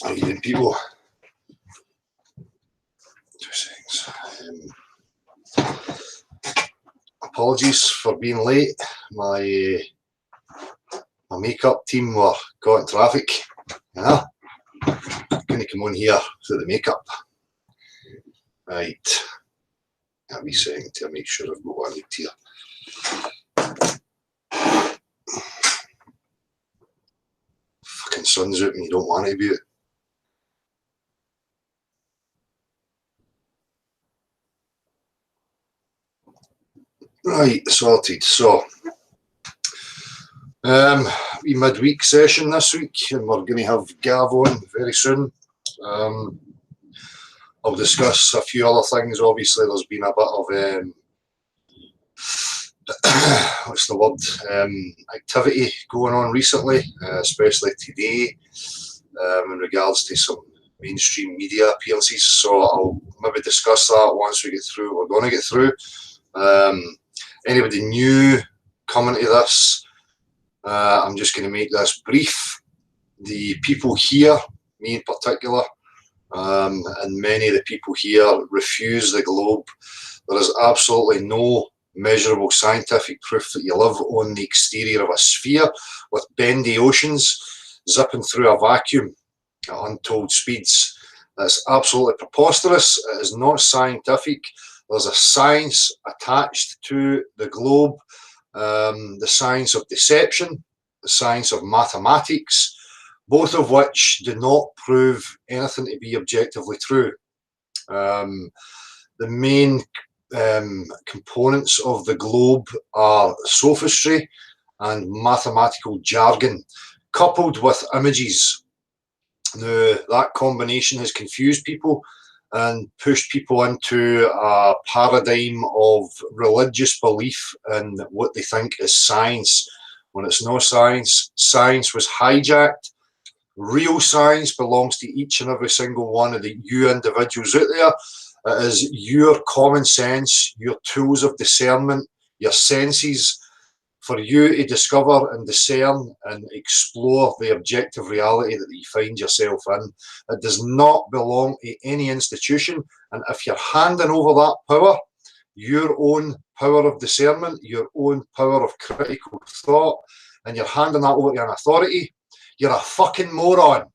How you doing, people? 2 seconds. Apologies for being late. My makeup team were caught in traffic. Yeah, couldn't come on here for the makeup. Right. A wee second to make sure I've got what I need here. Fucking sun's out and you don't want to be out. Right, sorted. So, we midweek session this week, and we're going to have Gav on very soon. I'll discuss a few other things. Obviously, there's been a bit of what's the word? Activity going on recently, especially today, in regards to some mainstream media appearances. So I'll maybe discuss that once we get through what we're going to get through. Anybody new coming to this, I'm just going to make this brief. The people here, me in particular, and many of the people here refuse the globe. There is absolutely no measurable scientific proof that you live on the exterior of a sphere with bendy oceans zipping through a vacuum at untold speeds. That's absolutely preposterous. It is not scientific. There's a science attached to the globe, the science of deception, the science of mathematics, both of which do not prove anything to be objectively true. The main components of the globe are sophistry and mathematical jargon, coupled with images. Now, that combination has confused people and pushed people into a paradigm of religious belief in what they think is science, when it's no science. Science was hijacked. Real science belongs to each and every single one of you individuals out there. It is your common sense, your tools of discernment, your senses, for you to discover and discern and explore the objective reality that you find yourself in. It does not belong to any institution, and if you're handing over that power, your own power of discernment, your own power of critical thought, and you're handing that over to an authority, you're a fucking moron,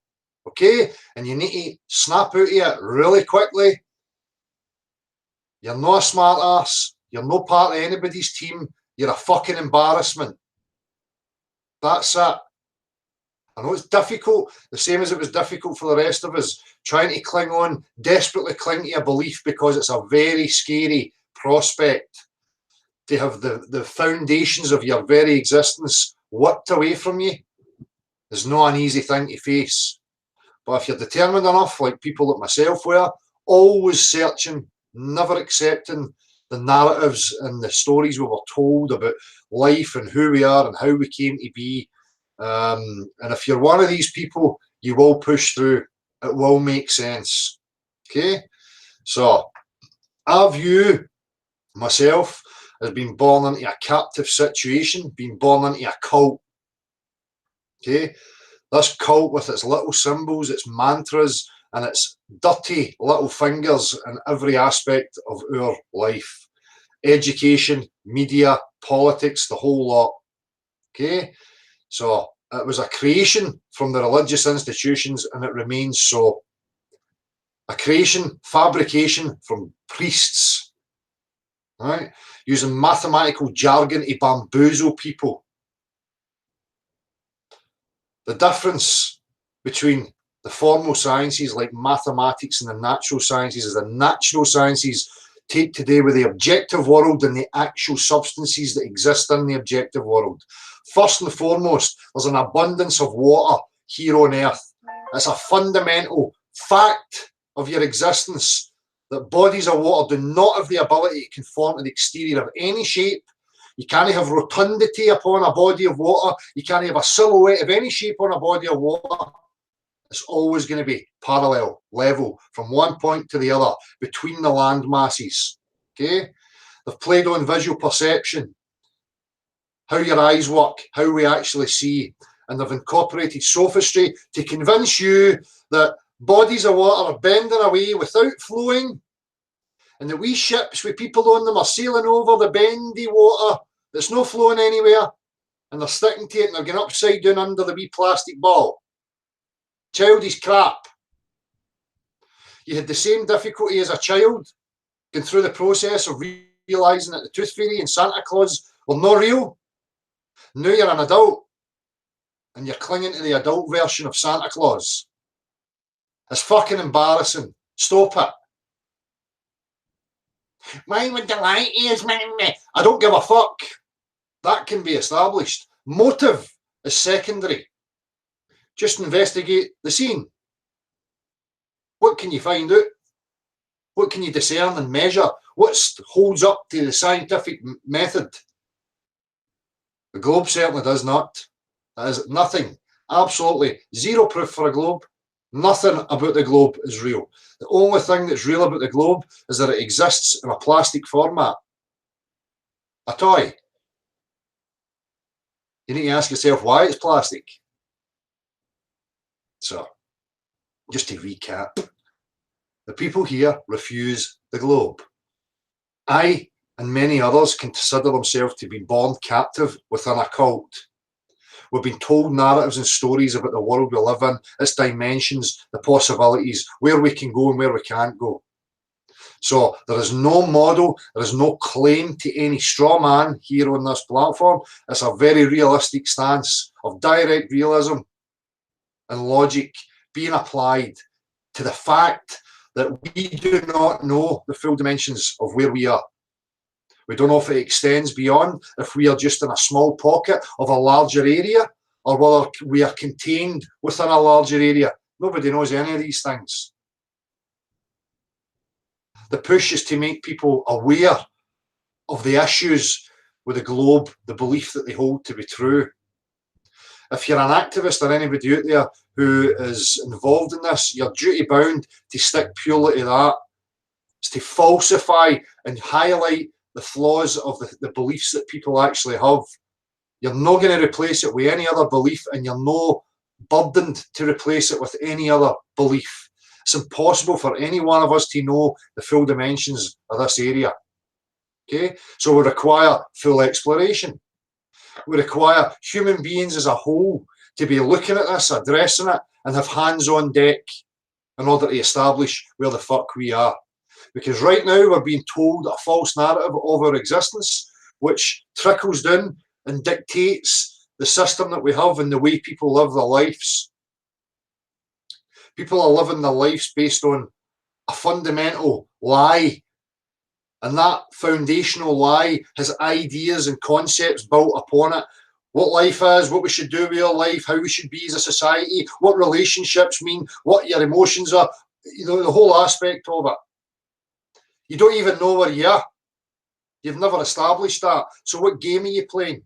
okay? And you need to snap out of it really quickly. You're not a smart ass. You're no part of anybody's team. You're a fucking embarrassment. That's it. I know it's difficult, the same as it was difficult for the rest of us, trying to cling on, desperately cling to a belief because it's a very scary prospect to have the foundations of your very existence whipped away from you. It's not an easy thing to face. But if you're determined enough, like people like myself were, always searching, never accepting the narratives and the stories we were told about life and who we are and how we came to be. And if you're one of these people, you will push through. It will make sense. Okay? So, our view, myself, has been born into a captive situation, been born into a cult. Okay? This cult with its little symbols, its mantras, and its dirty little fingers in every aspect of our life. Education, media, politics, the whole lot. Okay? So it was a creation from the religious institutions, and it remains so. A creation, fabrication from priests, right? Using mathematical jargon to bamboozle people. The difference between the formal sciences like mathematics and the natural sciences is the natural sciences take today with the objective world and the actual substances that exist in the objective world. First and foremost, there's an abundance of water here on Earth. It's a fundamental fact of your existence that bodies of water do not have the ability to conform to the exterior of any shape. You can't have rotundity upon a body of water. You can't have a silhouette of any shape on a body of water. It's always going to be parallel, level, from one point to the other, between the land masses. Okay? They've played on visual perception, how your eyes work, how we actually see, and they've incorporated sophistry to convince you that bodies of water are bending away without flowing, and the wee ships with people on them are sailing over the bendy water that's not flowing anywhere, and they're sticking to it and they're going upside down under the wee plastic ball. Childish crap. You had the same difficulty as a child going through the process of realising that the Tooth Fairy and Santa Claus were not real. Now you're an adult and you're clinging to the adult version of Santa Claus. It's fucking embarrassing. Stop it. Why would the light is? I don't give a fuck. That can be established. Motive is secondary. Just investigate the scene. What can you find out? What can you discern and measure? What holds up to the scientific method? The globe certainly does not. That is nothing. Absolutely zero proof for a globe. Nothing about the globe is real. The only thing that's real about the globe is that it exists in a plastic format. A toy. You need to ask yourself why it's plastic. So, just to recap, the people here refuse the globe. I and many others consider themselves to be born captive within a cult. We've been told narratives and stories about the world we live in, its dimensions, the possibilities, where we can go and where we can't go. So there is no model, there is no claim to any straw man here on this platform. It's a very realistic stance of direct realism and logic being applied to the fact that we do not know the full dimensions of where we are. We don't know if it extends beyond, if we are just in a small pocket of a larger area, or whether we are contained within a larger area. Nobody knows any of these things. The push is to make people aware of the issues with the globe, the belief that they hold to be true. If you're an activist or anybody out there who is involved in this, you're duty bound to stick purely to that. It's to falsify and highlight the flaws of the beliefs that people actually have. You're not going to replace it with any other belief, and you're not burdened to replace it with any other belief. It's impossible for any one of us to know the full dimensions of this area. Okay, so we require full exploration. We require human beings as a whole to be looking at this, addressing it, and have hands on deck in order to establish where the fuck we are. Because right now we're being told a false narrative of our existence, which trickles down and dictates the system that we have and the way people live their lives. People are living their lives based on a fundamental lie. And that foundational lie has ideas and concepts built upon it. What life is, what we should do with our life, how we should be as a society, what relationships mean, what your emotions are, you know, the whole aspect of it. You don't even know where you are. You've never established that. So what game are you playing?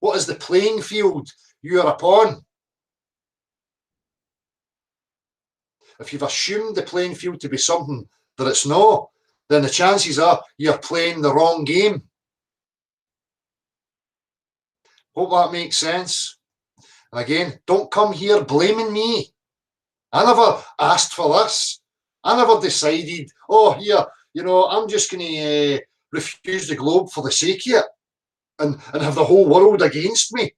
What is the playing field you are upon? If you've assumed the playing field to be something that it's not, then the chances are you're playing the wrong game. Hope that makes sense. And again, don't come here blaming me. I never asked for this. I never decided, oh, here, you know, I'm just going to refuse the globe for the sake of it and have the whole world against me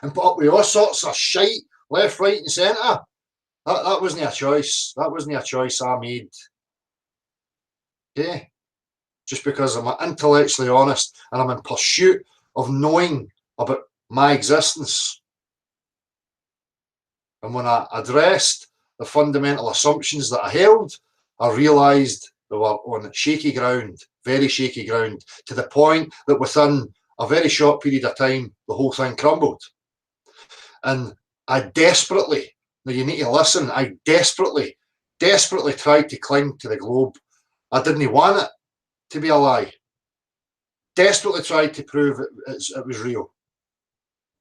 and put up with all sorts of shite left, right and centre. That wasn't a choice. That wasn't a choice I made. Okay? Just because I'm intellectually honest and I'm in pursuit of knowing about my existence. And when I addressed the fundamental assumptions that I held, I realised they were on shaky ground, very shaky ground, to the point that within a very short period of time, the whole thing crumbled. And I desperately, now you need to listen, I desperately tried to cling to the globe. I didn't want it to be a lie. Desperately tried to prove it was real.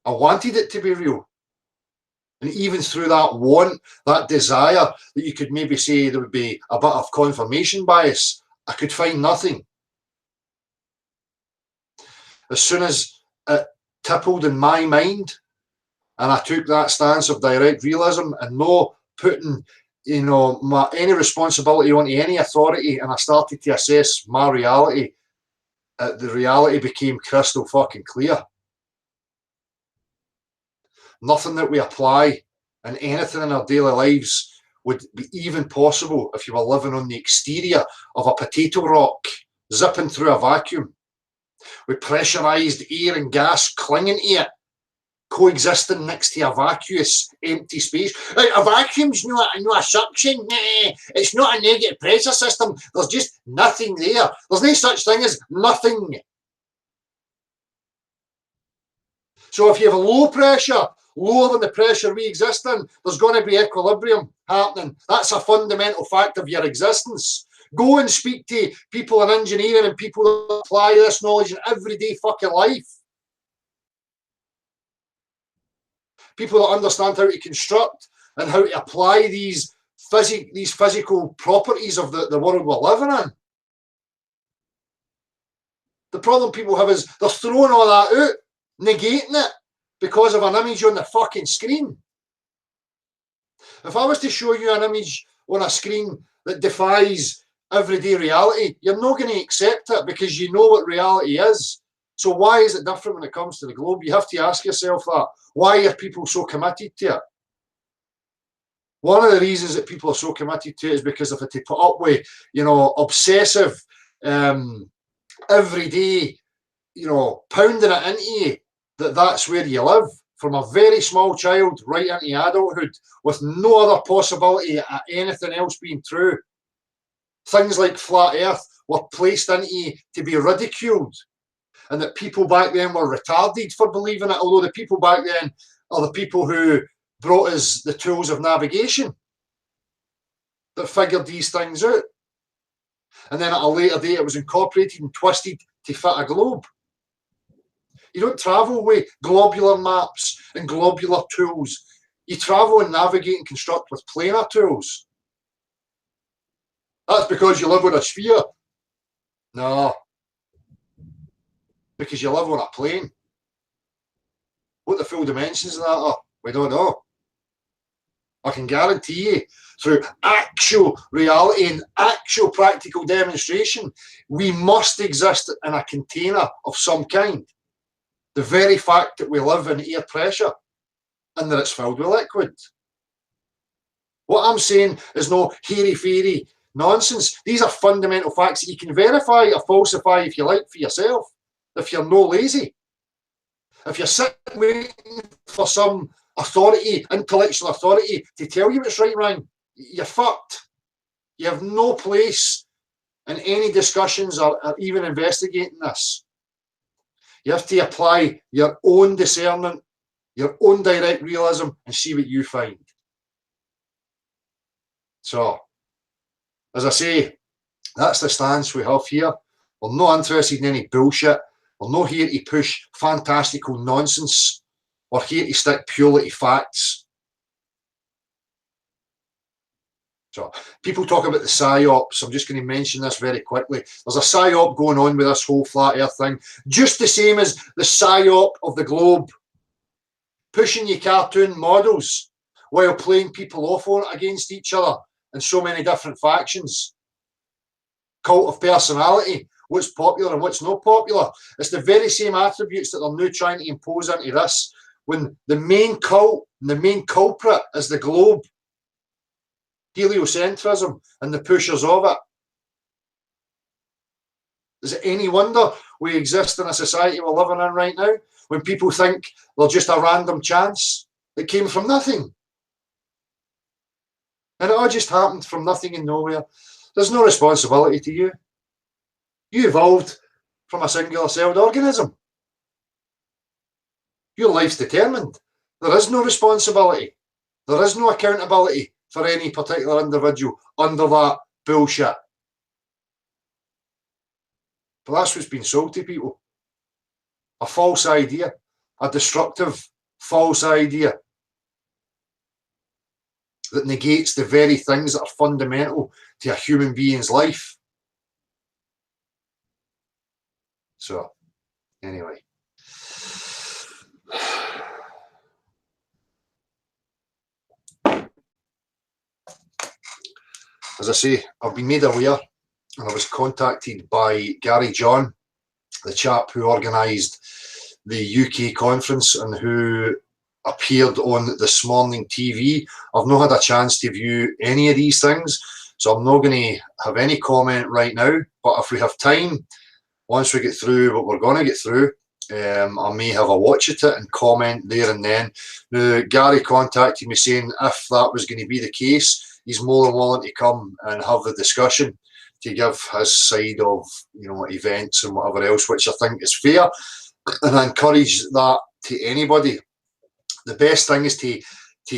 I wanted it to be real. And even through that want, that desire that you could maybe say there would be a bit of confirmation bias, I could find nothing. As soon as it tippled in my mind and I took that stance of direct realism and no putting, you know, any responsibility onto any authority, and I started to assess my reality, the reality became crystal fucking clear. Nothing that we apply in anything in our daily lives would be even possible if you were living on the exterior of a potato rock, zipping through a vacuum, with pressurised air and gas clinging to it, coexisting next to a vacuous, empty space. A vacuum's not a suction. It's not a negative pressure system. There's just nothing there. There's no such thing as nothing. So if you have a low pressure, lower than the pressure we exist in, there's going to be equilibrium happening. That's a fundamental fact of your existence. Go and speak to people in engineering and people that apply this knowledge in everyday fucking life. People that understand how to construct and how to apply these physical properties of the world we're living in. The problem people have is they're throwing all that out, negating it because of an image on the fucking screen. If I was to show you an image on a screen that defies everyday reality, you're not going to accept it because you know what reality is. So why is it different when it comes to the globe? You have to ask yourself that. Why are people so committed to it? One of the reasons that people are so committed to it is because if they put up with, you know, obsessive, everyday, you know, pounding it into you, that's where you live from a very small child right into adulthood with no other possibility of anything else being true. Things like flat earth were placed into you to be ridiculed, and that people back then were retarded for believing it, although the people back then are the people who brought us the tools of navigation that figured these things out. And then at a later date it was incorporated and twisted to fit a globe. You don't travel with globular maps and globular tools. You travel and navigate and construct with planar tools. That's because you live on a sphere. No. Because you live on a plane. What the full dimensions of that are, we don't know. I can guarantee you, through actual reality and actual practical demonstration, we must exist in a container of some kind. The very fact that we live in air pressure and that it's filled with liquid. What I'm saying is no hairy-fairy nonsense. These are fundamental facts that you can verify or falsify if you like for yourself, if you're no lazy. If you're sitting waiting for some authority, intellectual authority, to tell you what's right and wrong, you're fucked. You have no place in any discussions or even investigating this. You have to apply your own discernment, your own direct realism, and see what you find. So, as I say, that's the stance we have here. We're not interested in any bullshit. We're not here to push fantastical nonsense. We're here to stick purely to facts. So, people talk about the psyops. I'm just going to mention this very quickly. There's a psyop going on with this whole flat earth thing, just the same as the psyop of the globe. Pushing your cartoon models while playing people off on against each other in so many different factions. Cult of personality, what's popular and what's not popular. It's the very same attributes that they're now trying to impose into this, when the main cult and the main culprit is the globe. Heliocentrism and the pushers of it. Is it any wonder we exist in a society we're living in right now, when people think they're just a random chance that came from nothing? And it all just happened from nothing and nowhere. There's no responsibility to you. You evolved from a singular-celled organism. Your life's determined. There is no responsibility. There is no accountability for any particular individual under that bullshit. But that's what's been sold to people. A false idea. A destructive false idea that negates the very things that are fundamental to a human being's life. So, anyway. as I say, I've been made aware, and I was contacted by Gary John, the chap who organised the UK conference and who appeared on This Morning TV. I've not had a chance to view any of these things, so I'm not going to have any comment right now. But if we have time, once we get through what we're going to get through, I may have a watch at it and comment there and then. Now, Gary contacted me saying if that was going to be the case, he's more than willing to come and have the discussion to give his side of, you know, events and whatever else, which I think is fair, and I encourage that to anybody. The best thing is to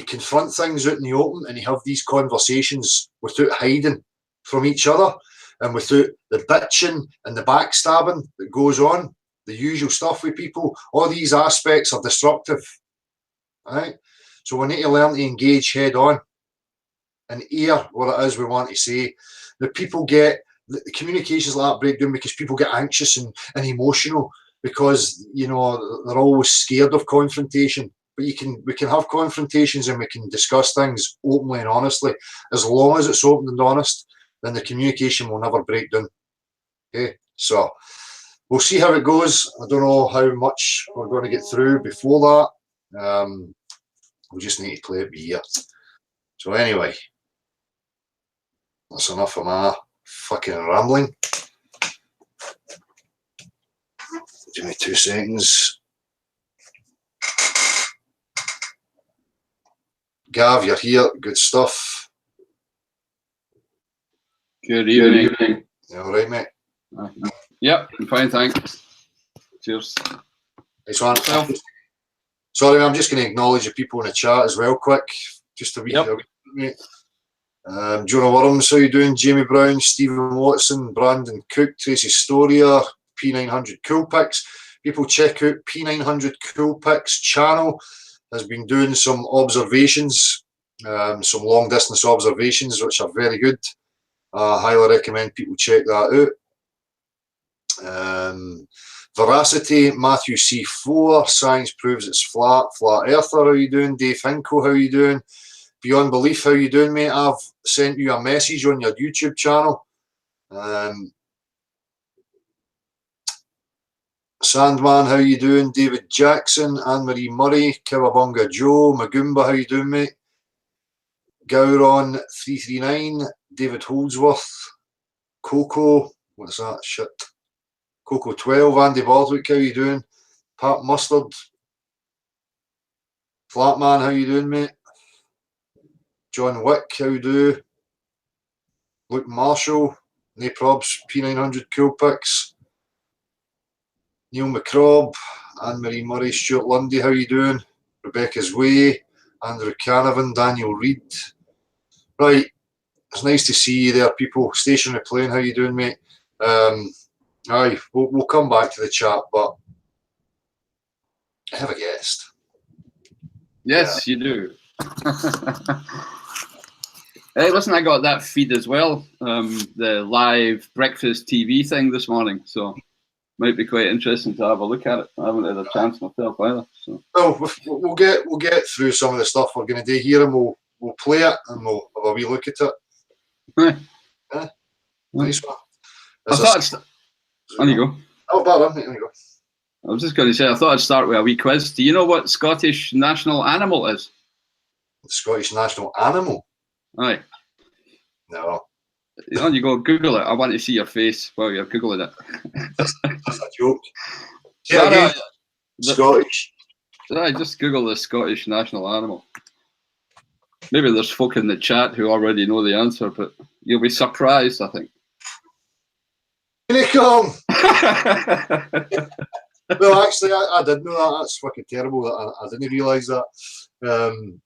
confront things out in the open and to have these conversations without hiding from each other and without the bitching and the backstabbing that goes on, the usual stuff with people. All these aspects are destructive, right? So we need to learn to engage head on and hear what it is we want to say. The people get, the communications like that break down because people get anxious and emotional because, you know, they're always scared of confrontation. But we can have confrontations and we can discuss things openly and honestly. As long as it's open and honest, then the communication will never break down. Okay, so we'll see how it goes. I don't know how much we're going to get through before that. We just need to play it by ear. So anyway, that's enough of my fucking rambling. Give me 2 seconds. Gav, you're here. Good stuff. Good evening. You all right, mate? Yep, I'm fine, thanks. Cheers. Nice one. Sorry, I'm just going to acknowledge the people in the chat as well, quick. Just a wee mate. Jonah Worms, how you doing? Jamie Brown, Stephen Watson, Brandon Cook, Tracy Storia, P900 Cool Picks. People check out P900 Cool Picks channel. Has been doing some observations, some long distance observations, which are very good. I highly recommend people check that out. Veracity, Matthew C4, Science Proves It's Flat, Flat Earther, how you doing? Dave Hinko, how you doing? Beyond Belief, how you doing, mate? I've sent you a message on your YouTube channel. Sandman, how you doing? David Jackson, Anne-Marie Murray, Kawabunga Joe, Magumba, how you doing, mate? Gowron 339, David Holdsworth, Coco, what's that shit? Coco 12, Andy Baldwick, how you doing? Pat Mustard, Flatman, how you doing, mate? John Wick, how you do? Luke Marshall, Nay Probs, P900 Cool Picks. Neil McCrobb, Anne-Marie Murray, Stuart Lundy, how you doing? Rebecca's Way, Andrew Canavan, Daniel Reed. Right, it's nice to see you there, people. Stationary Plane, how you doing, mate? Aye, we'll come back to the chat, but I have a guest. Yes, you do. Hey, listen, I got that feed as well, the live breakfast TV thing this morning, so might be quite interesting to have a look at it. I haven't had a chance myself either. So. Well, we'll get through some of the stuff we're going to do here, and we'll play it and we'll have a wee look at it. Yeah. Nice one. On you go. Oh, bad, there you go. I was just going to say, I thought I'd start with a wee quiz. Do you know what Scottish national animal is? The Scottish national animal? Aye. No. On you go, Google it. I want to see your face while you're Googling it. That's a joke. Yeah, Scottish. I just Google the Scottish national animal. Maybe there's folk in the chat who already know the answer, but you'll be surprised, I think. Unicorn! Well, actually, I did know that. That's fucking terrible that I didn't realise that.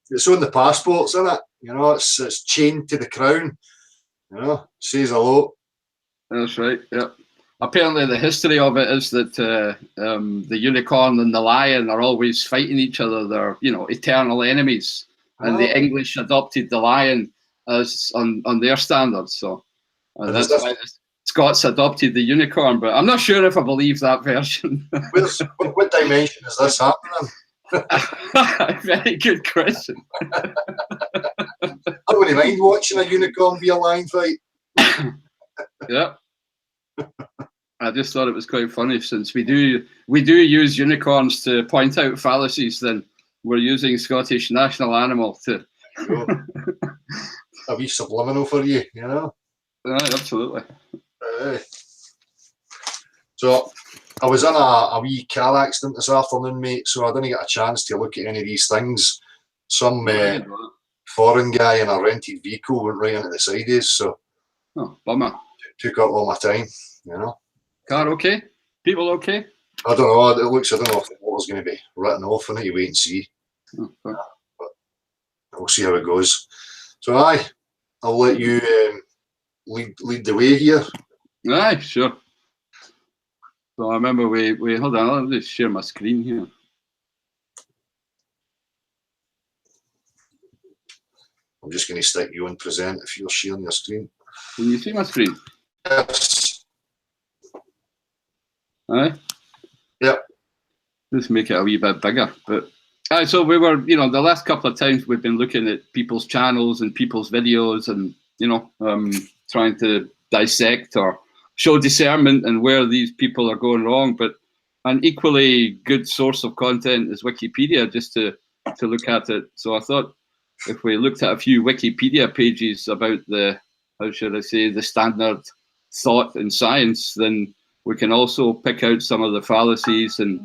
It's on the passports, isn't it? You know, it's chained to the crown. You know, says a lot. That's right, yeah. Apparently the history of it is that the unicorn and the lion are always fighting each other. They're, you know, eternal enemies. And the English adopted the lion as on their standards. So that's why the Scots adopted the unicorn. But I'm not sure if I believe that version. What dimension is this happening? Very good question. I wouldn't mind watching a unicorn be a lion fight. Yeah. I just thought it was quite funny, since we do use unicorns to point out fallacies, then we're using Scottish national animal to. Sure. A wee subliminal for you, you know. Absolutely. So I was in a wee car accident this afternoon, mate, so I didn't get a chance to look at any of these things. Some foreign guy in a rented vehicle went right into the sideways, so bummer. Took up all my time, you know. Car okay? People okay? I don't know. It looks, I don't know if the water's going to be written off on it. You wait and see. But we'll see how it goes. So I'll let you lead the way here. Aye, sure. So I remember we hold on. I'll just share my screen here. I'm just going to stick you on present if you're sharing your screen. Can you see my screen? Yes. Aye. Yep. Just make it a wee bit bigger. But so we were, the last couple of times we've been looking at people's channels and people's videos, and trying to dissect or show discernment and where these people are going wrong. But an equally good source of content is Wikipedia, just to look at it. So I thought if we looked at a few Wikipedia pages about the, how should I say, the standard thought in science, then we can also pick out some of the fallacies and,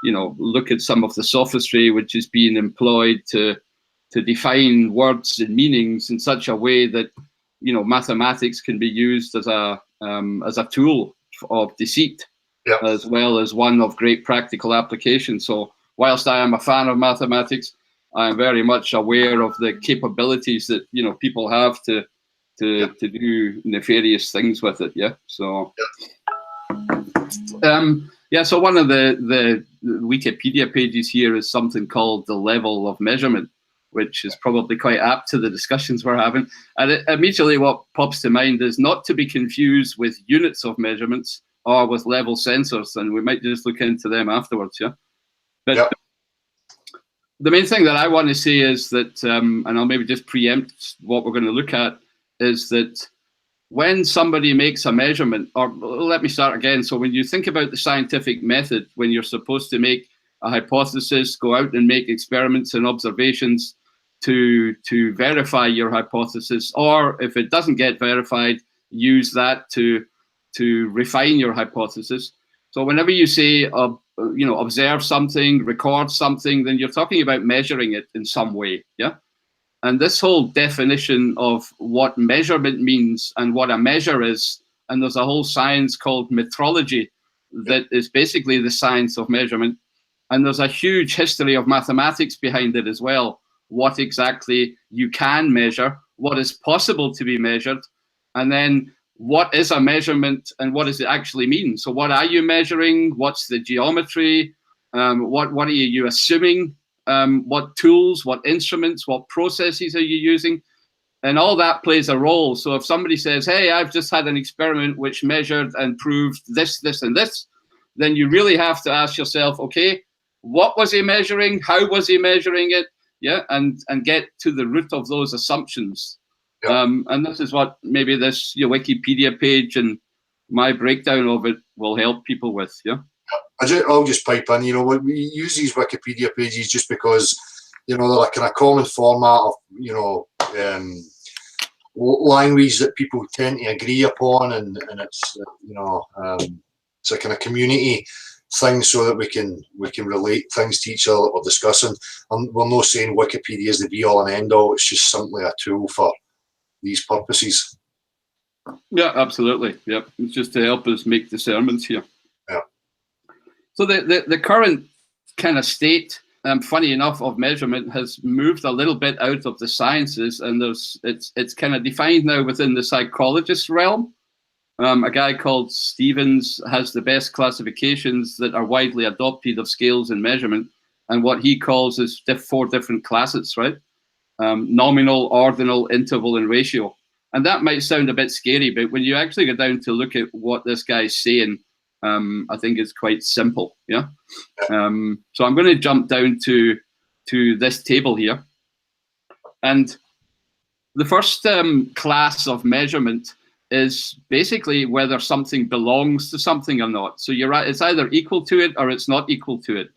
look at some of the sophistry which is being employed to define words and meanings in such a way that, mathematics can be used as a tool of deceit, as well as one of great practical application. So whilst I am a fan of mathematics, I am very much aware of the capabilities that, people have to do nefarious things with it. Yeah. So, so one of the Wikipedia pages here is something called the level of measurement, which is probably quite apt to the discussions we're having. And immediately what pops to mind is not to be confused with units of measurements or with level sensors, and we might just look into them afterwards. Yeah. But the main thing that I want to say is that, and I'll maybe just preempt what we're going to look at, is that when somebody makes a measurement, or let me start again. So when you think about the scientific method, when you're supposed to make a hypothesis, go out and make experiments and observations to verify your hypothesis, or if it doesn't get verified, use that to refine your hypothesis. So whenever you say, observe something, record something, then you're talking about measuring it in some way, yeah? And this whole definition of what measurement means and what a measure is, and there's a whole science called metrology that is basically the science of measurement. And there's a huge history of mathematics behind it as well. What exactly you can measure, what is possible to be measured, and then what is a measurement and what does it actually mean? So what are you measuring? What's the geometry? What are you assuming? What tools, what instruments, what processes are you using? And all that plays a role. So if somebody says, hey, I've just had an experiment which measured and proved this, this, and this, then you really have to ask yourself, okay, what was he measuring? How was he measuring it? Yeah, and get to the root of those assumptions. Yeah. And this is what maybe this Wikipedia page and my breakdown of it will help people with. Yeah. I'll just pipe in. We use these Wikipedia pages just because, they're a kind of common format of, language that people tend to agree upon, and it's, it's a kind of community thing so that we can relate things to each other that we're discussing. And we're not saying Wikipedia is the be all and end all. It's just simply a tool for these purposes. Yeah, absolutely. Yep. It's just to help us make discernments here. Yeah. So the current kind of state, funny enough, of measurement has moved a little bit out of the sciences, and it's kind of defined now within the psychologist realm. A guy called Stevens has the best classifications that are widely adopted of scales and measurement, and what he calls is 4 different classes, right? Nominal, ordinal, interval, and ratio. And that might sound a bit scary, but when you actually go down to look at what this guy's saying, I think it's quite simple, yeah? So I'm going to jump down to this table here. And the first class of measurement is basically whether something belongs to something or not. So you're right, it's either equal to it or it's not equal to it.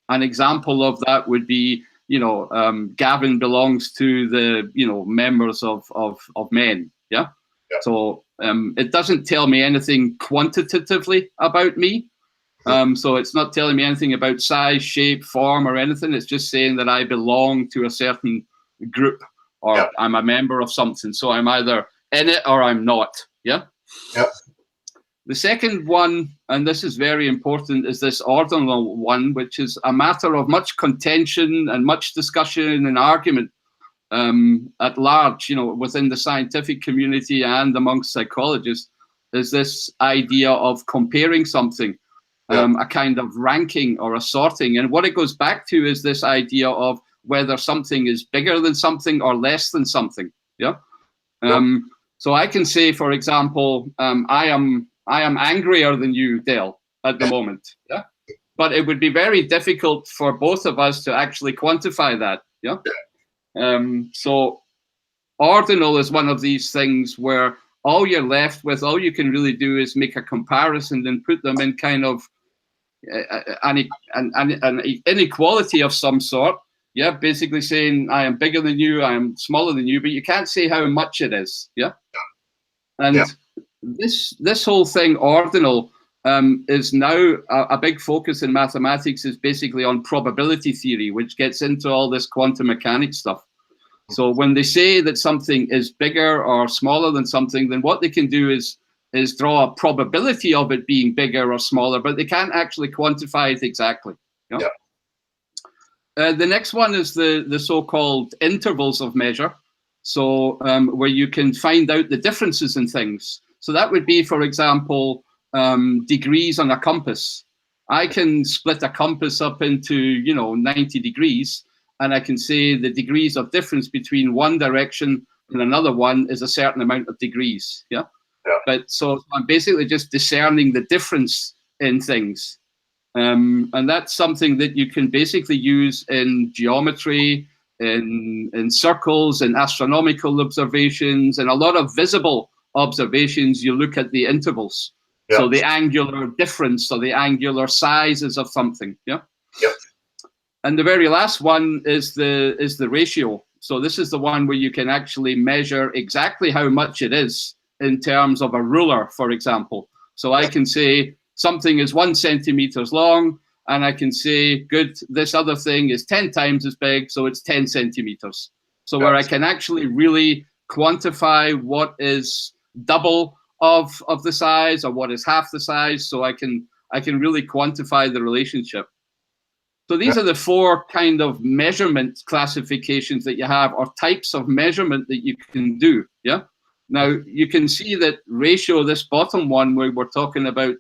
An example of that would be, Gavin belongs to the, members of men, yeah? Yeah. So it doesn't tell me anything quantitatively about me. So it's not telling me anything about size, shape, form, or anything. It's just saying that I belong to a certain group, or Yeah. I'm a member of something. So I'm either in it or I'm not. Yeah. Yeah. The second one, and this is very important, is this ordinal one, which is a matter of much contention and much discussion and argument at large, within the scientific community and amongst psychologists, is this idea of comparing something, a kind of ranking or a sorting. And what it goes back to is this idea of whether something is bigger than something or less than something. Yeah. So I can say, for example, I am angrier than you, Dale, at the moment. Yeah. But it would be very difficult for both of us to actually quantify that. Yeah. So ordinal is one of these things where all you're left with, all you can really do is make a comparison and put them in kind of an inequality of some sort. Yeah, basically saying I am bigger than you, I am smaller than you, but you can't say how much it is. Yeah. And this whole thing, ordinal, is now a big focus in mathematics, is basically on probability theory, which gets into all this quantum mechanics stuff. So when they say that something is bigger or smaller than something, then what they can do is draw a probability of it being bigger or smaller, but they can't actually quantify it exactly. You know? The next one is the so-called intervals of measure. So where you can find out the differences in things. So that would be, for example, degrees on a compass. I can split a compass up into, 90 degrees, and I can say the degrees of difference between one direction and another one is a certain amount of degrees. Yeah. But so I'm basically just discerning the difference in things. And that's something that you can basically use in geometry, in circles, in astronomical observations, and a lot of visible observations. You look at the intervals. So the angular difference or the angular sizes of something. Yeah. And the very last one is the ratio. So this is the one where you can actually measure exactly how much it is in terms of a ruler, for example. So I can say something is 1 centimeter long, and I can say, good, this other thing is 10 times as big, so it's 10 centimeters. So where I can actually really quantify what is double of the size or what is half the size, so I can really quantify the relationship. So these are the 4 kind of measurement classifications that you have, or types of measurement that you can do. Yeah. Now you can see that ratio, this bottom one, where we're talking about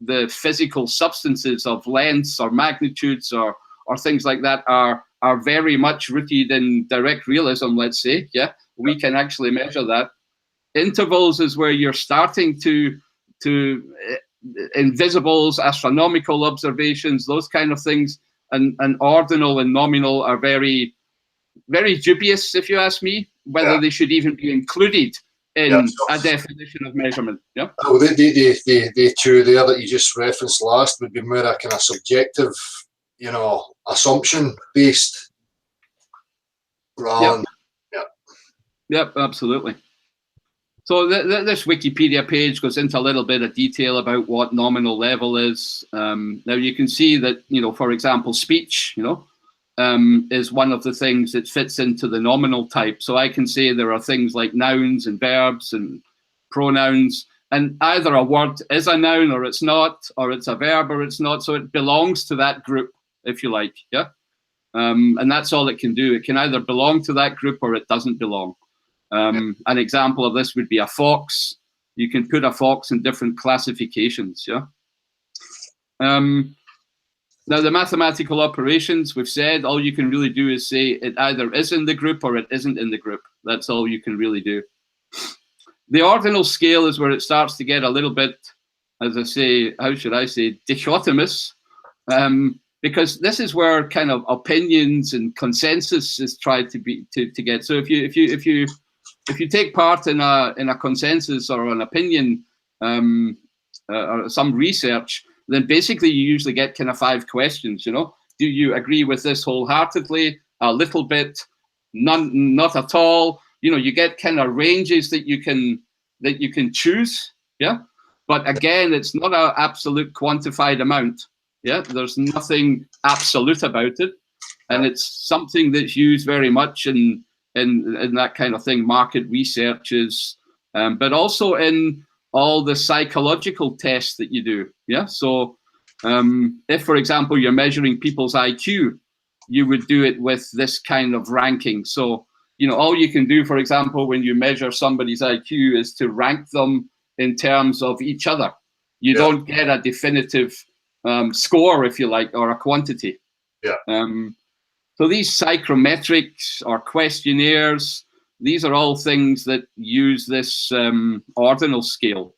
the physical substances of lengths or magnitudes or things like that, are very much rooted in direct realism, let's say. Yeah, we can actually measure that. Intervals is where you're starting to invisibles, astronomical observations, those kind of things. And ordinal and nominal are very, very dubious, if you ask me, whether they should even be included in a definition of measurement. Yeah. Oh, the 2 there that you just referenced last would be more a kind of subjective, assumption based. Yep, absolutely. So this Wikipedia page goes into a little bit of detail about what nominal level is. Now you can see that, for example, speech, is one of the things that fits into the nominal type. So I can say there are things like nouns and verbs and pronouns, and either a word is a noun or it's not, or it's a verb or it's not. So it belongs to that group, if you like. Yeah. And that's all it can do. It can either belong to that group or it doesn't belong. An example of this would be a fox. You can put a fox in different classifications. Yeah. Now the mathematical operations, we've said, all you can really do is say it either is in the group or it isn't in the group. That's all you can really do. The ordinal scale is where it starts to get a little bit, as I say, how should I say, dichotomous, because this is where kind of opinions and consensus is tried to get. So if you if you take part in a consensus or an opinion or some research, then basically you usually get kind of 5 questions. You know, do you agree with this wholeheartedly? A little bit, none, not at all. You know, you get kind of ranges that you can choose. Yeah, but again, it's not an absolute quantified amount. Yeah, there's nothing absolute about it, and it's something that's used very much in that kind of thing, market researches, but also in all the psychological tests that you do. Yeah, so if, for example, you're measuring people's IQ, you would do it with this kind of ranking. So, you know, all you can do, for example, when you measure somebody's IQ is to rank them in terms of each other. You don't get a definitive score, if you like, or a quantity. So these psychrometrics or questionnaires, these are all things that use this ordinal scale.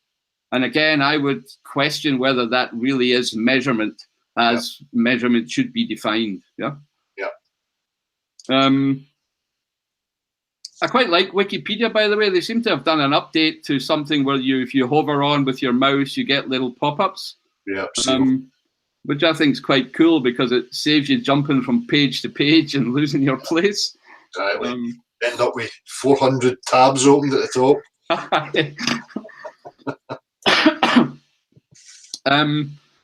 And again, I would question whether that really is measurement as measurement should be defined. Yeah. I quite like Wikipedia, by the way. They seem to have done an update to something where if you hover on with your mouse, you get little pop-ups. Which I think is quite cool because it saves you jumping from page to page and losing your place. Exactly. End up with 400 tabs opened at the top.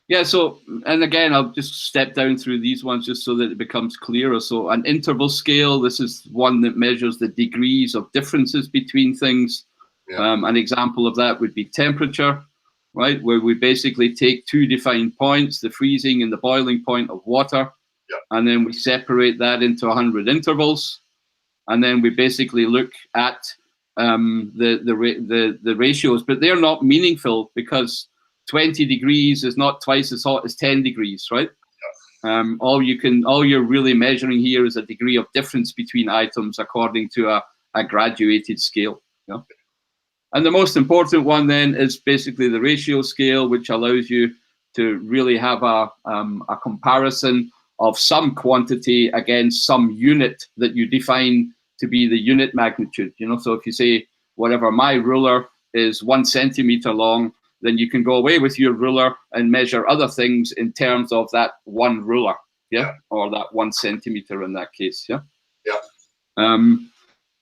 Yeah, so, and again, I'll just step down through these ones just so that it becomes clearer. So an interval scale, this is one that measures the degrees of differences between things. An example of that would be temperature, right? Where we basically take 2 defined points, the freezing and the boiling point of water, and then we separate that into 100 intervals. And then we basically look at the ratios, but they're not meaningful because 20 degrees is not twice as hot as 10 degrees, right? All you're really measuring here is a degree of difference between items according to a graduated scale. Yeah. And the most important one then is basically the ratio scale, which allows you to really have a comparison of some quantity against some unit that you define to be the unit magnitude. You know, so if you say whatever, my ruler is 1 centimeter long, then you can go away with your ruler and measure other things in terms of that 1 ruler, or that 1 centimeter in that case,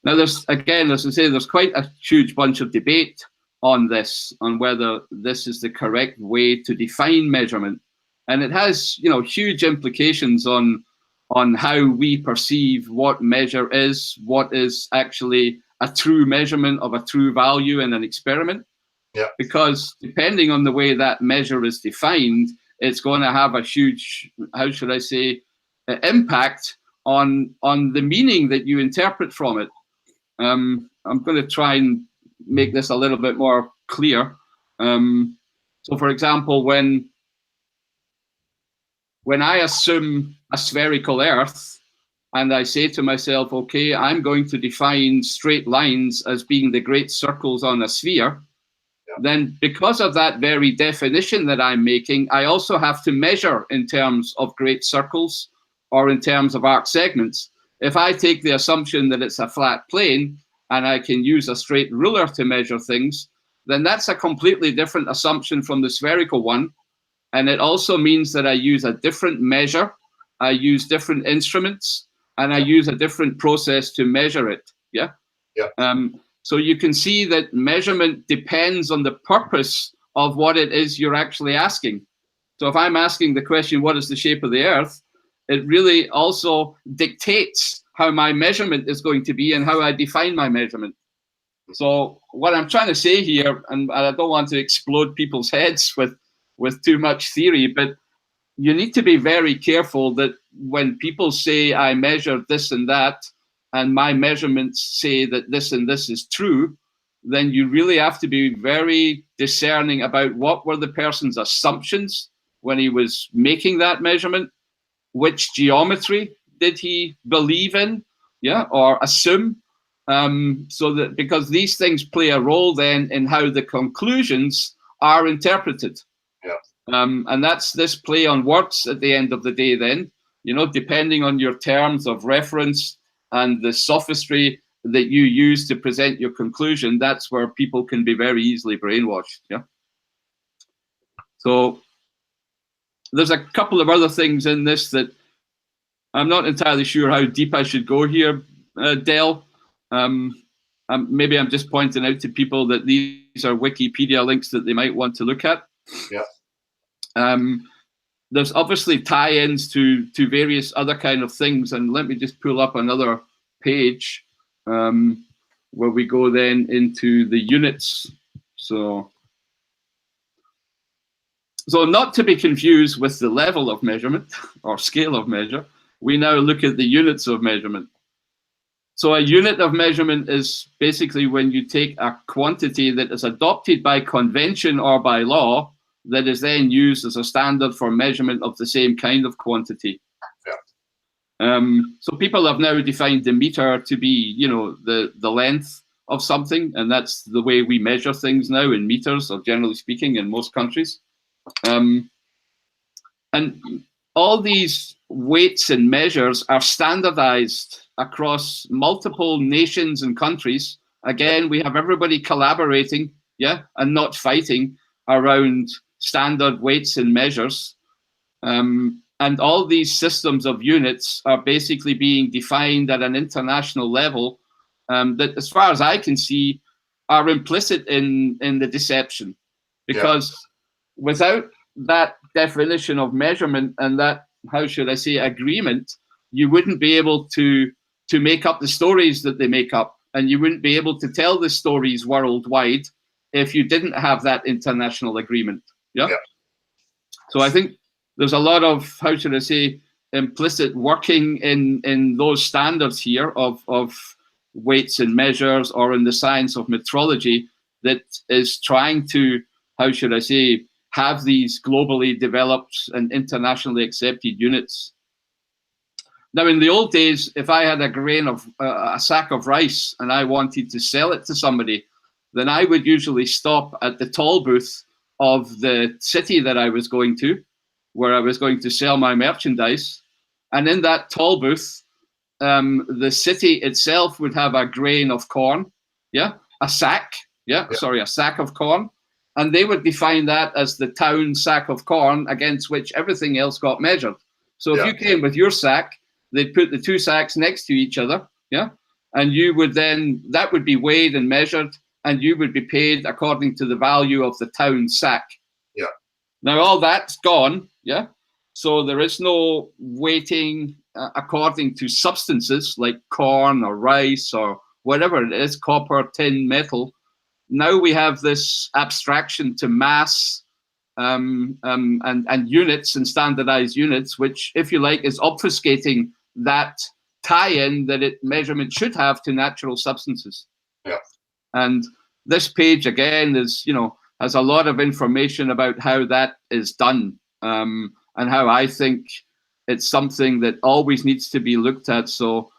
Now, there's, again, as I say, there's quite a huge bunch of debate on this, on whether this is the correct way to define measurement, and it has, you know, huge implications on how we perceive what measure is, what is actually a true measurement of a true value in an experiment. Because depending on the way that measure is defined, it's going to have a huge, how should I say, impact on the meaning that you interpret from it. I'm going to try and make this a little bit more clear. So, for example, when I assume a spherical Earth, and I say to myself, okay, I'm going to define straight lines as being the great circles on a sphere, then because of that very definition that I'm making, I also have to measure in terms of great circles or in terms of arc segments. If I take the assumption that it's a flat plane and I can use a straight ruler to measure things, then that's a completely different assumption from the spherical one. And it also means that I use a different measure, I use different instruments, and I use a different process to measure it. So you can see that measurement depends on the purpose of what it is you're actually asking. So if I'm asking the question, what is the shape of the Earth? It really also dictates how my measurement is going to be and how I define my measurement. So what I'm trying to say here, and I don't want to explode people's heads with too much theory, but you need to be very careful that when people say I measured this and that, and my measurements say that this and this is true, then you really have to be very discerning about what were the person's assumptions when he was making that measurement, which geometry did he believe in, or assume, so that, because these things play a role then in how the conclusions are interpreted. And that's this play on words at the end of the day then, you know, depending on your terms of reference and the sophistry that you use to present your conclusion, that's where people can be very easily brainwashed. Yeah. So there's a couple of other things in this that I'm not entirely sure how deep I should go here, Del. Maybe I'm just pointing out to people that these are Wikipedia links that they might want to look at. Yeah. There's obviously tie-ins to various other kind of things, and let me just pull up another page where we go then into the units. So not to be confused with the level of measurement or scale of measure, we now look at the units of measurement. So a unit of measurement is basically when you take a quantity that is adopted by convention or by law that is then used as a standard for measurement of the same kind of quantity. Yeah. So people have now defined the meter to be, the length of something, and that's the way we measure things now, in meters, or generally speaking, in most countries. And all these weights and measures are standardized across multiple nations and countries. Again, we have everybody collaborating, and not fighting around standard weights and measures. And all these systems of units are basically being defined at an international level that, as far as I can see, are implicit in the deception. Because without that definition of measurement and that, how should I say, agreement, you wouldn't be able to make up the stories that they make up, and you wouldn't be able to tell the stories worldwide if you didn't have that international agreement. Yeah. So I think there's a lot of, how should I say, implicit working in those standards here of weights and measures, or in the science of metrology, that is trying to, how should I say, have these globally developed and internationally accepted units. Now, in the old days, if I had a sack of rice and I wanted to sell it to somebody, then I would usually stop at the toll booth of the city that I was going to, where I was going to sell my merchandise. And in that toll booth, the city itself would have a grain of corn, a sack of corn. And they would define that as the town sack of corn against which everything else got measured. So if you came with your sack, they'd put the two sacks next to each other, and you would then, that would be weighed and measured, and you would be paid according to the value of the town sack. Now all that's gone, so there is no weighting according to substances like corn or rice or whatever it is, copper, tin, metal. Now we have this abstraction to mass and units and standardized units, which, if you like, is obfuscating that tie-in that measurement should have to natural substances. And this page again is, has a lot of information about how that is done, and how I think it's something that always needs to be looked at. So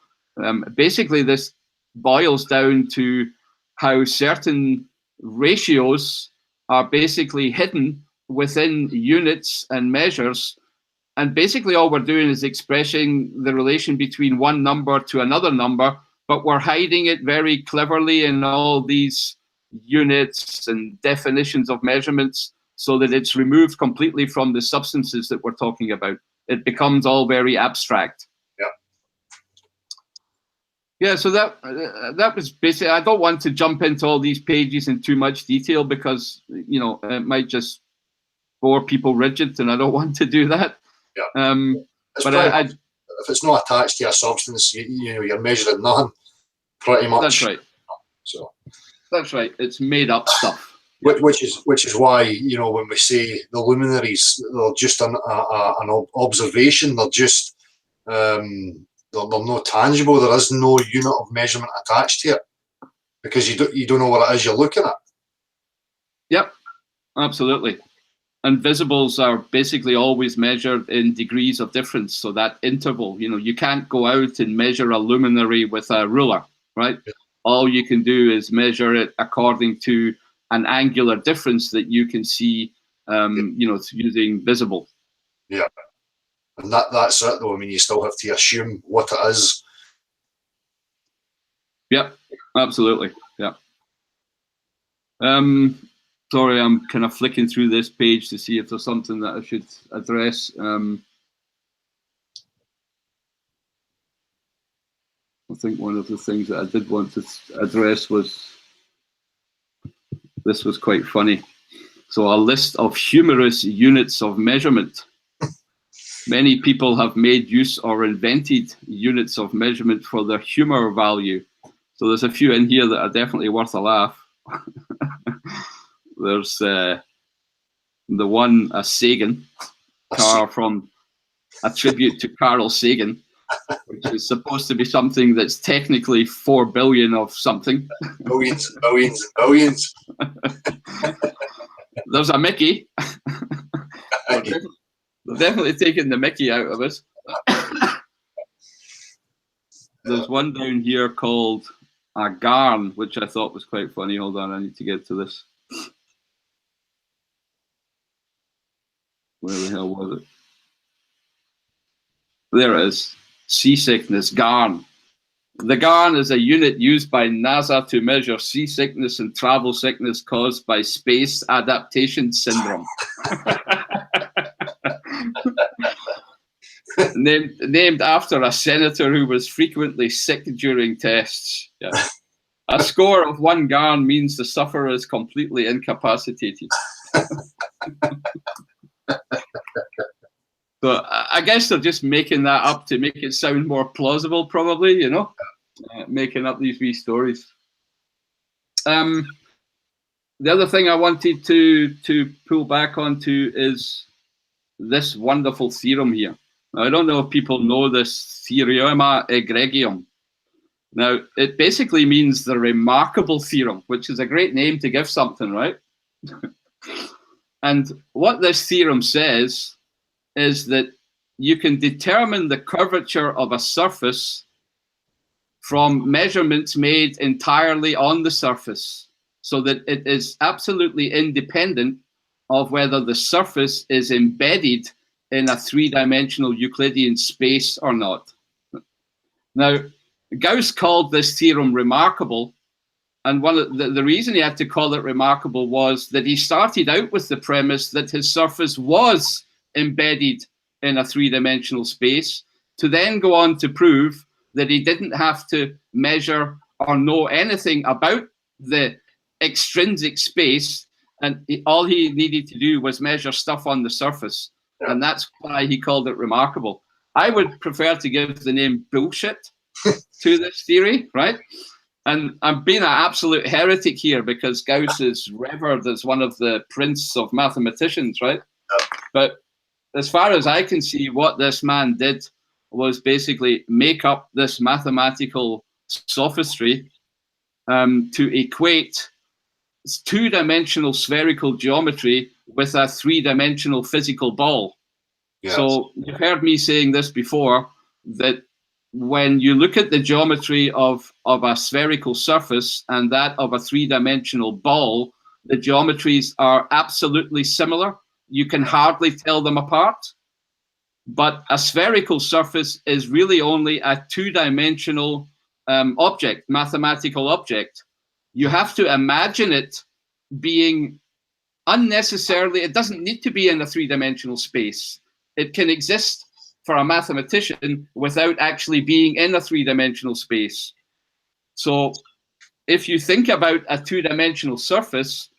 basically this boils down to how certain ratios are basically hidden within units and measures. And basically all we're doing is expressing the relation between one number to another number, but we're hiding it very cleverly in all these units and definitions of measurements, so that it's removed completely from the substances that we're talking about. It becomes all very abstract. Yeah, so that was basically, I don't want to jump into all these pages in too much detail because, it might just bore people rigid, and I don't want to do that. But if it's not attached to a substance, you're measuring nothing, pretty much. That's right. So that's right. It's made up stuff. Which is why, when we say the luminaries, they're just an observation. They're just they're not tangible. There is no unit of measurement attached to it because you don't know what it is you're looking at. Yep, absolutely. And visibles are basically always measured in degrees of difference. So that interval, you can't go out and measure a luminary with a ruler, right? Yeah. All you can do is measure it according to an angular difference that you can see, using visible. Yeah. And that's it though. I mean, you still have to assume what it is. Yeah, absolutely. Yeah. Sorry, I'm kind of flicking through this page to see if there's something that I should address. I think one of the things that I did want to address was, this was quite funny. So a list of humorous units of measurement. Many people have made use or invented units of measurement for their humor value. So there's a few in here that are definitely worth a laugh. There's the one, a Sagan car from a tribute to Carl Sagan, which is supposed to be something that's technically 4 billion of something. Billions, billions, billions. There's a Mickey. They're definitely taking the Mickey out of us. There's one down here called a Garn, which I thought was quite funny. Hold on, I need to get to this. Where the hell was it? There it is. Seasickness, Garn. The Garn is a unit used by NASA to measure seasickness and travel sickness caused by space adaptation syndrome. named after a senator who was frequently sick during tests. Yeah. A score of 1 Garn means the sufferer is completely incapacitated. So I guess they're just making that up to make it sound more plausible, probably, you know, making up these wee stories. The other thing I wanted to pull back onto is this wonderful theorem here. Now, I don't know if people know this Theorema Egregium. Now, it basically means the remarkable theorem, which is a great name to give something, right? And what this theorem says is that you can determine the curvature of a surface from measurements made entirely on the surface, so that it is absolutely independent of whether the surface is embedded in a 3-dimensional Euclidean space or not. Now, Gauss called this theorem remarkable, and one of the reason he had to call it remarkable was that he started out with the premise that his surface was embedded in a 3-dimensional space, to then go on to prove that he didn't have to measure or know anything about the extrinsic space, and all he needed to do was measure stuff on the surface. And that's why he called it remarkable. I would prefer to give the name bullshit to this theory, right? And I'm being an absolute heretic here because Gauss is revered as one of the prince of mathematicians, right? But as far as I can see, what this man did was basically make up this mathematical sophistry to equate 2-dimensional spherical geometry with a 3-dimensional physical ball. Yes. So you've heard me saying this before, that when you look at the geometry of a spherical surface and that of a 3-dimensional ball, the geometries are absolutely similar. You can hardly tell them apart. But a spherical surface is really only a 2-dimensional object, mathematical object. You have to imagine it being unnecessarily, it doesn't need to be in a 3-dimensional space. It can exist for a mathematician without actually being in a 3-dimensional space. So if you think about a 2-dimensional surface,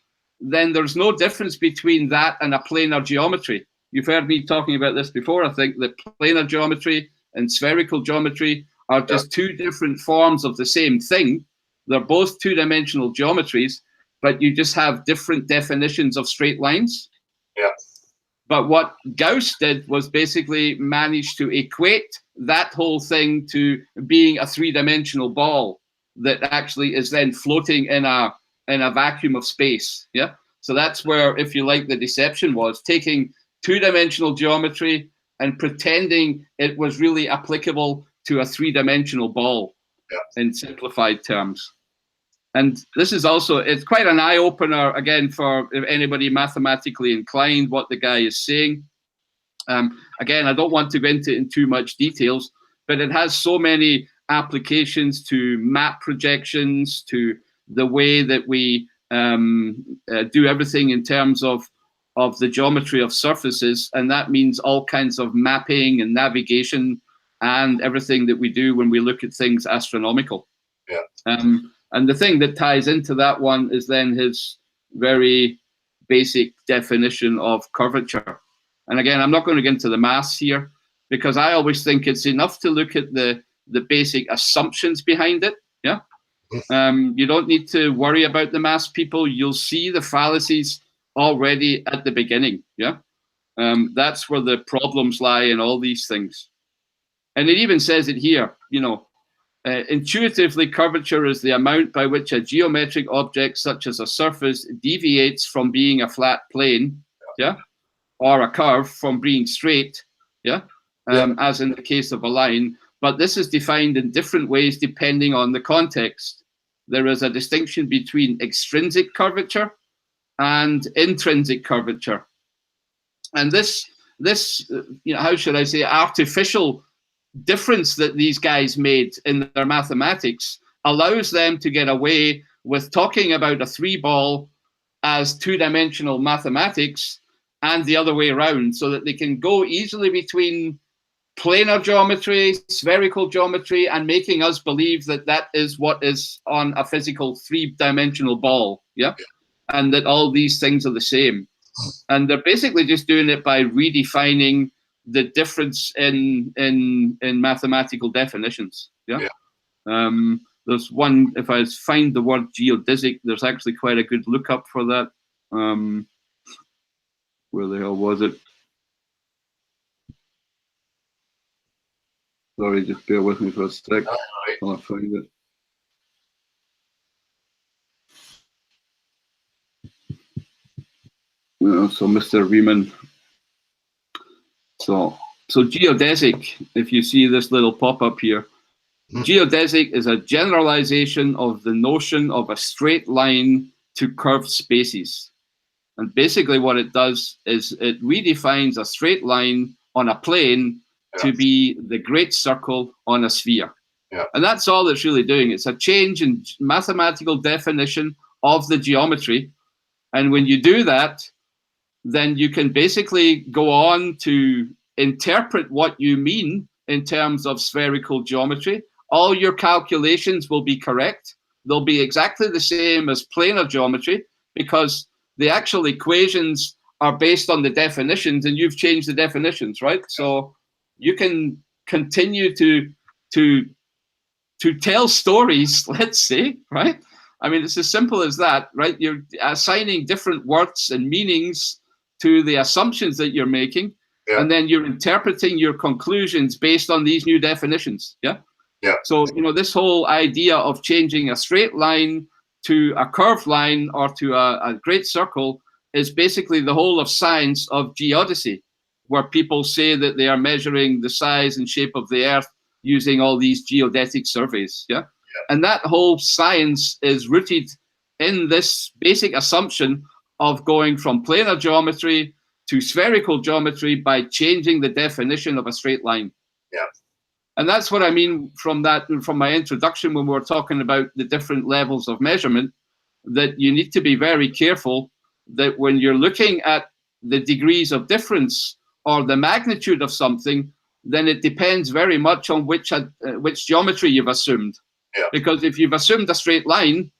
then there's no difference between that and a planar geometry. You've heard me talking about this before. I think that planar geometry and spherical geometry are just two different forms of the same thing. They're both 2-dimensional geometries, but you just have different definitions of straight lines. Yeah. But what Gauss did was basically manage to equate that whole thing to being a 3-dimensional ball that actually is then floating in a vacuum of space. Yeah. So that's where, if you like, the deception was taking 2-dimensional geometry and pretending it was really applicable to a 3-dimensional ball, in simplified terms. And this is also, it's quite an eye-opener, again, for anybody mathematically inclined, what the guy is saying. Again, I don't want to go into it in too much details, but it has so many applications to map projections, to the way that we do everything in terms of the geometry of surfaces, and that means all kinds of mapping and navigation and everything that we do when we look at things astronomical. Yeah. And the thing that ties into that one is then his very basic definition of curvature. And again, I'm not going to get into the maths here, because I always think it's enough to look at the basic assumptions behind it. Yeah. You don't need to worry about the maths, people. You'll see the fallacies already at the beginning. Yeah. That's where the problems lie in all these things. And it even says it here, you know, intuitively, curvature is the amount by which a geometric object, such as a surface, deviates from being a flat plane, yeah, or a curve from being straight, yeah, as in the case of a line. But this is defined in different ways depending on the context. There is a distinction between extrinsic curvature and intrinsic curvature. And this, you know, how should I say, artificial difference that these guys made in their mathematics allows them to get away with talking about a three ball as two-dimensional mathematics and the other way around, so that they can go easily between planar geometry, spherical geometry, and making us believe that that is what is on a physical three-dimensional ball, yeah, and that all these things are the same. And they're basically just doing it by redefining the difference in mathematical definitions. Yeah. There's one, if I find the word geodesic, there's actually quite a good lookup for that. Where the hell was it? Sorry, just bear with me for a sec. I'll find it. So Mr. Riemann. So geodesic, if you see this little pop-up here, geodesic is a generalization of the notion of a straight line to curved spaces. And basically what it does is it redefines a straight line on a plane to be the great circle on a sphere. Yeah. And that's all it's really doing. It's a change in mathematical definition of the geometry. And when you do that, then you can basically go on to interpret what you mean in terms of spherical geometry. All your calculations will be correct. They'll be exactly the same as planar geometry, because the actual equations are based on the definitions, and you've changed the definitions, right? So you can continue to tell stories, let's say, right? I mean, it's as simple as that, right? You're assigning different words and meanings to the assumptions that you're making, and then you're interpreting your conclusions based on these new definitions. Yeah. So, you know, this whole idea of changing a straight line to a curved line or to a great circle is basically the whole of science of geodesy, where people say that they are measuring the size and shape of the Earth using all these geodetic surveys. Yeah. And that whole science is rooted in this basic assumption of going from planar geometry to spherical geometry by changing the definition of a straight line. Yeah. And that's what I mean from my introduction when we were talking about the different levels of measurement, that you need to be very careful that when you're looking at the degrees of difference or the magnitude of something, then it depends very much on which geometry you've assumed. Yeah. Because if you've assumed a straight line,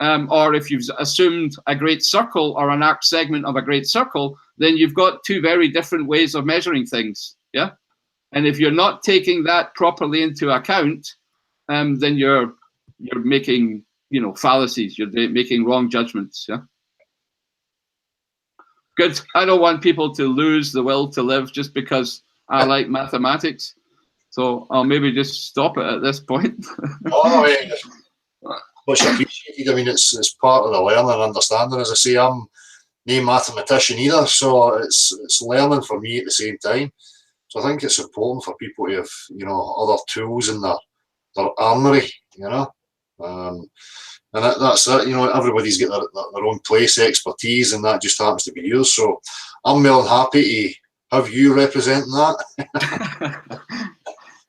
or if you've assumed a great circle or an arc segment of a great circle, then you've got two very different ways of measuring things. Yeah. And if you're not taking that properly into account, then you're making, you know, fallacies. You're making wrong judgments. Yeah. Good. I don't want people to lose the will to live just because I like mathematics. So I'll maybe just stop it at this point. Oh, yeah. Much appreciated. I mean, it's part of the learning and understanding. As I say, I'm no mathematician either, so it's learning for me at the same time. So I think it's important for people to have, you know, other tools in their armory, you know. And that's it, you know, everybody's got their own place, expertise, and that just happens to be yours. So I'm more than happy to have you representing that.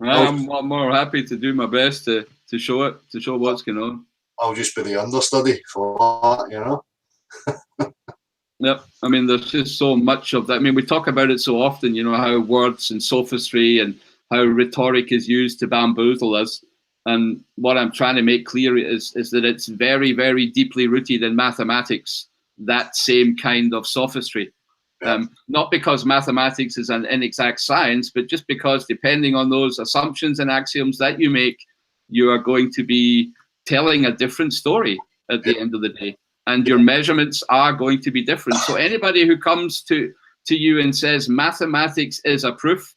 I'm more happy to do my best to show it, to show what's going on. I'll just be the understudy for that, you know. Yep. I mean, there's just so much of that. I mean, we talk about it so often, you know, how words and sophistry and how rhetoric is used to bamboozle us. And what I'm trying to make clear is that it's very, very deeply rooted in mathematics, that same kind of sophistry. Yeah. Not because mathematics is an inexact science, but just because depending on those assumptions and axioms that you make, you are going to be telling a different story at the end of the day. And your measurements are going to be different. So anybody who comes to you and says mathematics is a proof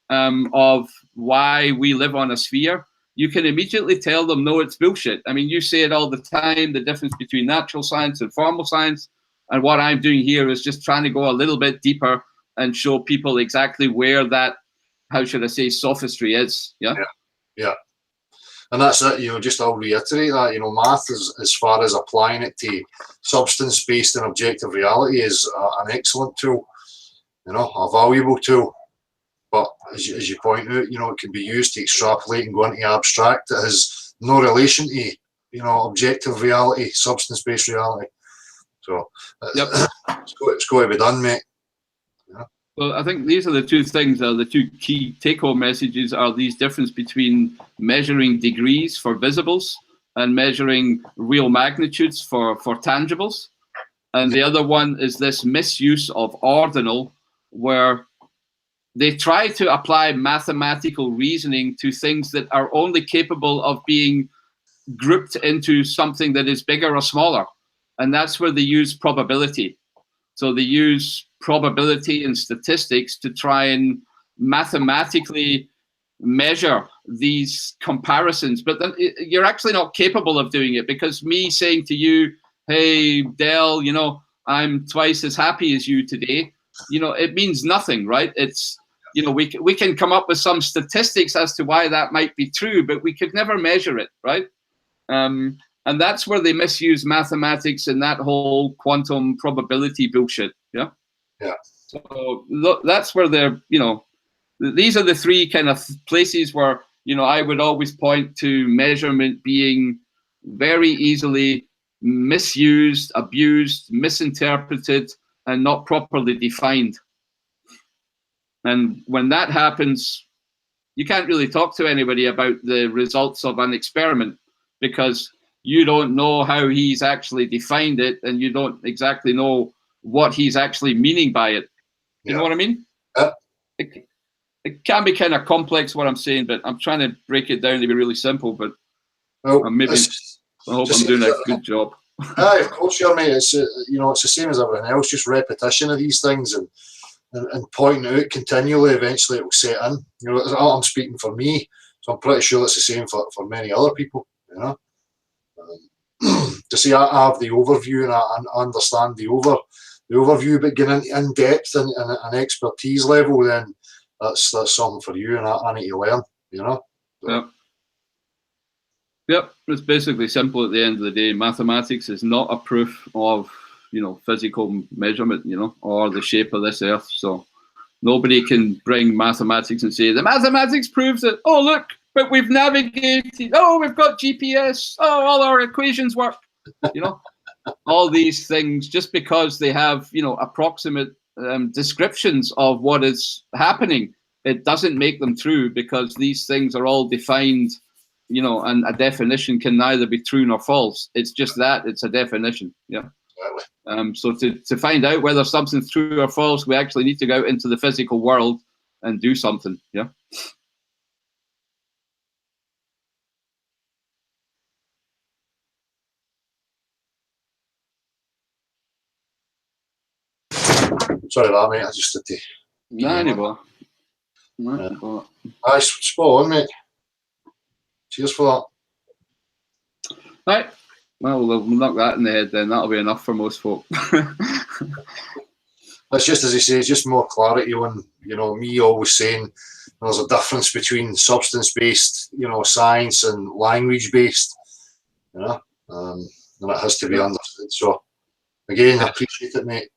of why we live on a sphere, you can immediately tell them, no, it's bullshit. I mean, you say it all the time, the difference between natural science and formal science. And what I'm doing here is just trying to go a little bit deeper and show people exactly where that, how should I say, sophistry is. Yeah. Yeah. And that's it, you know, just I'll reiterate that, you know, math is, as far as applying it to substance-based and objective reality, is an excellent tool, you know, a valuable tool. But as you point out, you know, it can be used to extrapolate and go into abstract. It has no relation to, you know, objective reality, substance-based reality. So yep. it's got to be done, mate. Yeah. Well, I think these are the two things, the two key take-home messages are these difference between measuring degrees for visibles and measuring real magnitudes for tangibles. And the other one is this misuse of ordinal, where they try to apply mathematical reasoning to things that are only capable of being grouped into something that is bigger or smaller. And that's where they use probability. So they use probability and statistics to try and mathematically measure these comparisons. But then you're actually not capable of doing it, because me saying to you, hey, Del, you know, I'm twice as happy as you today, you know, it means nothing, right? It's, you know, we can come up with some statistics as to why that might be true, but we could never measure it, right? And that's where they misuse mathematics and that whole quantum probability bullshit. Yeah. Yeah. So look, that's where they're, you know, these are the three kind of places where, you know, I would always point to measurement being very easily misused, abused, misinterpreted, and not properly defined. And when that happens, you can't really talk to anybody about the results of an experiment, because you don't know how he's actually defined it, and you don't exactly know what he's actually meaning by it. You know what I mean? It can be kind of complex what I'm saying, but I'm trying to break it down to be really simple. But well, I hope I'm doing a good job. Of course, you're, mate. It's you know, it's the same as everything else. Just repetition of these things and pointing out continually. Eventually, it will set in. You know, I'm speaking for me, so I'm pretty sure it's the same for many other people. You know, to see I have the overview and I understand the overview, but getting in depth and an expertise level, then that's something for you, and I need to learn. You know. So. Yeah. Yep, it's basically simple at the end of the day. Mathematics is not a proof of, you know, physical measurement, you know, or the shape of this earth. So nobody can bring mathematics and say, the mathematics proves it. Oh, look, but we've navigated. Oh, we've got GPS. Oh, all our equations work. You know, all these things, just because they have, you know, approximate descriptions of what is happening, it doesn't make them true, because these things are all defined. You know, and a definition can neither be true nor false. It's just that, it's a definition. Yeah. So to find out whether something's true or false, we actually need to go out into the physical world and do something. Yeah. Sorry about that, mate. I just had to. Nah, anymore. Aye, spot on, mate. Cheers for that. Right. Well, we'll knock that in the head then. That'll be enough for most folk. It's just, as you say, it's just more clarity on, you know, me always saying there's a difference between substance-based, you know, science and language-based, you know, and it has to be understood. So, again, I appreciate it, mate.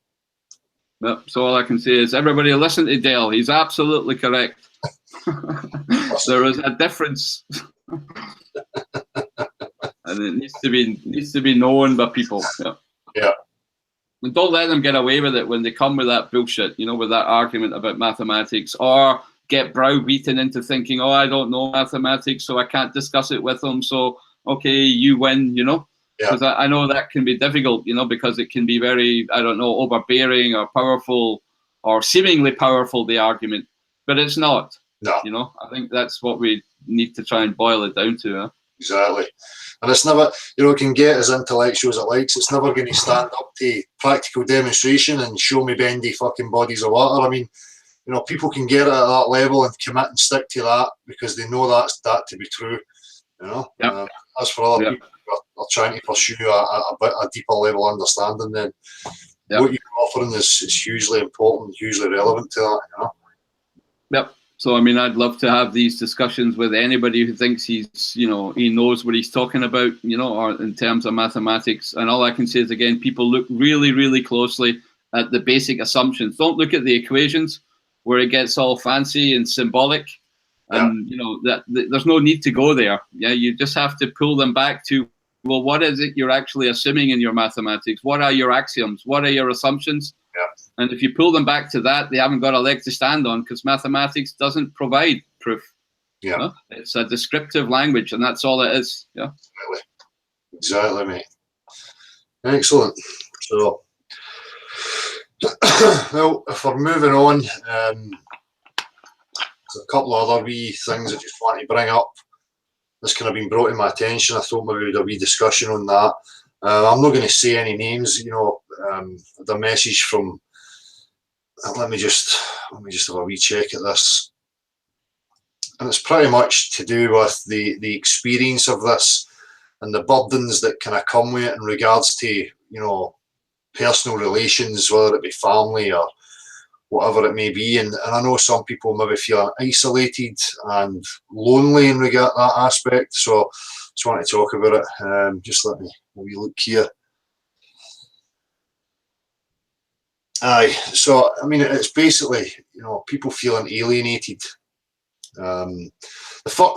Yep. So all I can say is everybody listen to Dale. He's absolutely correct. There is a difference, and it needs to be known by people. Yeah. Yeah. And don't let them get away with it when they come with that bullshit, with that argument about mathematics, or get browbeaten into thinking, oh, I don't know mathematics, so I can't discuss it with them. So, okay, you win, Because I know that can be difficult, because it can be very, I don't know, overbearing or powerful or seemingly powerful, the argument. But it's not. No. I think that's what we need to try and boil it down to. Huh? Exactly. And it's never, it can get as intellectual as it likes. It's never going to stand up to practical demonstration and show me bendy fucking bodies of water. I mean, people can get it at that level and commit and stick to that because they know that to be true. Yep. As for other people who are trying to pursue a deeper level understanding, then what you're offering is hugely important, hugely relevant to that. Yep. So, I mean, I'd love to have these discussions with anybody who thinks he knows what he's talking about, or in terms of mathematics. And all I can say is, again, people look really, really closely at the basic assumptions. Don't look at the equations where it gets all fancy and symbolic. And, that there's no need to go there. Yeah, you just have to pull them back to, well, what is it you're actually assuming in your mathematics? What are your axioms? What are your assumptions? Yeah. And if you pull them back to that, they haven't got a leg to stand on because mathematics doesn't provide proof. Yeah. It's a descriptive language, and that's all it is. Yeah. Exactly, mate. Excellent. So, well, if we're moving on, there's a couple of other wee things I just want to bring up. This kind of been brought to my attention. I thought maybe we'd have a wee discussion on that. I'm not going to say any names. The message from. Let me just have a wee check at this, and it's pretty much to do with the experience of this and the burdens that kind of come with it in regards to personal relations, whether it be family or whatever it may be. And I know some people maybe feel isolated and lonely in regard to that aspect. So just want to talk about it. Just let me look here. Aye, so I mean, it's basically people feeling alienated. The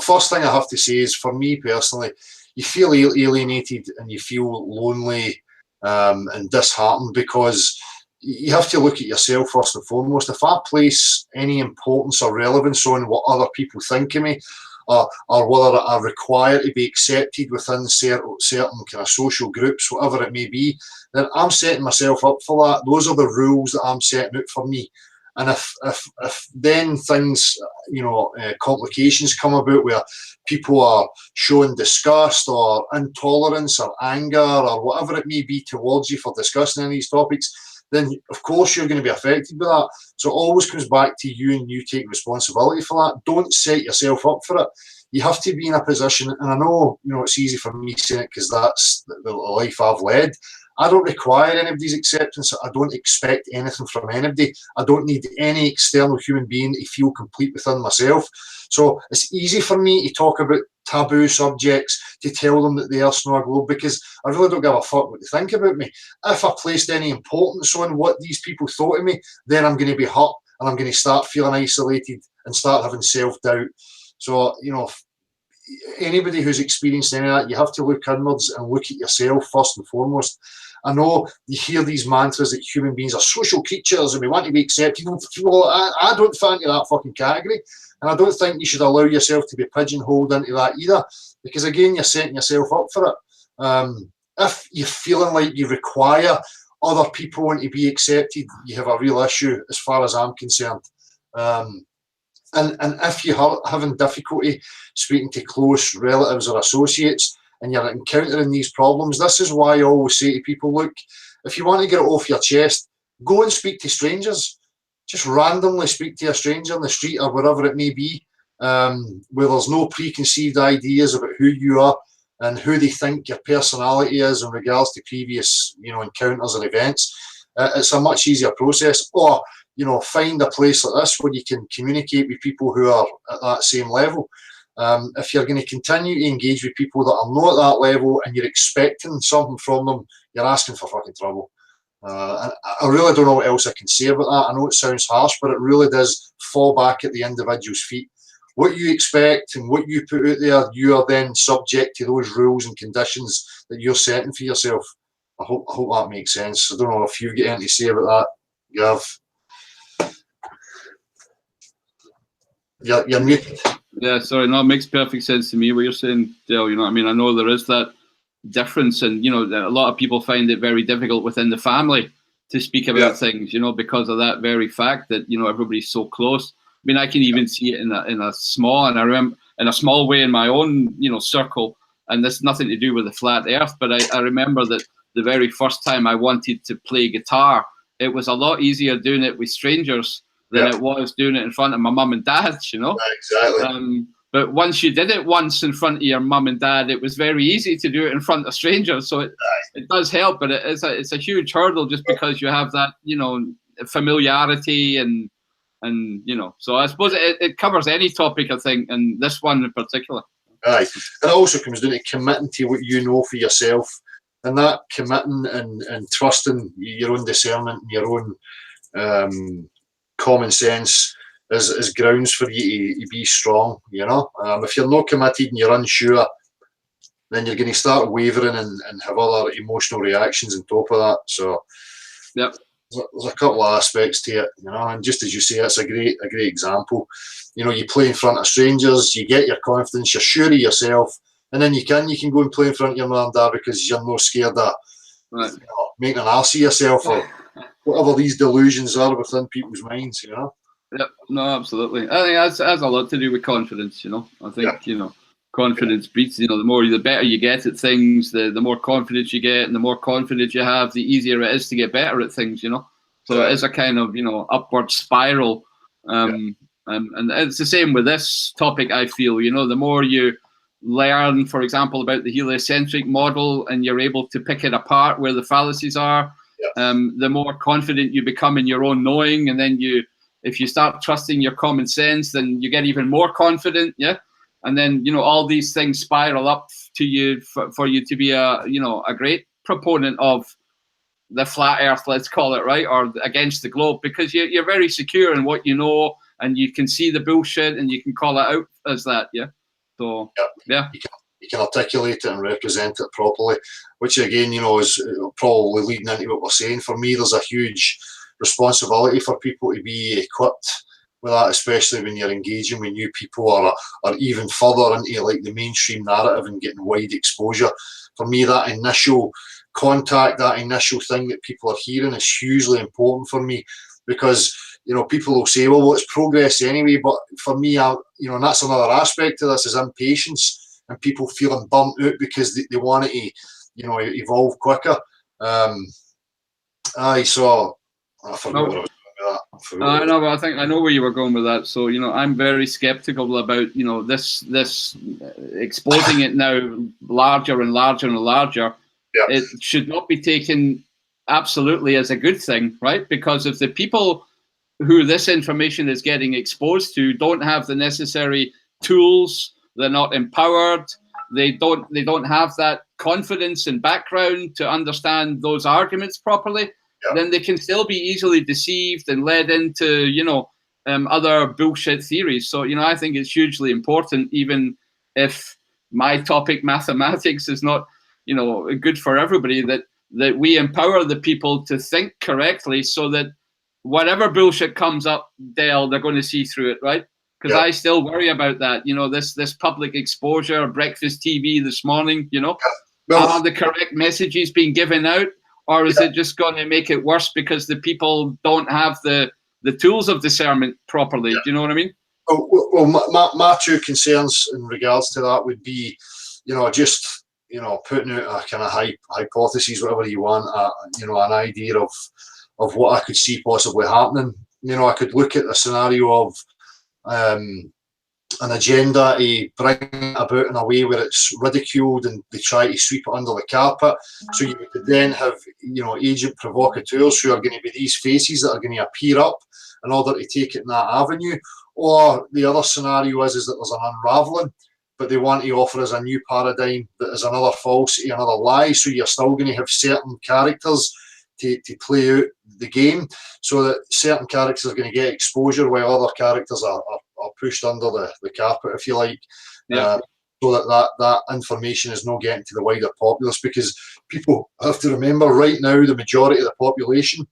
first thing I have to say is, for me personally, you feel alienated and you feel lonely and disheartened because you have to look at yourself first and foremost. If I place any importance or relevance on what other people think of me, or whether I require to be accepted within certain kind of social groups, whatever it may be, then I'm setting myself up for that. Those are the rules that I'm setting out for me. And if then things, complications come about where people are showing disgust or intolerance or anger or whatever it may be towards you for discussing any of these topics, then of course you're going to be affected by that. So it always comes back to you, and you take responsibility for that. Don't set yourself up for it. You have to be in a position, and I know, it's easy for me saying it because that's the life I've led. I don't require anybody's acceptance. I don't expect anything from anybody. I don't need any external human being to feel complete within myself. So it's easy for me to talk about taboo subjects, to tell them that they are Snow Globe, because I really don't give a fuck what they think about me. If I placed any importance on what these people thought of me, then I'm going to be hurt and I'm going to start feeling isolated and start having self-doubt. So, anybody who's experienced any of that, you have to look inwards and look at yourself first and foremost. I know you hear these mantras that human beings are social creatures and we want to be accepted. Well, I don't fit into that fucking category. And I don't think you should allow yourself to be pigeonholed into that either, because again, you're setting yourself up for it. If you're feeling like you require other people to be accepted, you have a real issue as far as I'm concerned. And if you're having difficulty speaking to close relatives or associates and you're encountering these problems, this is why I always say to people, look, if you want to get it off your chest, go and speak to strangers. Just randomly speak to a stranger on the street or wherever it may be, where there's no preconceived ideas about who you are and who they think your personality is in regards to previous, encounters and events. It's a much easier process. Or, find a place like this where you can communicate with people who are at that same level. If you're going to continue to engage with people that are not at that level and you're expecting something from them, you're asking for fucking trouble. I really don't know what else I can say about that. I know it sounds harsh, but it really does fall back at the individual's feet. what you expect and what you put out there, you are then subject to those rules and conditions that you're setting for yourself. I hope that makes sense. I don't know if you've got anything to say about that, Gav. You're muted. Yeah, sorry, no, it makes perfect sense to me what you're saying, Dale. You know what I mean? I know there is that difference, and you know, a lot of people find it very difficult within the family to speak about things, you know, because of that very fact that, you know, everybody's so close. I mean, I can even see it in a small, and I remember in a small way in my own, you know, circle, and this nothing to do with the flat earth, but I remember that the very first time I wanted to play guitar, it was a lot easier doing it with strangers than it was doing it in front of my mum and dad, you know? Exactly. But once you did it once in front of your mum and dad, it was very easy to do it in front of strangers. So it does help, but it's a huge hurdle just because you have that, you know, familiarity and you know. So I suppose it covers any topic, I think, and this one in particular. Aye. And it also comes down to committing to what you know for yourself, and that committing and trusting your own discernment and your own common sense is grounds for you to be strong, you know. If you're not committed and you're unsure, then you're going to start wavering and have other emotional reactions on top of that. So there's a couple of aspects to it, you know, and just as you say, it's a great example. You know, you play in front of strangers, you get your confidence, you're sure of yourself, and then you can go and play in front of your mum and dad because you're not scared of you know, making an arse of yourself or whatever these delusions are within people's minds, you know. Yep, no, absolutely. I think that's has a lot to do with confidence, you know. I think, you know, confidence breeds, you know, the better you get at things, the more confidence you get, and the more confidence you have, the easier it is to get better at things, you know. So it is a kind of, you know, upward spiral. And it's the same with this topic, I feel, you know, the more you learn, for example, about the heliocentric model and you're able to pick it apart where the fallacies are, the more confident you become in your own knowing. And then if you start trusting your common sense, then you get even more confident, and then, you know, all these things spiral up to you for you to be a great proponent of the flat earth, let's call it, right, or against the globe, because you're very secure in what you know, and you can see the bullshit and you can call it out as that. So you can articulate it and represent it properly, which again, you know, is probably leading into what we're saying. For me, there's a huge responsibility for people to be equipped with that, especially when you're engaging with new people or even further into like the mainstream narrative and getting wide exposure. For me, that initial contact, that initial thing that people are hearing is hugely important for me, because, you know, people will say, well, it's progress anyway, but for me, you know, and that's another aspect of this, is impatience and people feeling burnt out because they want it to, you know, evolve quicker. So I forgot what I was doing with that. I know, but I think I know where you were going with that. So, you know, I'm very skeptical about, you know, this exposing it now larger and larger and larger. It should not be taken absolutely as a good thing, right? Because if the people who this information is getting exposed to don't have the necessary tools, they're not empowered, they don't have that confidence and background to understand those arguments properly, then they can still be easily deceived and led into, you know, other bullshit theories. So, you know, I think it's hugely important, even if my topic, mathematics, is not, you know, good for everybody, that we empower the people to think correctly, so that whatever bullshit comes up, they're going to see through it, right? Because I still worry about that. You know, this public exposure, breakfast TV this morning, you know, are the correct messages being given out, or is it just going to make it worse because the people don't have the tools of discernment properly? Do you know what I mean? Well, my two concerns in regards to that would be, you know, just, you know, putting out a kind of hypothesis, whatever you want, you know, an idea of what I could see possibly happening. You know, I could look at a scenario of an agenda to bring it about in a way where it's ridiculed and they try to sweep it under the carpet. So you could then have, you know, agent provocateurs who are going to be these faces that are going to appear up in order to take it in that avenue. Or the other scenario is that there's an unravelling, but they want to offer us a new paradigm that is another falsity, another lie. So you're still going to have certain characters to play out the game, so that certain characters are going to get exposure while other characters are pushed under the carpet, if you like. Yeah. So that information is not getting to the wider populace, because people have to remember right now the majority of the population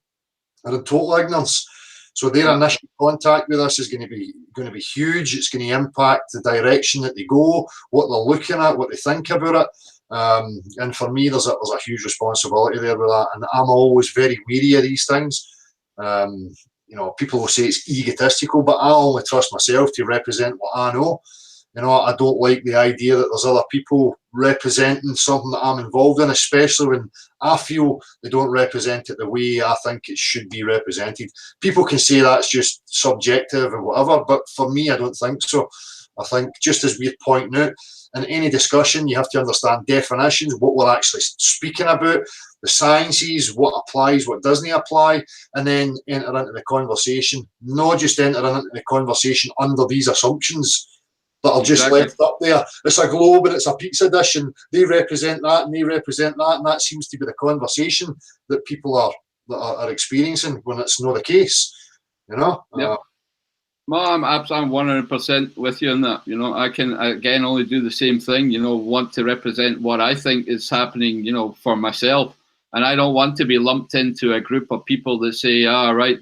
are in total ignorance. So their initial contact with us is going to be huge. It's going to impact the direction that they go, what they're looking at, what they think about it. And for me, there's a huge responsibility there with that. And I'm always very wary of these things. People will say it's egotistical, but I only trust myself to represent what I know. I don't like the idea that there's other people representing something that I'm involved in, especially when I feel they don't represent it the way I think it should be represented. People can say that's just subjective and whatever, but for me, I don't think so. I think, just as we're pointing out, in any discussion, you have to understand definitions, what we're actually speaking about, the sciences, what applies, what doesn't apply, and then enter into the conversation. Not just enter into the conversation under these assumptions that are just left up there. It's a globe and it's a pizza dish, and they represent that and they represent that, and that seems to be the conversation that people are experiencing when it's not the case. Well, I'm 100% with you on that. I can again only do the same thing. Want to represent what I think is happening. For myself, and I don't want to be lumped into a group of people that say, right,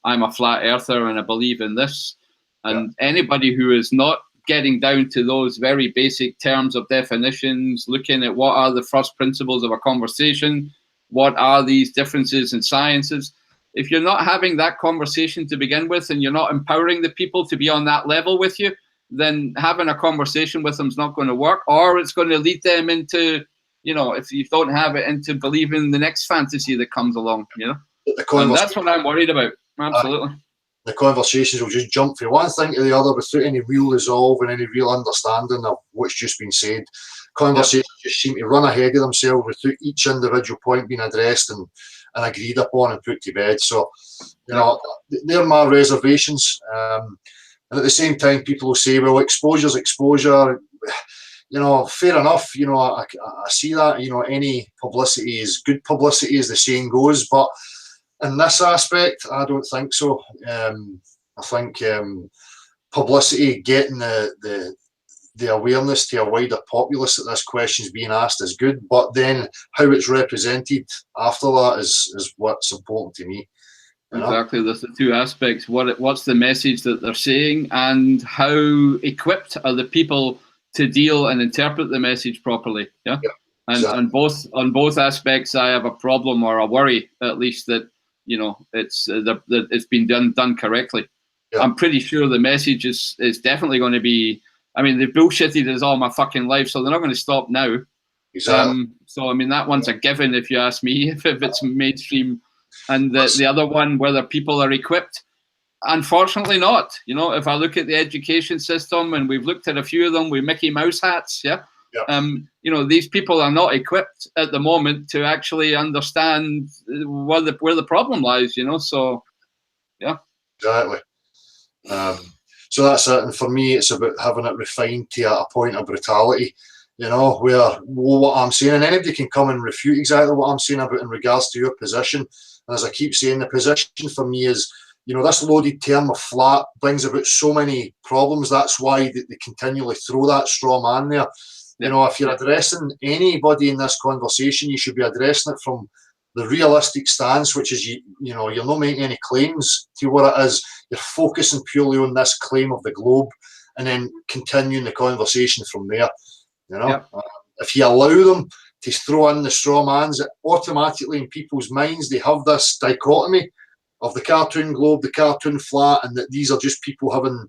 I'm a flat earther and I believe in this. And anybody who is not getting down to those very basic terms of definitions, looking at what are the first principles of a conversation, what are these differences in sciences. If you're not having that conversation to begin with, and you're not empowering the people to be on that level with you, then having a conversation with them is not going to work, or it's going to lead them into, if you don't have it, into believing the next fantasy that comes along, And that's what I'm worried about. Absolutely. The conversations will just jump from one thing to the other without any real resolve and any real understanding of what's just been said. Conversations just seem to run ahead of themselves without each individual point being addressed and agreed upon and put to bed. So, they're my reservations. And at the same time, people will say, well, exposure's exposure. Fair enough. I see that. Any publicity is good publicity, as the saying goes. But in this aspect, I don't think so. I think publicity, getting the awareness to a wider populace that this question is being asked is good, but then how it's represented after that is what's important to me. Exactly. There's the two aspects. What's the message that they're saying, and how equipped are the people to deal and interpret the message properly? Yeah. And exactly. on both aspects, I have a problem, or a worry, at least, that it's been done correctly. Yeah. I'm pretty sure the message is definitely going to be. I mean, they've bullshitted us all my fucking life, so they're not going to stop now. Exactly. So I mean, that one's a given, if you ask me, if it's mainstream. And the other one, whether people are equipped, unfortunately not. If I look at the education system, and we've looked at a few of them with Mickey Mouse hats, these people are not equipped at the moment to actually understand where the problem lies. So, yeah. Exactly. So that's it. And for me, it's about having it refined to a point of brutality. Where what I'm saying, and anybody can come and refute exactly what I'm saying about in regards to your position. And as I keep saying, the position for me is, this loaded term of flat brings about so many problems. That's why they continually throw that straw man there. If you're addressing anybody in this conversation, you should be addressing it from the realistic stance, which is, you're not making any claims to what it is. You're focusing purely on this claim of the globe, and then continuing the conversation from there. If you allow them to throw in the straw mans, automatically in people's minds they have this dichotomy of the cartoon globe, the cartoon flat, and that these are just people having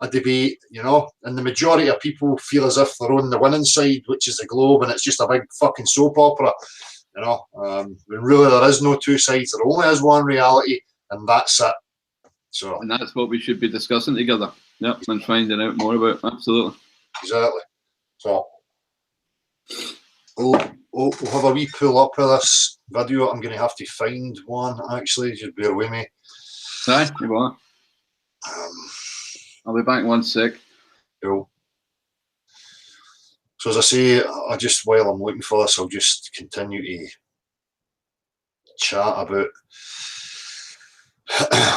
a debate, and the majority of people feel as if they're on the winning side, which is the globe, and it's just a big fucking soap opera, when really there is no two sides, there only is one reality, and that's it. So, and that's what we should be discussing together, and finding out more about. Absolutely. Exactly. So, we'll have a wee pull up of this video. I'm going to have to find one, actually. Just bear with me. Aye, you are. I'll be back in 1 sec. Cool. So as I say, while I'm looking for this, I'll just continue to chat about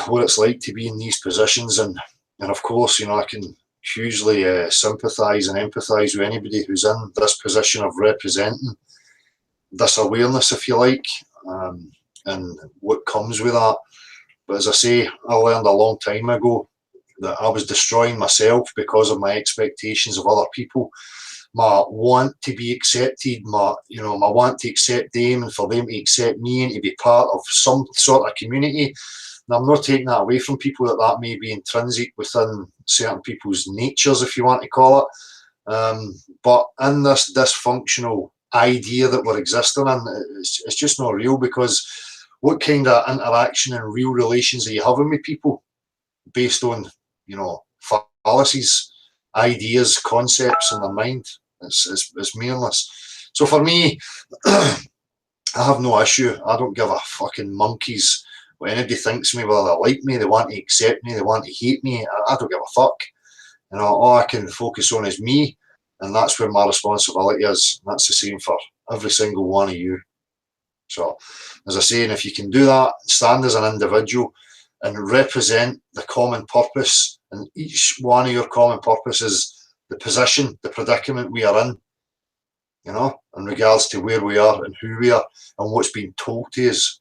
what it's like to be in these positions. And And of course, you know, I can hugely sympathise and empathise with anybody who's in this position of representing this awareness, if you like, and what comes with that. But as I say, I learned a long time ago that I was destroying myself because of my expectations of other people, my want to be accepted, my want to accept them and for them to accept me and to be part of some sort of community. And I'm not taking that away from people, that may be intrinsic within certain people's natures, if you want to call it. But in this dysfunctional idea that we're existing in, it's just not real, because what kind of interaction and real relations are you having with people based on, you know, fallacies, ideas, concepts in their mind? It's meaningless. So for me, I have no issue. I don't give a fucking monkeys what anybody thinks of me, whether they like me, they want to accept me, they want to hate me. I don't give a fuck. You know, all I can focus on is me, and that's where my responsibility is. And that's the same for every single one of you. So, as I say, and if you can do that, stand as an individual and represent the common purpose, and each one of your common purposes, the position, the predicament we are in, you know, in regards to where we are and who we are and what's been told to us.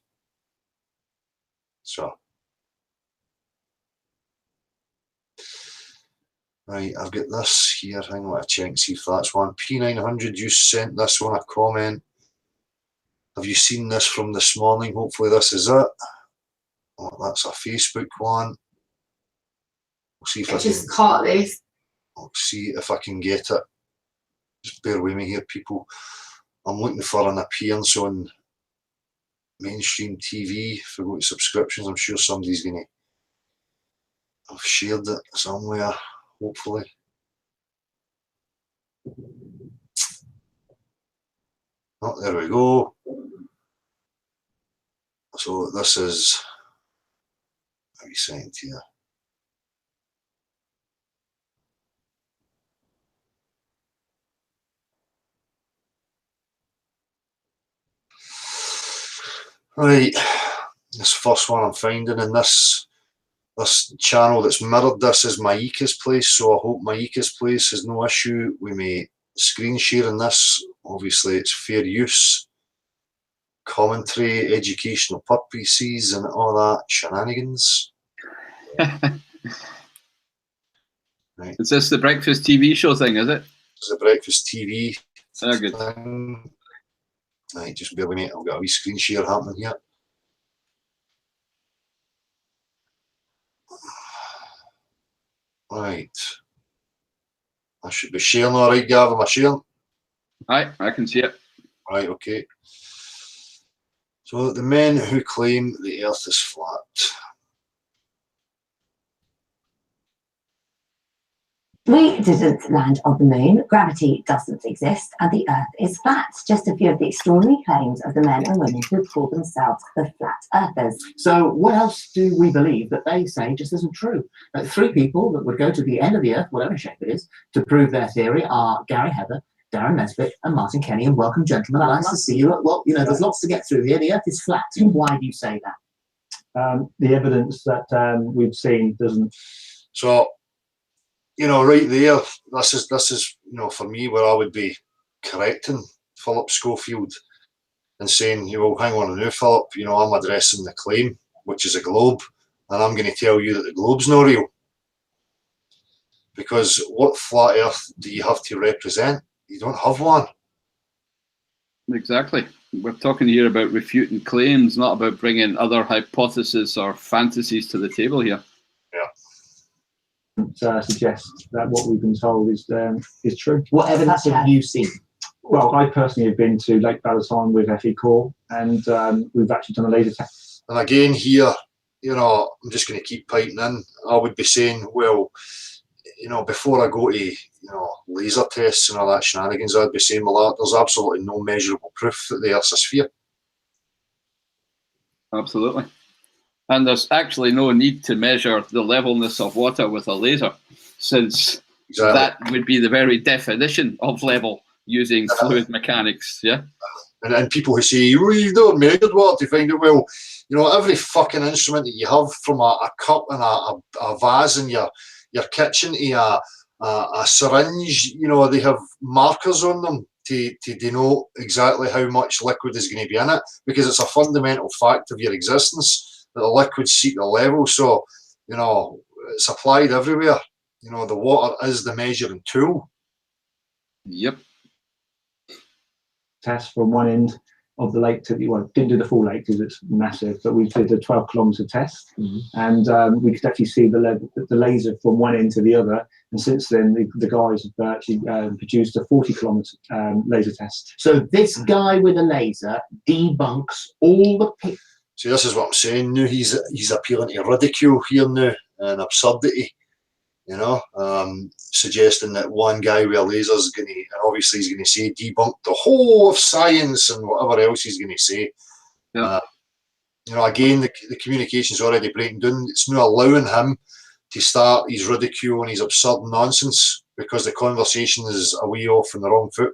So, right, I've got this here. Hang on, I check and see if that's one. P900, you sent this one a comment. Have you seen this from this morning? Hopefully this is it. Oh, that's a Facebook one. We'll see if I just caught this. I'll see if I can get it. Just bear with me here, people. I'm looking for an appearance on mainstream TV. If I go to subscriptions, I'm sure somebody's going to have shared it somewhere, hopefully. Oh, there we go. So this is, how are you saying here? Right, this first one I'm finding in this channel that's mirrored this is Maika's Place, so I hope Maika's Place is no issue with me screen sharing this. Obviously it's fair use, commentary, educational purposes and all that shenanigans. Right. Is this the breakfast TV show thing, is it? It's a breakfast TV good. thing. Right, just bear with me, I've got a wee screen share happening here. Right. I should be sharing all right, Gav, am I sharing? Aye, I can see it. Right, okay. So the men who claim the earth is flat. We didn't land on the moon, gravity doesn't exist, and the earth is flat. Just a few of the extraordinary claims of the men and women who call themselves the flat earthers. So what else do we believe that they say just isn't true? Three people that would go to the end of the earth, whatever shape it is, to prove their theory are Gary Heather, Darren Nesbitt, and Martin Kenny. And welcome, gentlemen. Nice to see you. Well, you know, there's lots to get through here. The earth is flat. Why do you say that? The evidence that we've seen doesn't. So, you know, right there, this is you know, for me, where I would be correcting Philip Schofield and saying, you know, hang on a minute, Philip, you know, I'm addressing the claim, which is a globe, and I'm going to tell you that the globe's not real. Because what flat earth do you have to represent? You don't have one. Exactly. We're talking here about refuting claims, not about bringing other hypotheses or fantasies to the table here. Suggests that what we've been told is true. What evidence have you seen? Well, I personally have been to Lake Balaton with FE Core, and we've actually done a laser test. And again here, you know, I'm just going to keep piping in. I would be saying, well, you know, before I go to, you know, laser tests and all that shenanigans, I'd be saying, well, there's absolutely no measurable proof that the Earth's a sphere. Absolutely. And there's actually no need to measure the levelness of water with a laser, since that would be the very definition of level using fluid mechanics, yeah? And people who say, well, you've not measured water to find it. Well, you know, every fucking instrument that you have, from a cup and a vase in your your kitchen to a syringe. You know, they have markers on them to denote exactly how much liquid is going to be in it, because it's a fundamental fact of your existence that the liquids seek a level. So, you know, it's applied everywhere. You know, the water is the measuring tool. Yep. Test from one end of the lake to the, well, didn't do the full lake because it's massive, but we did a 12-kilometre test, and we could actually see the laser from one end to the other. And since then, the guys have actually produced a 40-kilometre laser test. So this guy with a laser debunks all the pictures. See, this is what I'm saying now. He's appealing to ridicule here now and absurdity. You know, suggesting that one guy with a laser is going to, and obviously he's going to say debunk the whole of science and whatever else he's going to say. Yeah. You know, again, the communication's already breaking down. It's not allowing him to start his ridicule and his absurd nonsense because the conversation is a way off on the wrong foot.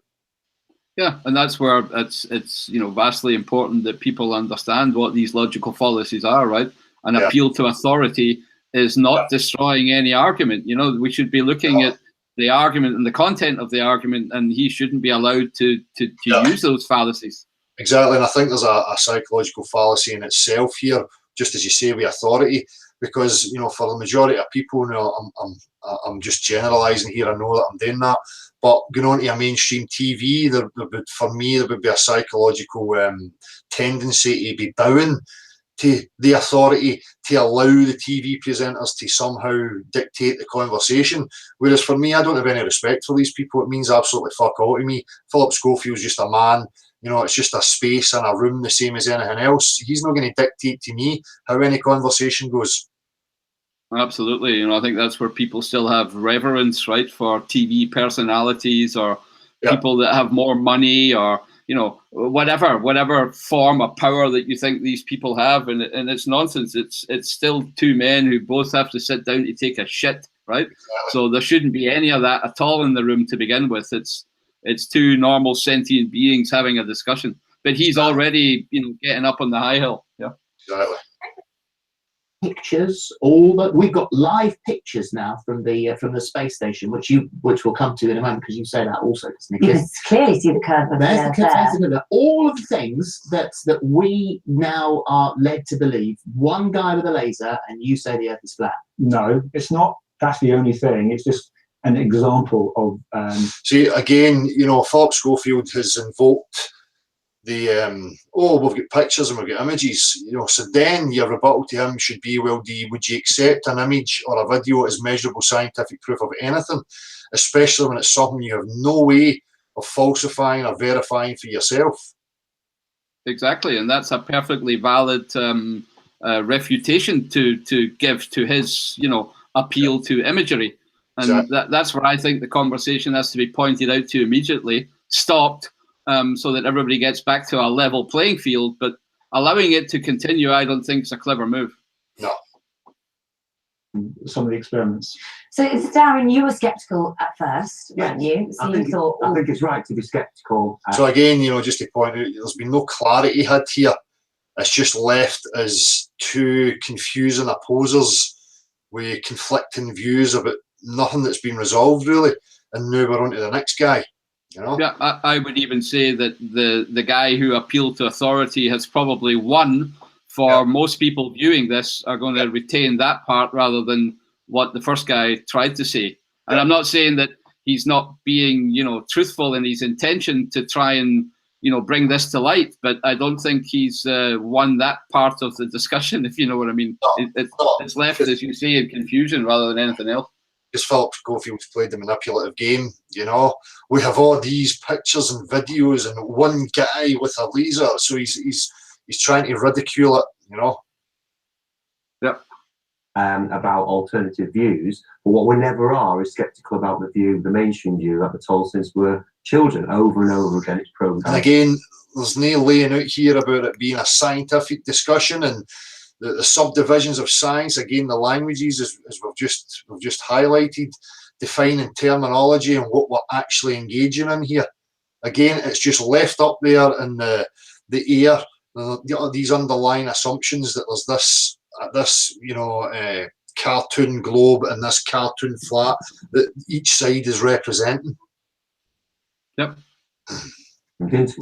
Yeah, and that's where it's you know, vastly important that people understand what these logical fallacies are, right? An appeal to authority is not destroying any argument. You know, we should be looking at the argument and the content of the argument, and he shouldn't be allowed to use those fallacies. Exactly, and I think there's a psychological fallacy in itself here, just as you say, with authority, because, you know, for the majority of people, you know, I'm just generalising here, I know that I'm doing that, but going on to a mainstream TV, for me, there would be a psychological tendency to be bowing to the authority, to allow the TV presenters to somehow dictate the conversation. Whereas for me, I don't have any respect for these people. It means absolutely fuck all to me. Philip Schofield's just a man. You know, it's just a space and a room the same as anything else. He's not going to dictate to me how any conversation goes. Absolutely. You know, I think that's where people still have reverence, right, for TV personalities or people that have more money, or, you know, whatever form of power that you think these people have, and it's nonsense. It's still two men who both have to sit down to take a shit, right? Exactly. So there shouldn't be any of that at all in the room to begin with. It's two normal sentient beings having a discussion. But he's already, you know, getting up on the high hill. Yeah. Exactly. Pictures, we've got live pictures now from the space station, which we'll come to in a moment, because you say that also, doesn't it? You can clearly see the curve of there's the curve. All of the things that we now are led to believe. One guy with a laser, and you say the Earth is flat. No, it's not. That's the only thing. It's just an example of. See, again, you know, Philip Schofield has invoked the we've got pictures and we've got images, you know, so then your rebuttal to him should be, well, would you accept an image or a video as measurable scientific proof of anything, especially when it's something you have no way of falsifying or verifying for yourself? Exactly, and that's a perfectly valid refutation to give to his, you know, appeal to imagery, and that's where I think the conversation has to be pointed out to immediately, stopped, so that everybody gets back to a level playing field. But allowing it to continue, I don't think is a clever move. No. Some of the experiments. So, Darren, you were sceptical at first, weren't you? So I think it's right to be sceptical. So again, you know, just to point out, there's been no clarity had here. It's just left as two confusing opposers with conflicting views about nothing that's been resolved, really. And now we're on to the next guy. You know? Yeah, I would even say that the guy who appealed to authority has probably won. For most people viewing this are going to retain that part rather than what the first guy tried to say. And I'm not saying that he's not being, you know, truthful in his intention to try and, you know, bring this to light, but I don't think he's won that part of the discussion, if you know what I mean. It's left, as you say, in confusion rather than anything else. Because Philip Schofield's played the manipulative game, you know. We have all these pictures and videos and one guy with a laser, so he's trying to ridicule it, you know. Yep. About alternative views, but what we never are is sceptical about the mainstream view that we're told since we're children. Over and over again, it's programmed. And again, there's no laying out here about it being a scientific discussion and the subdivisions of science. Again, the languages, as we've just highlighted, defining terminology and what we're actually engaging in here. Again, it's just left up there in the air. These underlying assumptions that there's this you know, cartoon globe and this cartoon flat that each side is representing. Yep.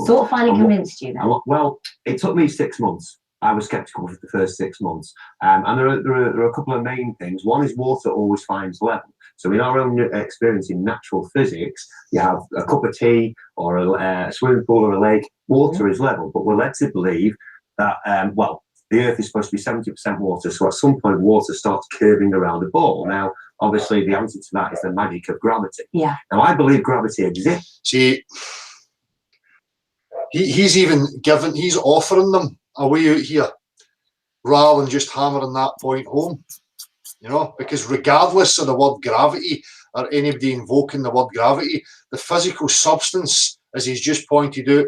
So what finally convinced you then? Well, it took me 6 months. I was sceptical for the first 6 months. And there are a couple of main things. One is water always finds level. So in our own experience in natural physics, you have a cup of tea or a swimming pool or a lake, water is level. But we're led to believe that, well, the Earth is supposed to be 70% water. So at some point, water starts curving around a ball. Now, obviously, the answer to that is the magic of gravity. Yeah. Now, I believe gravity exists. See, he's offering them a way out here rather than just hammering that point home, you know, because regardless of the word gravity or anybody invoking the word gravity, the physical substance, as he's just pointed out,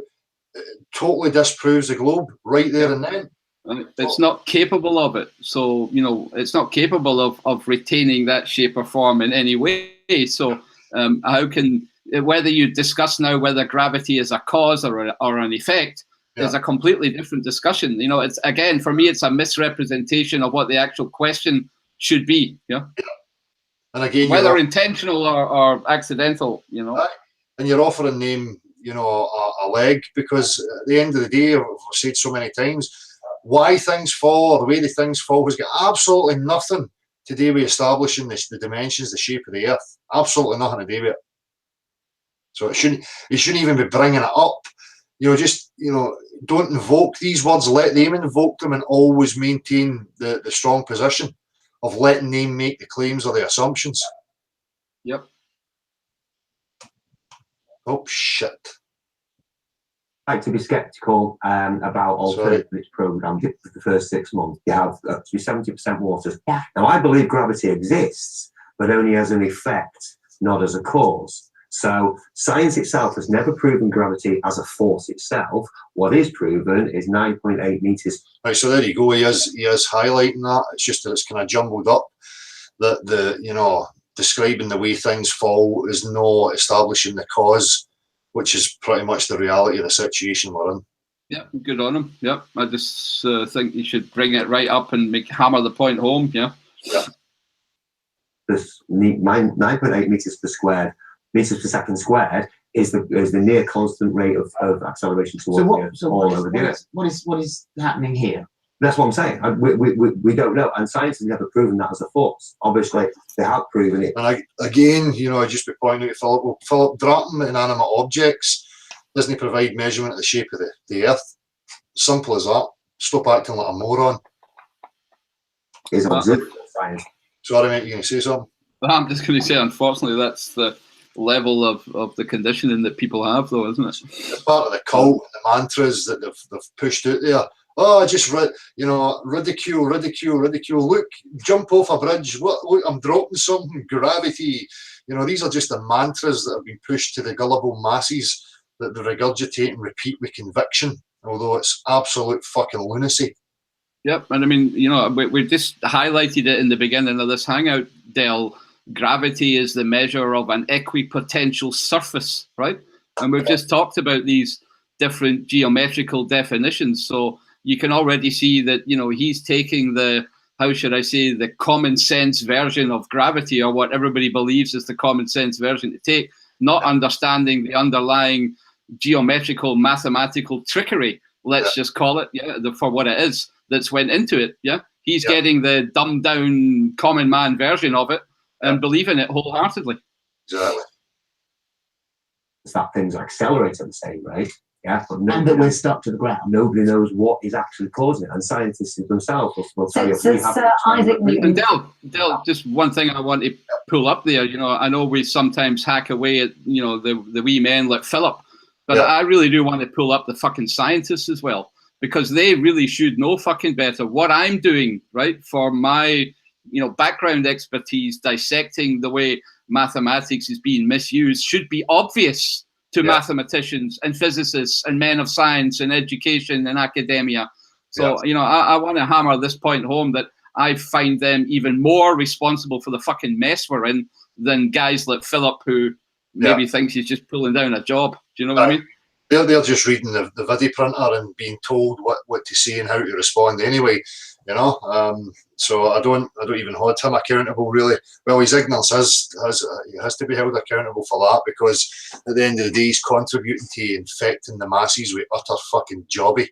totally disproves the globe right there and then. And it's not capable of it. So, you know, it's not capable of retaining that shape or form in any way. So how can, whether you discuss now whether gravity is a cause or an effect, is a completely different discussion. You know, it's, again, for me, it's a misrepresentation of what the actual question should be. Yeah. And again, whether intentional or accidental, you know. And you're offering them, you know, a leg, because at the end of the day, I've said so many times, why things fall or the way the things fall has got absolutely nothing to do with establishing the dimensions, the shape of the Earth. Absolutely nothing to do with it. So you shouldn't even be bringing it up. You know, just, you know, don't invoke these words, let them invoke them, and always maintain the strong position of letting them make the claims or the assumptions. Yep. Oh, shit. I like to be sceptical about alternative programs for the first 6 months. You have up to 70% water. Yeah. Now, I believe gravity exists, but only as an effect, not as a cause. So science itself has never proven gravity as a force itself. What is proven is 9.8 meters. Right, so there you go. He is highlighting that. It's just that it's kind of jumbled up. The you know, describing the way things fall is not establishing the cause, which is pretty much the reality of the situation we're in. Yeah, good on him. Yeah, I just think you should bring it right up and hammer the point home. Yeah. This 9.8 meters per second squared is the near constant rate of acceleration towards what is happening here? That's what I'm saying. We don't know, and science has never proven that as a force. Obviously, they have proven it. And again, you know, I just be pointing out, Philip. Well, Philip, dropping inanimate objects doesn't provide measurement of the shape of the Earth. Simple as that. Stop acting like a moron. Is observed science. Sorry, mate. You going to say something? I'm just going to say, unfortunately, that's the level of the conditioning that people have, though, isn't it? It's part of the cult and the mantras that they've pushed out there. Oh, just ridicule. Look, jump off a bridge. Look, I'm dropping something. Gravity. You know, these are just the mantras that have been pushed to the gullible masses that they regurgitate and repeat with conviction. Although it's absolute fucking lunacy. Yep, and I mean, you know, we just highlighted it in the beginning of this hangout, Del. Gravity is the measure of an equipotential surface, right? And we've just talked about these different geometrical definitions. So you can already see that, you know, he's taking the, how should I say, the common sense version of gravity, or what everybody believes is the common sense version to take, not understanding the underlying geometrical, mathematical trickery, let's just call it, for what it is, that's went into it, He's getting the dumbed down common man version of it and believing it wholeheartedly. Exactly. It's that things accelerate at the same rate, but And that we're stuck to the ground. nobody knows what is actually causing it, and scientists themselves will tell you. So Sir Isaac Newton. And Del, just one thing I want to pull up there. You know, I know we sometimes hack away at, you know, the wee men like Philip, but I really do want to pull up the fucking scientists as well, because they really should know fucking better. What I'm doing, right, for my, you know, background expertise, dissecting the way mathematics is being misused, should be obvious to mathematicians and physicists and men of science and education and academia. So, you know, I want to hammer this point home, that I find them even more responsible for the fucking mess we're in than guys like Philip, who maybe thinks he's just pulling down a job. Do you know what I mean? They're just reading the video printer and being told what to say and how to respond anyway. You know, so I don't even hold him accountable really. Well, his ignorance he has to be held accountable for that, because at the end of the day, he's contributing to infecting the masses with utter fucking jobby.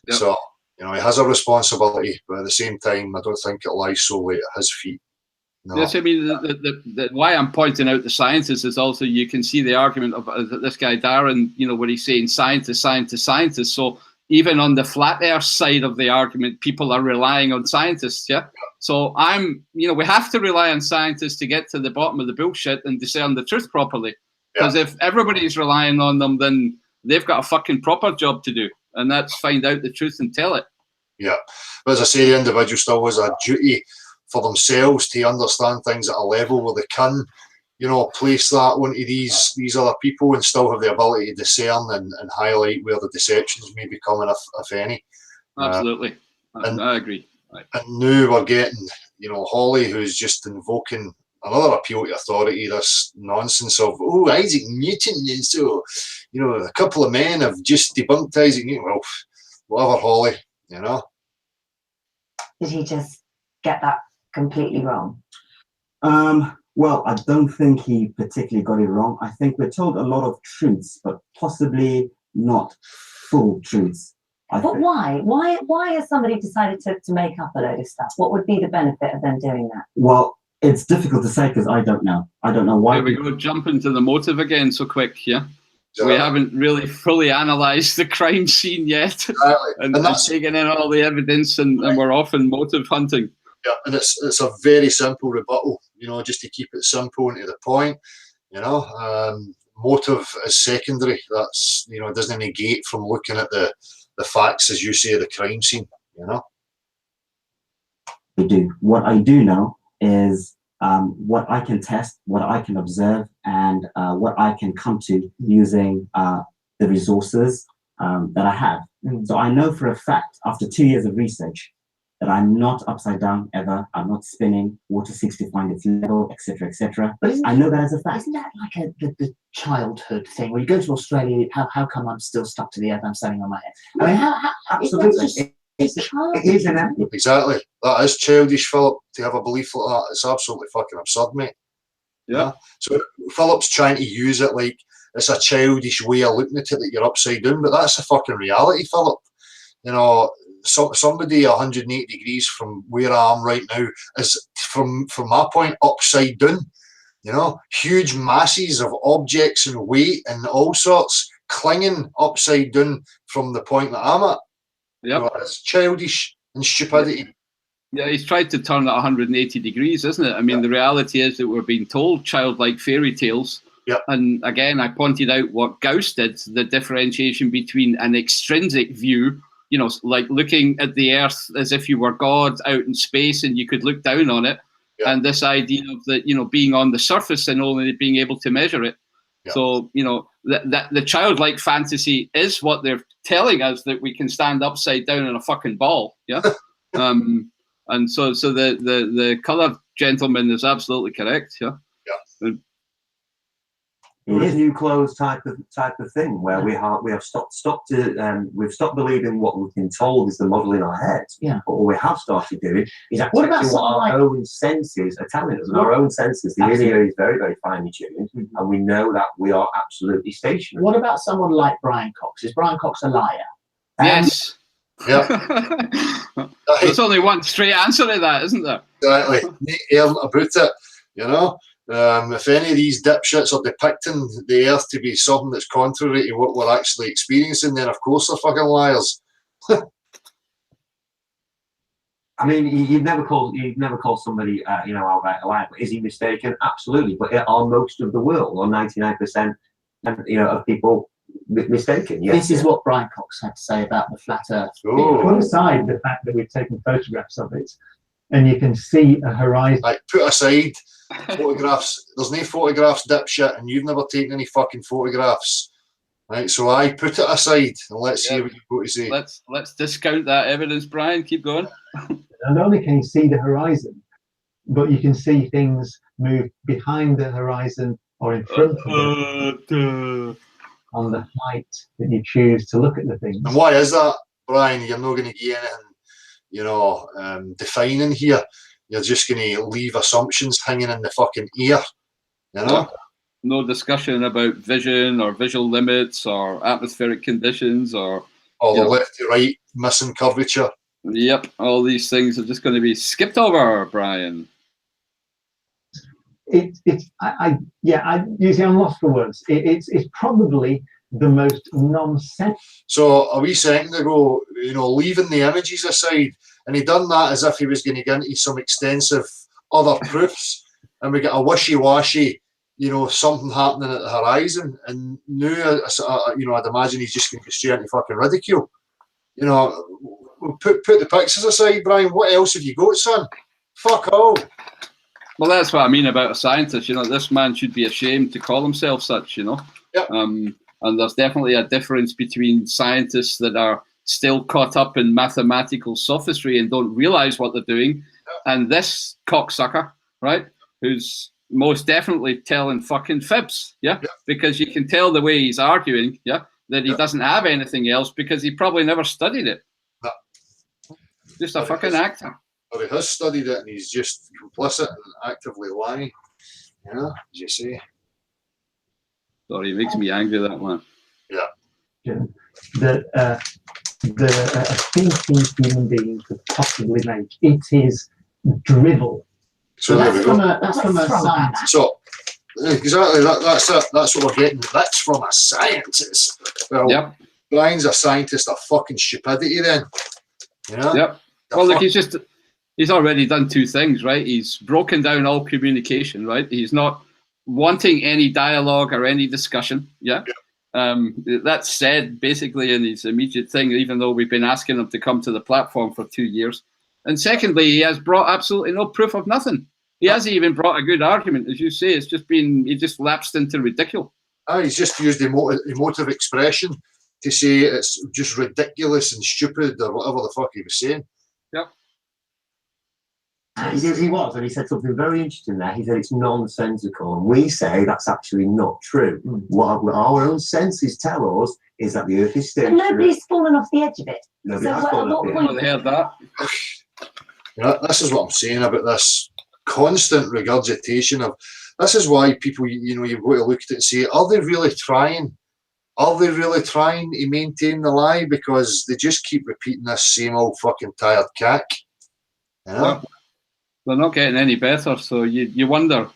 Yep. So you know, he has a responsibility, but at the same time, I don't think it lies solely at his feet. No. Yes, I mean, the why I'm pointing out the scientists is also, you can see the argument of this guy Darren, you know, where he's saying scientists. So even on the flat earth side of the argument, people are relying on scientists, yeah? So we have to rely on scientists to get to the bottom of the bullshit and discern the truth properly. Because if everybody's relying on them, then they've got a fucking proper job to do, and that's find out the truth and tell it. Yeah, but as I say, the individual still has a duty for themselves to understand things at a level where they can, you know, place that onto these other people and still have the ability to discern and highlight where the deceptions may be coming, if any. Absolutely. I agree. Right. And now we're getting, you know, Holly, who's just invoking another appeal to authority, this nonsense of, oh, Isaac Newton, and so, you know, a couple of men have just debunked Isaac Newton. Well, whatever, Holly, you know. Did he just get that completely wrong? Well, I don't think he particularly got it wrong. I think we're told a lot of truths, but possibly not full truths. But why? Why has somebody decided to make up a load of stuff? What would be the benefit of them doing that? Well, it's difficult to say because I don't know. I don't know why. Here we go, jump into the motive again so quick, yeah? We haven't really fully analysed the crime scene yet, and that's taking in all the evidence, and we're often motive hunting. Yeah, and it's a very simple rebuttal, you know, just to keep it simple and to the point, you know. Motive is secondary. That's, you know, it doesn't negate from looking at the facts, as you say, the crime scene, you know. I do. What I do know is what I can test, what I can observe, and what I can come to using the resources that I have. So I know for a fact, after 2 years of research, that I'm not upside down ever. I'm not spinning. Water seeks to find its level, etc., etc. But I know that as a fact. Isn't that like the childhood thing where you go to Australia? How come I'm still stuck to the earth? I'm standing on my head. I mean, how Absolutely. it's It is an empty. Exactly. That is childish, Philip, to have a belief like that. It's absolutely fucking absurd, mate. Yeah. So Philip's trying to use it like it's a childish way of looking at it, that you're upside down, but that's the fucking reality, Philip. You know, somebody 180 degrees from where I am right now is, from my point, upside down. You know, huge masses of objects and weight and all sorts clinging upside down from the point that I'm at. Yep. You know, it's childish and stupidity. Yeah, he's tried to turn it 180 degrees, isn't it? I mean, the reality is that we're being told childlike fairy tales. Yep. And again, I pointed out what Gauss did, the differentiation between an extrinsic view, you know, like looking at the Earth as if you were God out in space and you could look down on it, and this idea of the, you know, being on the surface and only being able to measure it. So, you know, that the childlike fantasy is what they're telling us, that we can stand upside down in a fucking ball. Yeah. And so the coloured gentleman is absolutely correct. Yeah. It is new clothes type of thing where we have stopped we've stopped believing what we've been told is the model in our heads. Yeah. But what we have started doing is What about accepting what our someone own senses are telling us. And our own senses, the inner ear is very, very finely tuned, and we know that we are absolutely stationary. What about someone like Brian Cox? Is Brian Cox a liar? Yes. Yeah. There's only one straight answer to that, isn't there? Exactly. About it, you know. If any of these dipshits are depicting the Earth to be something that's contrary to what we're actually experiencing, then of course they're fucking liars. I mean, you'd never call somebody, you know, outright a liar. But is he mistaken? Absolutely. But are most of the world, or 99%, you know, of people mistaken? Yes. This is what Brian Cox had to say about the flat Earth. Put aside the fact that we've taken photographs of it, and you can see a horizon. Like, put aside photographs. There's no photographs, dipshit, and you've never taken any fucking photographs. Right, so I put it aside and let's see what you've got to say. Let's discount that evidence, Brian. Keep going. Not only can you see the horizon, but you can see things move behind the horizon or in front of it on the height that you choose to look at the things. And why is that, Brian? You're not going to get anything. defining here. You're just going to leave assumptions hanging in the fucking air, No discussion about vision or visual limits or atmospheric conditions or the left to right missing curvature. Yep, all these things are just going to be skipped over, Brian. You see, I'm lost for words. It's probably the most nonsense. So a wee second ago, leaving the images aside, and he done that as if he was going to get into some extensive other proofs, and we get a wishy-washy, something happening at the horizon, and now, I'd imagine he's just going to go straight into fucking ridicule. Put the pictures aside, Brian. What else have you got, son? Fuck all. Well, that's what I mean about a scientist. This man should be ashamed to call himself such. Yep. And there's definitely a difference between scientists that are still caught up in mathematical sophistry and don't realize what they're doing, and this cocksucker, right, who's most definitely telling fucking fibs, because you can tell the way he's arguing, that he doesn't have anything else because he probably never studied it. No. Just a fucking actor. Or he has studied it and he's just complicit and actively lying, as you say. Sorry, it makes me angry, that one. Yeah. That a thinking human being could possibly make. It is drivel. So there we go. That's from a scientist. So exactly, that's it. That's what we're getting. That's from a scientist. Well, Brian's a scientist of fucking stupidity then. Yep. Well, look, he's already done two things, right? He's broken down all communication, right? He's not wanting any dialogue or any discussion. That's said basically in his immediate thing, even though we've been asking him to come to the platform for 2 years. And secondly, he has brought absolutely no proof of nothing. He hasn't even brought a good argument, as you say. It's just he just lapsed into ridicule. He's just used emotive expression to say it's just ridiculous and stupid or whatever the fuck he was saying. Yep. He was, and he said something very interesting there. He said it's nonsensical, and we say that's actually not true. What our own senses tell us is that the Earth is But stationary. nobody's fallen off the edge of it. Nobody So has at fallen off what the point- edge. They heard that. This is what I'm saying about this constant regurgitation of. This is why people, you've got to look at it and say, are they really trying? Are they really trying to maintain the lie? Because they just keep repeating this same old fucking tired cack. Well, they're not getting any better, so you wonder.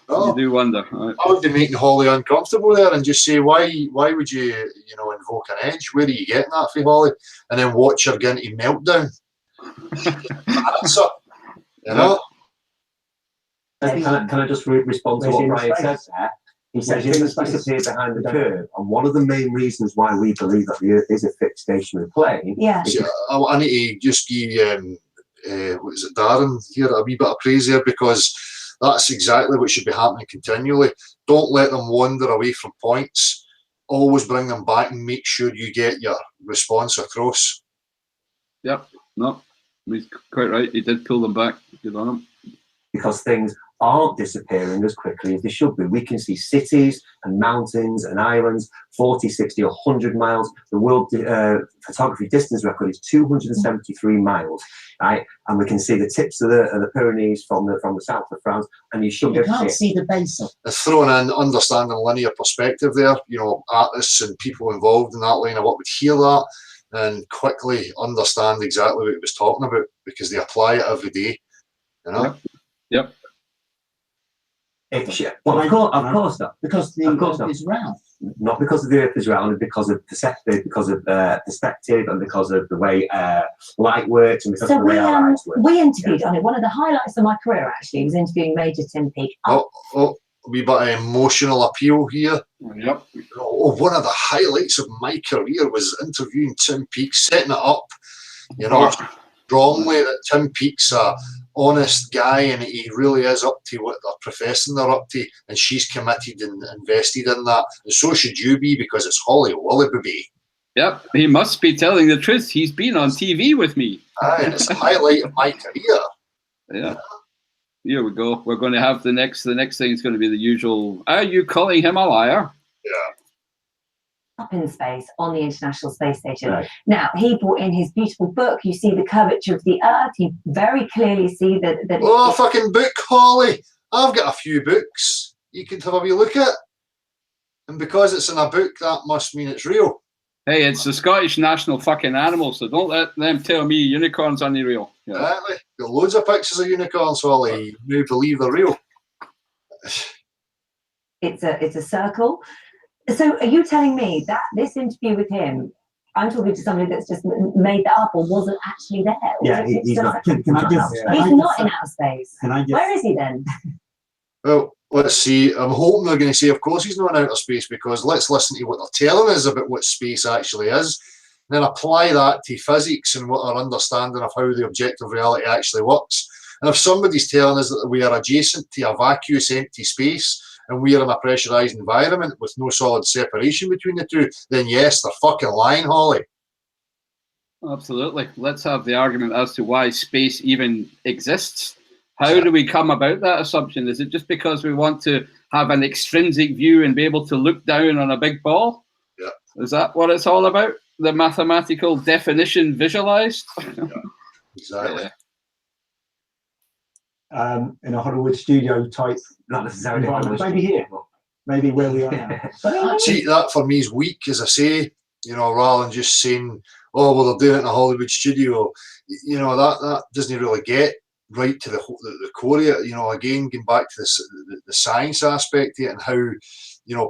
Oh, You do wonder. I would be making Holly uncomfortable there and just say, why would you, invoke an edge? Where are you getting that for, Holly? And then watch her get into meltdown. That's it. Can I just respond to what Brian said there? He said things disappear behind the curve, and one of the main reasons why we believe that the Earth is a fixed stationary plane. Yeah. See, I need to just give what is it, Darren here, a wee bit of praise there, because that's exactly what should be happening continually. Don't let them wander away from points. Always bring them back and make sure you get your response across. Yep. No, he's quite right. He did pull them back. Good on him. Because things aren't disappearing as quickly as they should be. We can see cities and mountains and islands 40, 60, 100 miles. The world photography distance record is 273 miles, right? And we can see the tips of the Pyrenees from the south of France, and you should be You able to can't see it. see the base of It's throwing in understanding linear perspective there. Artists and people involved in that line of work would hear that and quickly understand exactly what he was talking about because they apply it every day. Yep. Well, of course not. because the Of course Earth not. is round. Not because of the Earth is round, and because of perspective, and because of the way light works, and because So of the way our lives work. we interviewed on it. One of the highlights of my career actually was interviewing Major Tim Peake. A wee bit of emotional appeal here. Yep. One of the highlights of my career was interviewing Tim Peake, setting it up, strongly that Tim Peake's a honest guy and he really is up to what they're professing they're up to, and she's committed and invested in that, and so should you be, because it's Holly Willoughby. Yep. He must be telling the truth. He's been on TV with me. And it's a highlight of my career. Yeah. Here we go. We're going to have the next thing is going to be the usual. Are you calling him a liar? Yeah. up in space on the International Space Station. Right. Now, he brought in his beautiful book. You see the curvature of the Earth. You very clearly see that. Oh, fucking book, Holly. I've got a few books you can have a wee look at. And because it's in a book, that must mean it's real. Hey, it's the Scottish national fucking animal, so don't let them tell me unicorns aren't real. Yeah. Exactly. Got loads of pictures of unicorns, Holly. You believe they're real. It's a circle. So are you telling me that this interview with him, I'm talking to somebody that's just made that up or wasn't actually there? Or Yeah, it's he's just not. Can I just? Yeah. can I he's just- not in outer space. Can I just? Where is he then? Well, let's see. I'm hoping they're going to say, of course, he's not in outer space, because let's listen to what they're telling us about what space actually is, and then apply that to physics and what our understanding of how the objective reality actually works. And if somebody's telling us that we are adjacent to a vacuous, empty space, and we are in a pressurized environment with no solid separation between the two, then yes, they're fucking lying, Holly. Absolutely. Let's have the argument as to why space even exists. How do we come about that assumption? Is it just because we want to have an extrinsic view and be able to look down on a big ball? Yeah. Is that what it's all about? The mathematical definition visualized? Exactly. In a Hollywood studio type Not necessarily. environment. Maybe here, maybe where we are now. See, that for me is weak, as I say, rather than just saying, oh, well, they're doing it in a Hollywood studio. That doesn't really get right to the core of it. Again, going back to the science aspect of it and how,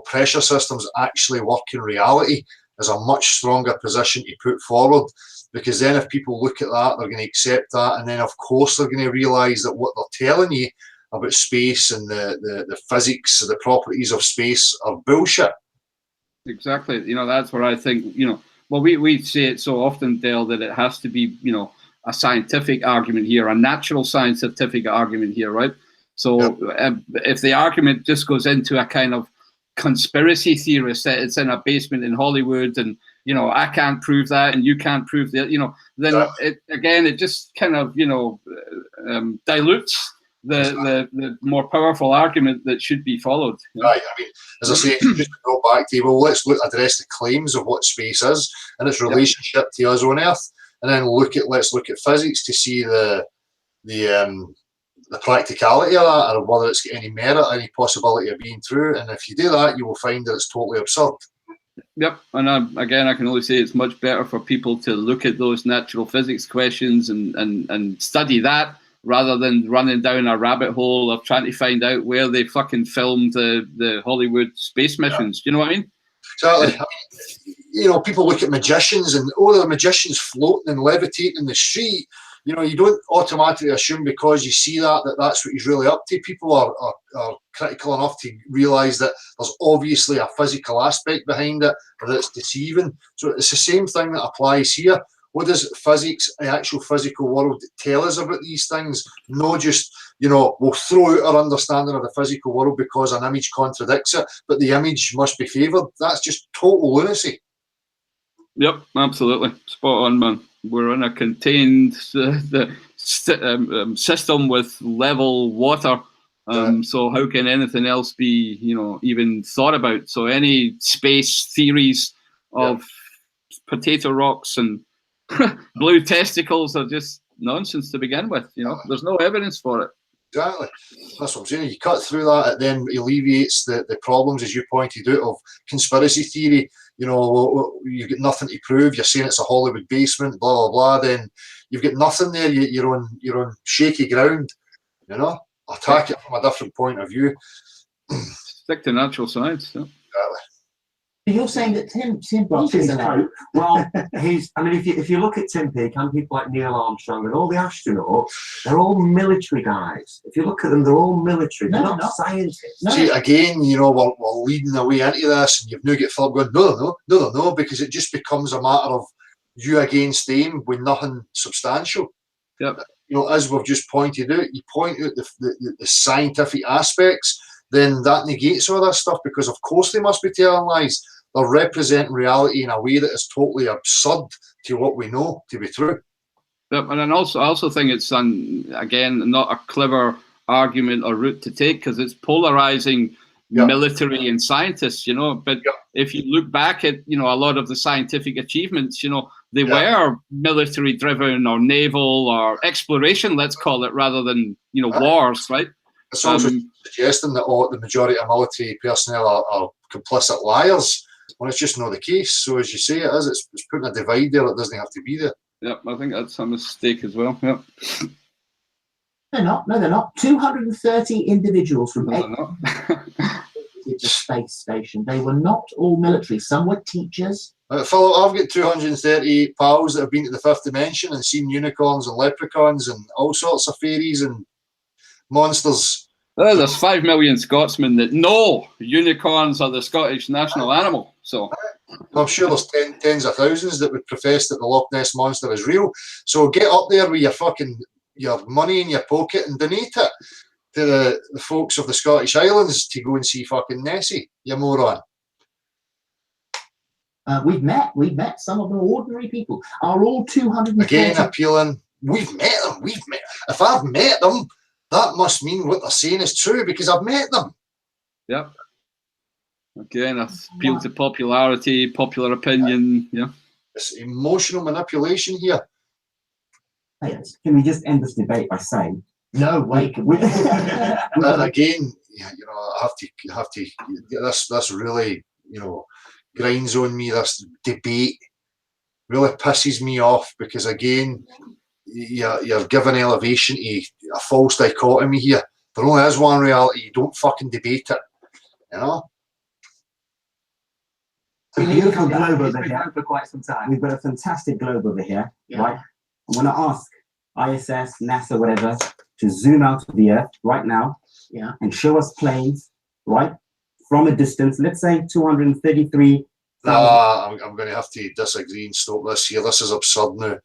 pressure systems actually work in reality is a much stronger position to put forward. Because then if people look at that, they're going to accept that. And then, of course, they're going to realise that what they're telling you about space and the physics, the properties of space are bullshit. Exactly. That's where I think, well, we say it so often, Dale, that it has to be, a scientific argument here, a natural scientific argument here, right? So if the argument just goes into a kind of conspiracy theorist that it's in a basement in Hollywood and, I can't prove that and you can't prove that, then it just kind of, dilutes the more powerful argument that should be followed. Right. I mean, as I say, just to go back to, well, let's address the claims of what space is and its relationship to us on Earth, and then let's look at physics to see the practicality of that, or whether it's got any merit, any possibility of being true. And if you do that, you will find that it's totally absurd. Yep, and again, I can only say it's much better for people to look at those natural physics questions and study that, rather than running down a rabbit hole of trying to find out where they fucking filmed the Hollywood space missions. Do you know what I mean? Exactly. People look at magicians and, the magician's floating and levitating in the street. You don't automatically assume because you see that's what he's really up to. People are critical enough to realise that there's obviously a physical aspect behind it, or that it's deceiving. So it's the same thing that applies here. What does physics, the actual physical world, tell us about these things? Not just, we'll throw out our understanding of the physical world because an image contradicts it, but the image must be favoured. That's just total lunacy. Yep, absolutely. Spot on, man. We're in a contained system with level water. So how can anything else be, even thought about? So any space theories of potato rocks and blue testicles are just nonsense to begin with. There's no evidence for it. Exactly. That's what I'm saying. You cut through that, it then alleviates the problems, as you pointed out, of conspiracy theory. You've got nothing to prove. You're saying it's a Hollywood basement, blah, blah, blah. Then you've got nothing there. You're on shaky ground. Attack it from a different point of view. Stick to natural science. Yeah. Exactly. You're saying that Tim Well, Peake is allowed. if you look at Tim Peake and people like Neil Armstrong and all the astronauts, they're all military guys. If you look at them, they're all military. They're not scientists. No. See, again, we're leading away into this, and you've now got Philip going, no, because it just becomes a matter of you against them with nothing substantial. Yep. As we've just pointed out, you point out the scientific aspects, then that negates all that stuff, because of course they must be telling lies. They're representing reality in a way that is totally absurd to what we know to be true. Yep, and I also think it's again not a clever argument or route to take, because it's polarizing military and scientists, but if you look back at, you know, a lot of the scientific achievements, you know, they Yeah. were military driven or naval or exploration, let's call it, rather than, you know, Right. wars, right? It's also Um, suggesting that the majority of military personnel are complicit liars when it's just not the case. So as you say, it is. It's putting a divide there that doesn't have to be there. yeah, I think that's a mistake as well. Yeah. They're not. No, they're not. 230 individuals from No, eight they're not. visited the space station. They were not all military. Some were teachers. Philip, I've got 238 pals that have been to the fifth dimension and seen unicorns and leprechauns and all sorts of fairies and monsters. Well, there's 5 million Scotsmen that know unicorns are the Scottish national animal. So I'm sure there's tens of thousands that would profess that the Loch Ness Monster is real. So get up there with your money in your pocket and donate it to the folks of the Scottish Islands to go and see fucking Nessie, you moron. We've met some of the ordinary people. Are all 230? Again, appealing. We've met them. If I've met them, that must mean what they're saying is true because I've met them. yeah. Again, appeal to popularity, popular opinion. Yeah. It's emotional manipulation here. Can we just end this debate by saying, No, wait. And again, you know, I have to. This really, you know, grinds on me. This debate really pisses me off because again, you're giving elevation to a false dichotomy here. There only is one reality. You don't fucking debate it. You know. a beautiful globe over here. For quite some time. We've got a fantastic globe over here, Yeah. right? I'm going to ask ISS, NASA, whatever, to zoom out of the Earth right now, Yeah. and show us planes, right, from a distance. Let's say 233. I'm going to have to disagree and stop this here. This is absurd now.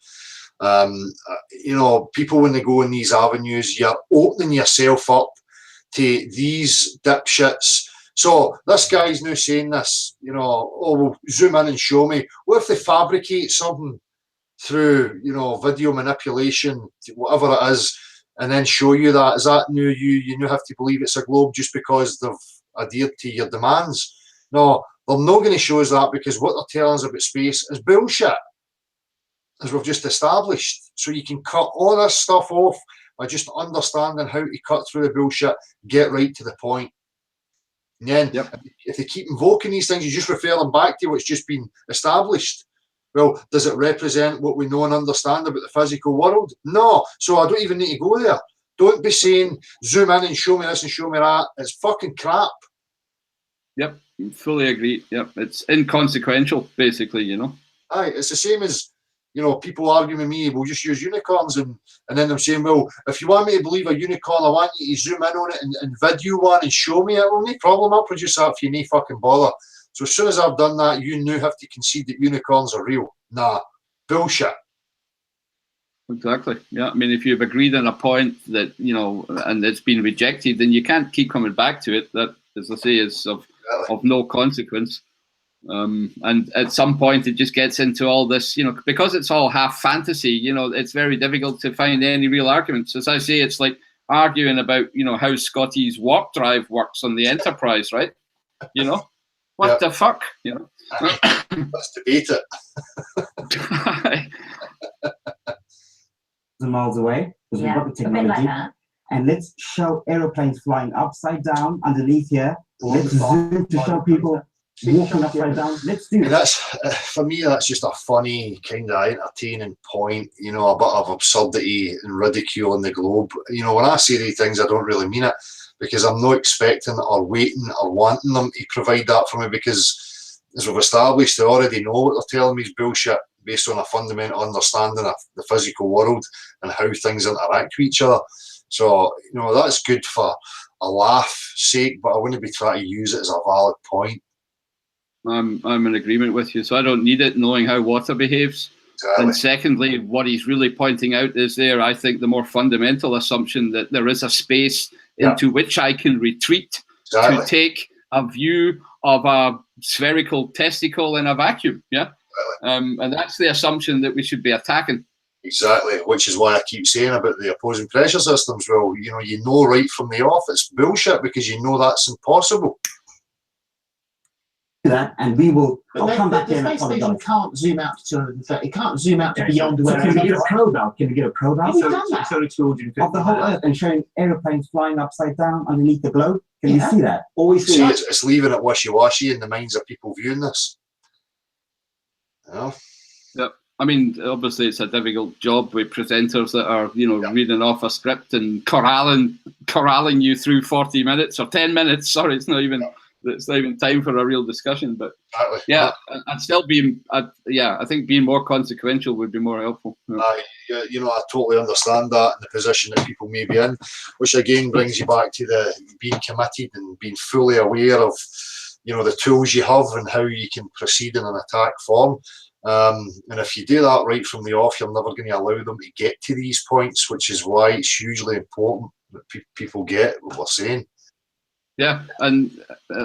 You know, people when they go in these avenues, you're opening yourself up to these dipshits. So this guy's now saying this, you know, oh, well, zoom in and show me. What if they fabricate something through, you know, video manipulation, whatever it is, and then show you that? Is that new? You now have to believe it's a globe just because they've adhered to your demands? No, they're not going to show us that because what they're telling us about space is bullshit, as we've just established. So you can cut all this stuff off by just understanding how to cut through the bullshit, get right to the point. And then if they keep invoking these things, you just refer them back to what's just been established. Well, does it represent what we know and understand about the physical world? No. So I don't even need to go there. Don't be saying, zoom in and show me this and show me that. It's fucking crap. Yep. Fully agree. Yep. It's inconsequential, basically, you know. Aye, it's the same as, you know, people arguing with me, we'll just use unicorns, and then they're saying, well, if you want me to believe a unicorn, I want you to zoom in on it and video one and show me it. Well, no problem, I'll produce that if you need fucking bother. So as soon as I've done that, you now have to concede that unicorns are real. Nah, bullshit. Exactly. Yeah. I mean, if you've agreed on a point that, you know, and it's been rejected, then you can't keep coming back to it. That, as I say, is of no consequence. And at some point it just gets into all this, you know, because it's all half fantasy, you know, it's very difficult to find any real arguments. As I say, it's like arguing about, you know, how Scotty's warp drive works on the Enterprise, right? You know, what the fuck, you know? Let's debate it. Miles away, because we've got the a bit like technology. that. And let's show aeroplanes flying upside down underneath here. Let's zoom to show people walking upside down. Let's do And it. that's, for me, that's just a funny, kind of entertaining point, you know, a bit of absurdity and ridicule in the globe. You know, when I say these things, I don't really mean it, because I'm not expecting or waiting or wanting them to provide that for me, because as we've established, they already know what they're telling me is bullshit based on a fundamental understanding of the physical world and how things interact with each other. So, you know, that's good for a laugh sake, but I wouldn't be trying to use it as a valid point. I'm in agreement with you. So I don't need it knowing how water behaves. Exactly. And secondly, what he's really pointing out is there, I think, the more fundamental assumption that there is a space into which I can retreat to take a view of a spherical testicle in a vacuum. Yeah. And that's the assumption that we should be attacking. Exactly, which is why I keep saying about the opposing pressure systems. Well, you know right from the off it's bullshit because you know that's impossible. that, and we will. But I'll come back the in and space station apologize. can't zoom out to 230. It can't zoom out to beyond So where can we it get is. a probe out? Can we get a probe out? We've done that. It's only 250 Of the whole miles. Earth and showing aeroplanes flying upside down underneath the globe. Can Yeah. you see that? All we See, see it's leaving it wishy-washy in the minds of people viewing this. You know? I mean, obviously, it's a difficult job with presenters that are, you know, reading off a script and corralling you through 40 minutes or 10 minutes. Sorry, it's not even time for a real discussion. But Exactly. yeah, and still I think being more consequential would be more helpful. Yeah. You know, I totally understand that in the position that people may be in, which again brings you back to the being committed and being fully aware of, you know, the tools you have and how you can proceed in an attack form. And if you do that right from the off, you're never going to allow them to get to these points, which is why it's hugely important that people get what we're saying. Yeah, and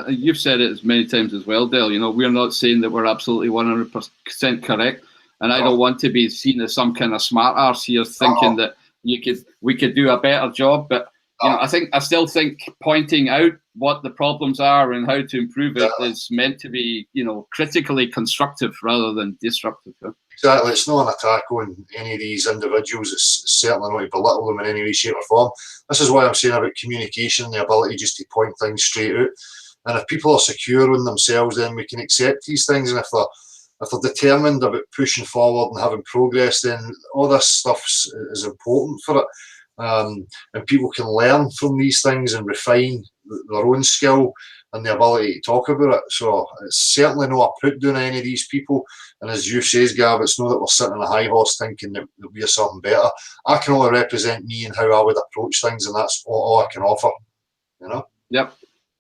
you've said it as many times as well, Dale. You know, we're not saying that we're absolutely 100% correct, and I don't want to be seen as some kind of smart arse here thinking that we could do a better job. But you know, I still think pointing out what the problems are and how to improve it is meant to be, you know, critically constructive rather than disruptive. Exactly, it's not an attack on any of these individuals. It's certainly not to belittle them in any way, shape, or form. This is why I'm saying about communication, the ability just to point things straight out. And if people are secure in themselves, then we can accept these things. And if they're determined about pushing forward and having progress, then all this stuff is important for it. And people can learn from these things and refine their own skill and the ability to talk about it. So it's certainly not a put down on any of these people. And as you says, Gav, it's not that we're sitting on a high horse thinking that we're something better. I can only represent me and how I would approach things, and that's all I can offer. You know? Yep.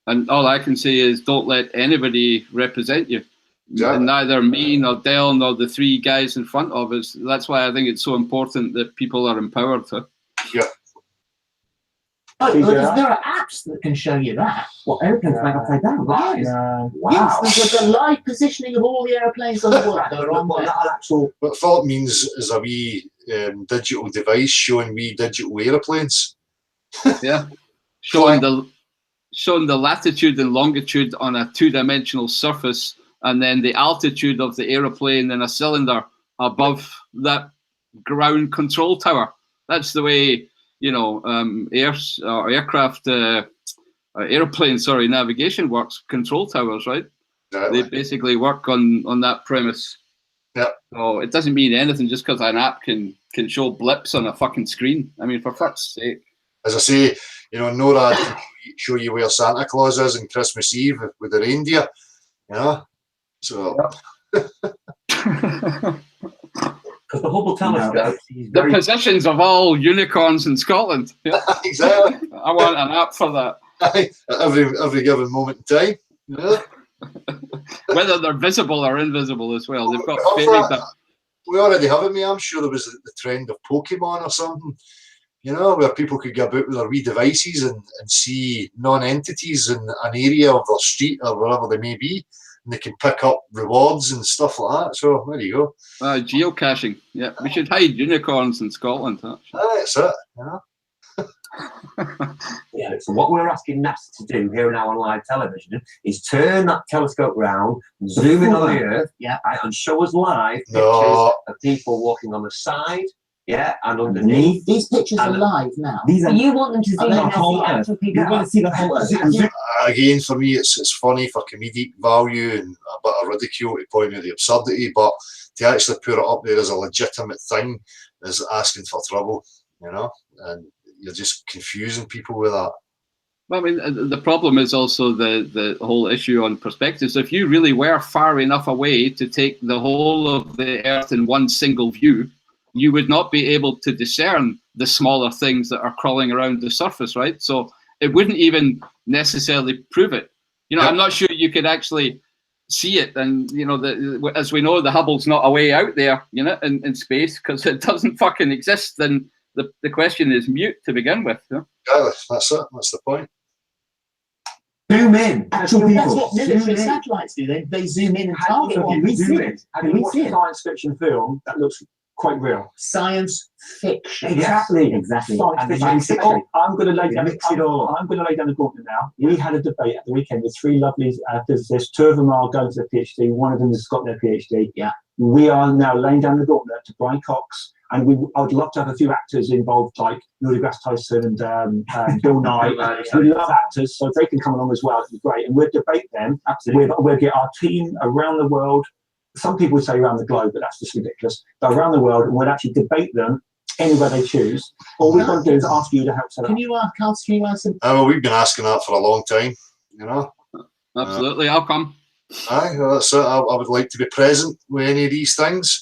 And all I can say is don't let anybody represent you. Exactly. Neither me nor Dale nor the three guys in front of us. That's why I think it's so important that people are empowered to. Yeah. Oh, because there are apps that can show you that. What airplanes flying upside down? Right. Wow. Yes, there's a live positioning of all the airplanes on the world. They're on there. Actual. What Philip means is a wee digital device showing wee digital aeroplanes. Yeah. Showing the latitude and longitude on a two-dimensional surface, and then the altitude of the aeroplane in a cylinder above that ground control tower. That's the way, you know, airplane navigation works. Control towers, right? Exactly. They basically work on that premise. Yeah. So it doesn't mean anything just because an app can show blips on a fucking screen. I mean, for fuck's sake. As I say, you know, NORAD can show you where Santa Claus is on Christmas Eve with the reindeer. You know, so. because the Hubble telescope sees The very positions of all unicorns in Scotland. Yeah. Exactly. I want an app for that. At every given moment in time. You know? Whether they're visible or invisible as well. They've got We have fairy that. We already have it, mate. I'm sure there was the trend of Pokemon or something, you know, where people could go about with their wee devices and see non-entities in an area of their street or wherever they may be, and they can pick up rewards and stuff like that. So there you go. Geocaching. Yeah, we should hide unicorns in Scotland. That's it. You know? Yeah, so what we're asking NASA to do here now on live television is turn that telescope round, zoom in on the Earth, and show us live pictures No. of people walking on the side, and underneath. These pictures are live now. These are You want them to zoom in the and whole see actual people. you want to see the whole Earth. Again, for me, it's funny for comedic value and a bit of ridicule to point out the absurdity, but to actually put it up there as a legitimate thing is asking for trouble, you know, and you're just confusing people with that. Well, I mean, the problem is also the whole issue on perspectives. If you really were far enough away to take the whole of the Earth in one single view, you would not be able to discern the smaller things that are crawling around the surface, right? So it wouldn't even necessarily prove it. You know, I'm not sure you could actually see it. And, you know, as we know, the Hubble's not a way out there, you know, in space, because it doesn't fucking exist. Then the question is mute to begin with. You know? Yeah, that's it. That's the point. Zoom in, actual That's people. what military Zoom in. satellites do. They zoom in and How target can one. we see Zoom it? in. Have Can you we watched see a it? science fiction film that looks quite real. Science fiction. Exactly. And And then then I'm going to lay down. mix it all up. I'm going to lay down the gauntlet now. We had a debate at the weekend with three lovely physicists. Two of them are going to their PhD. One of them has got their PhD. Yeah. We are now laying down the gauntlet to Brian Cox, and I would love to have a few actors involved, like Neil deGrasse Tyson and Bill Nye. We love actors, so if they can come along as well, it'd be great. And we'll debate them. Absolutely. We'll get our team around the world. Some people would say around the globe, but that's just ridiculous. But around the world, and we'll actually debate them anywhere they choose. All we've got to do is ask you to help set up. Can you ask, Carl, can you answer? Well, we've been asking that for a long time, you know. Absolutely, I'll come. Aye, well, that's it. I would like to be present with any of these things.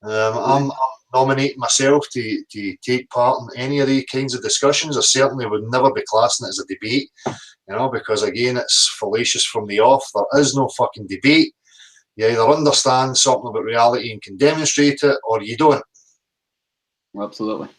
I'm nominating myself to take part in any of these kinds of discussions. I certainly would never be classing it as a debate, you know, because again, it's fallacious from the off. There is no fucking debate. You either understand something about reality and can demonstrate it, or you don't. Absolutely.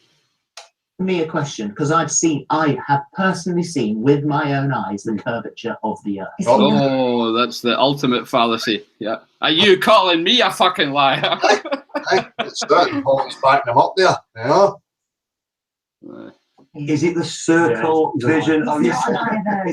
Me a question, because I have personally seen with my own eyes the curvature of the Earth. Oh, that's the ultimate fallacy. Yeah. Are you calling me a fucking liar? Aye, it's that. Always backing them up there, you know. Is it the circle Yeah, it's vision of your It's not sight? either.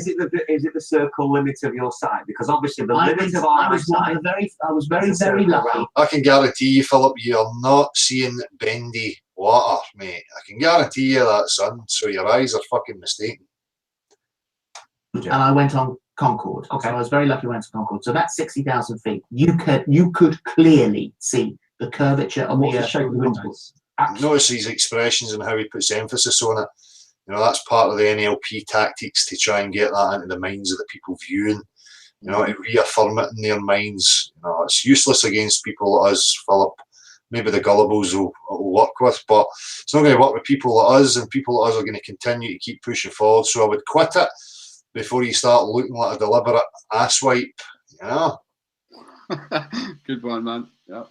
Is it the circle limit of your sight? Because obviously the I limit of our was one eyesight. of the I was very, is a very circle lucky. around. I can guarantee you, Philip, you're not seeing bendy water, mate. I can guarantee you that, son. So your eyes are fucking mistaken. And I went on Concorde. Okay. So I was very lucky I went to Concorde. So that's 60,000 feet. You could clearly see the curvature of And what's the the Earth. shape of the windows? Notice his expressions and how he puts emphasis on it. You know, that's part of the NLP tactics to try and get that into the minds of the people viewing. You know, to reaffirm it in their minds. You know, it's useless against people like us, Philip. Maybe the gullibles will work with, but it's not going to work with people like us, and people like us are going to continue to keep pushing forward. So I would quit it before you start looking like a deliberate asswipe. You know? Good one, man. Yeah.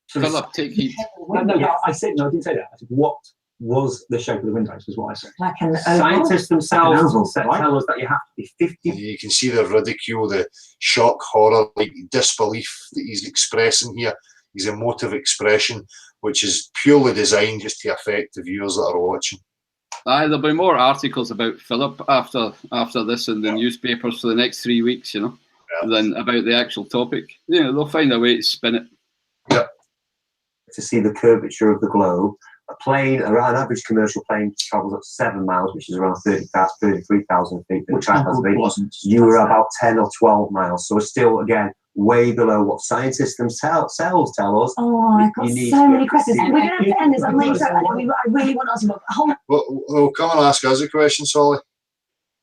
So Philip, take heed. no, I said no. I didn't say that. I said what was the shape of the windows? Was what I said. Like an oval. Scientists themselves oval, right? tell us that you have to be 50. You can see the ridicule, the shock, horror, like disbelief that he's expressing here. His emotive expression, which is purely designed just to affect the viewers that are watching. Aye, there'll be more articles about Philip after this in the newspapers for the next 3 weeks, you know, than about the actual topic. You know, they'll find a way to spin it. To see the curvature of the globe. A plane, an average commercial plane, travels up 7 miles, which is around 33,000 feet. Which Concorde wasn't. You were about 10 or 12 miles. So it's still, again, way below what scientists themselves tell us. Oh, I've got You need so to many questions. see We're it. going to have to end this. I'm really sorry. I really want to ask you about hold on. Well, come and ask us a question, Solly.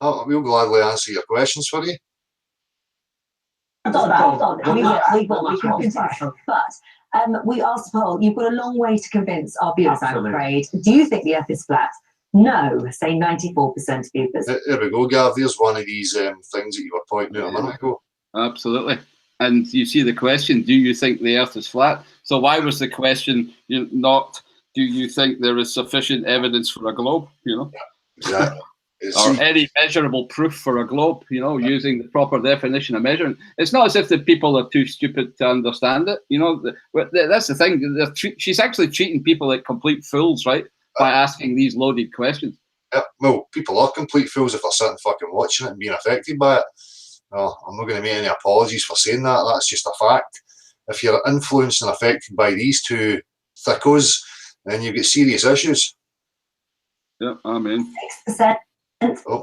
We'll gladly answer your questions for you. Hold on. We can continue. But we asked Paul, you've got a long way to convince our viewers, Absolutely. I'm afraid. Do you think the Earth is flat? No, say 94% of viewers. There we go, Gav. There's one of these things that you were pointing out a minute ago. Absolutely. And you see the question, do you think the Earth is flat? So why was the question not, do you think there is sufficient evidence for a globe, you know? Exactly. Or any measurable proof for a globe, you know, using the proper definition of measurement. It's not as if the people are too stupid to understand it, you know. That's the thing. She's actually treating people like complete fools, right, by asking these loaded questions. Yeah, well, people are complete fools if they're sitting fucking watching it and being affected by it. Well, I'm not going to make any apologies for saying that. That's just a fact. If you're influenced and affected by these two thickos, then you get serious issues. Yeah, I mean. 6%. Oh.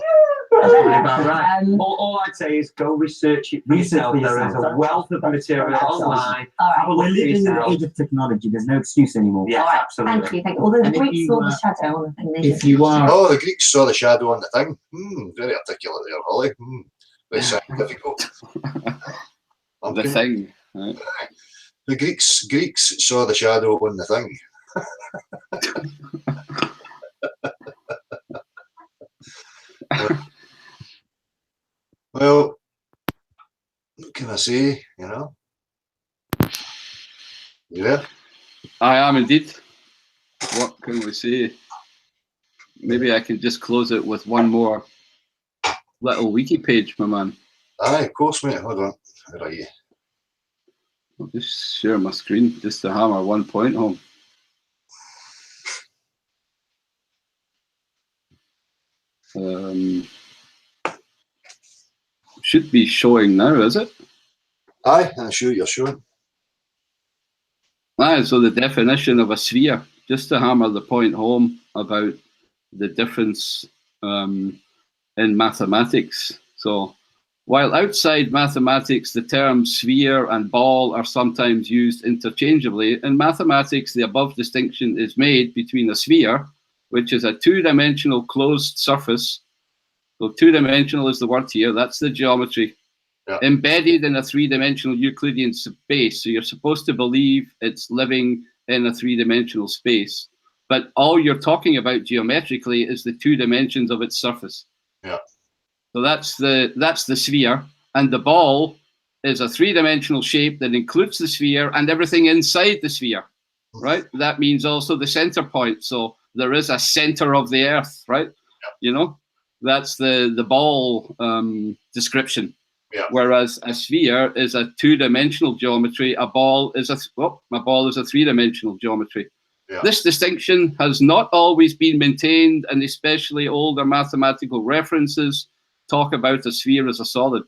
Right. All I'd say is go research it yourself. for There is yourself. a wealth of material online. All Have a right. look We're for living in the yourself. age of technology. There's no excuse anymore. Yeah, All right. absolutely. Thank you. Thank you. Although the And if Greeks you, saw the shadow on the thing, they If you are, Oh, the Greeks saw the shadow on the thing. Very articulate there, Holly. Very scientific. The thing. Right? The Greeks saw the shadow on the thing. Well, what can I say? You know, you there? I am indeed. What can we say? Maybe I can just close it with one more little wiki page, my man. Aye, of course, mate. Hold on. Where are you? I'll just share my screen just to hammer one point home. Should be showing now, is it? Aye, I'm sure you're showing. Aye, so the definition of a sphere, just to hammer the point home about the difference in mathematics. So while outside mathematics, the terms sphere and ball are sometimes used interchangeably, in mathematics, the above distinction is made between a sphere, which is a two-dimensional closed surface. So two-dimensional is the word here, that's the geometry. Yeah. Embedded in a three-dimensional Euclidean space. So you're supposed to believe it's living in a three-dimensional space. But all you're talking about geometrically is the two dimensions of its surface. Yeah. So that's the sphere. And the ball is a three-dimensional shape that includes the sphere and everything inside the sphere, right? That means also the center point. So there is a center of the earth, right? Yeah. You know, that's the ball description. Yeah. Whereas a sphere is a two-dimensional geometry, a ball is a three-dimensional geometry. Yeah. This distinction has not always been maintained, and especially older mathematical references talk about a sphere as a solid.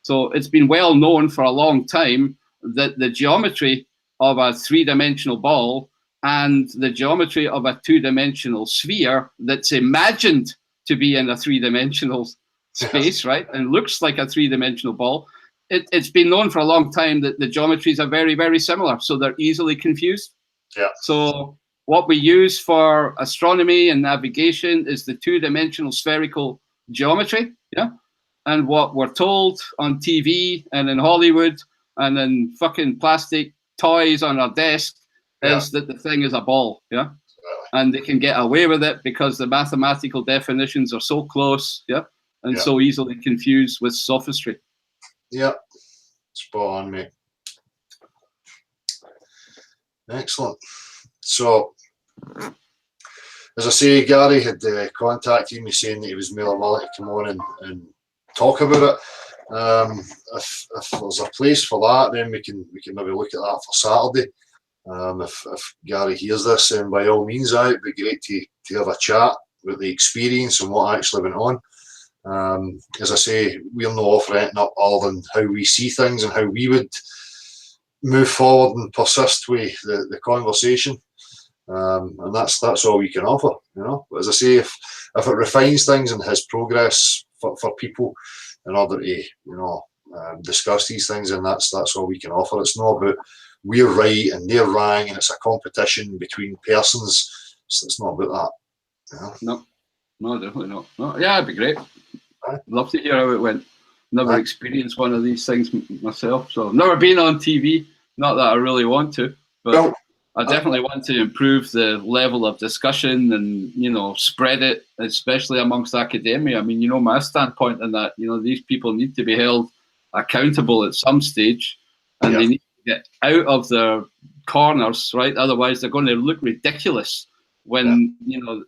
So it's been well known for a long time that the geometry of a three-dimensional ball and the geometry of a two-dimensional sphere that's imagined to be in a three-dimensional space, right, and looks like a three-dimensional ball, it's been known for a long time that the geometries are very, very similar, so they're easily confused. Yeah. So what we use for astronomy and navigation is the two-dimensional spherical geometry, yeah, and what we're told on TV and in Hollywood and in fucking plastic toys on our desk is that the thing is a ball, yeah, and they can get away with it because the mathematical definitions are so close, yeah, and so easily confused with sophistry. Yeah, spot on, mate. Excellent. So, as I say, Gary had contacted me saying that he was more willing to come on and talk about it. If there's a place for that, then we can maybe look at that for Saturday. If Gary hears this, then by all means, it'd be great to have a chat about the experience and what actually went on. As I say, we're not offering anything up other than how we see things and how we would move forward and persist with the conversation. And that's all we can offer, you know. But as I say, if it refines things and has progress for people in order to, discuss these things, and that's all we can offer. It's not about we're right and they're wrong, and it's a competition between persons. So it's not about that. You know? No, definitely not. No, yeah, it'd be great. I'd love to hear how it went. Never experienced one of these things myself, so never been on TV. Not that I really want to, but I definitely want to improve the level of discussion and, spread it, especially amongst academia. I mean, my standpoint on that, these people need to be held accountable at some stage, and they need to get out of their corners, right? Otherwise, they're going to look ridiculous when,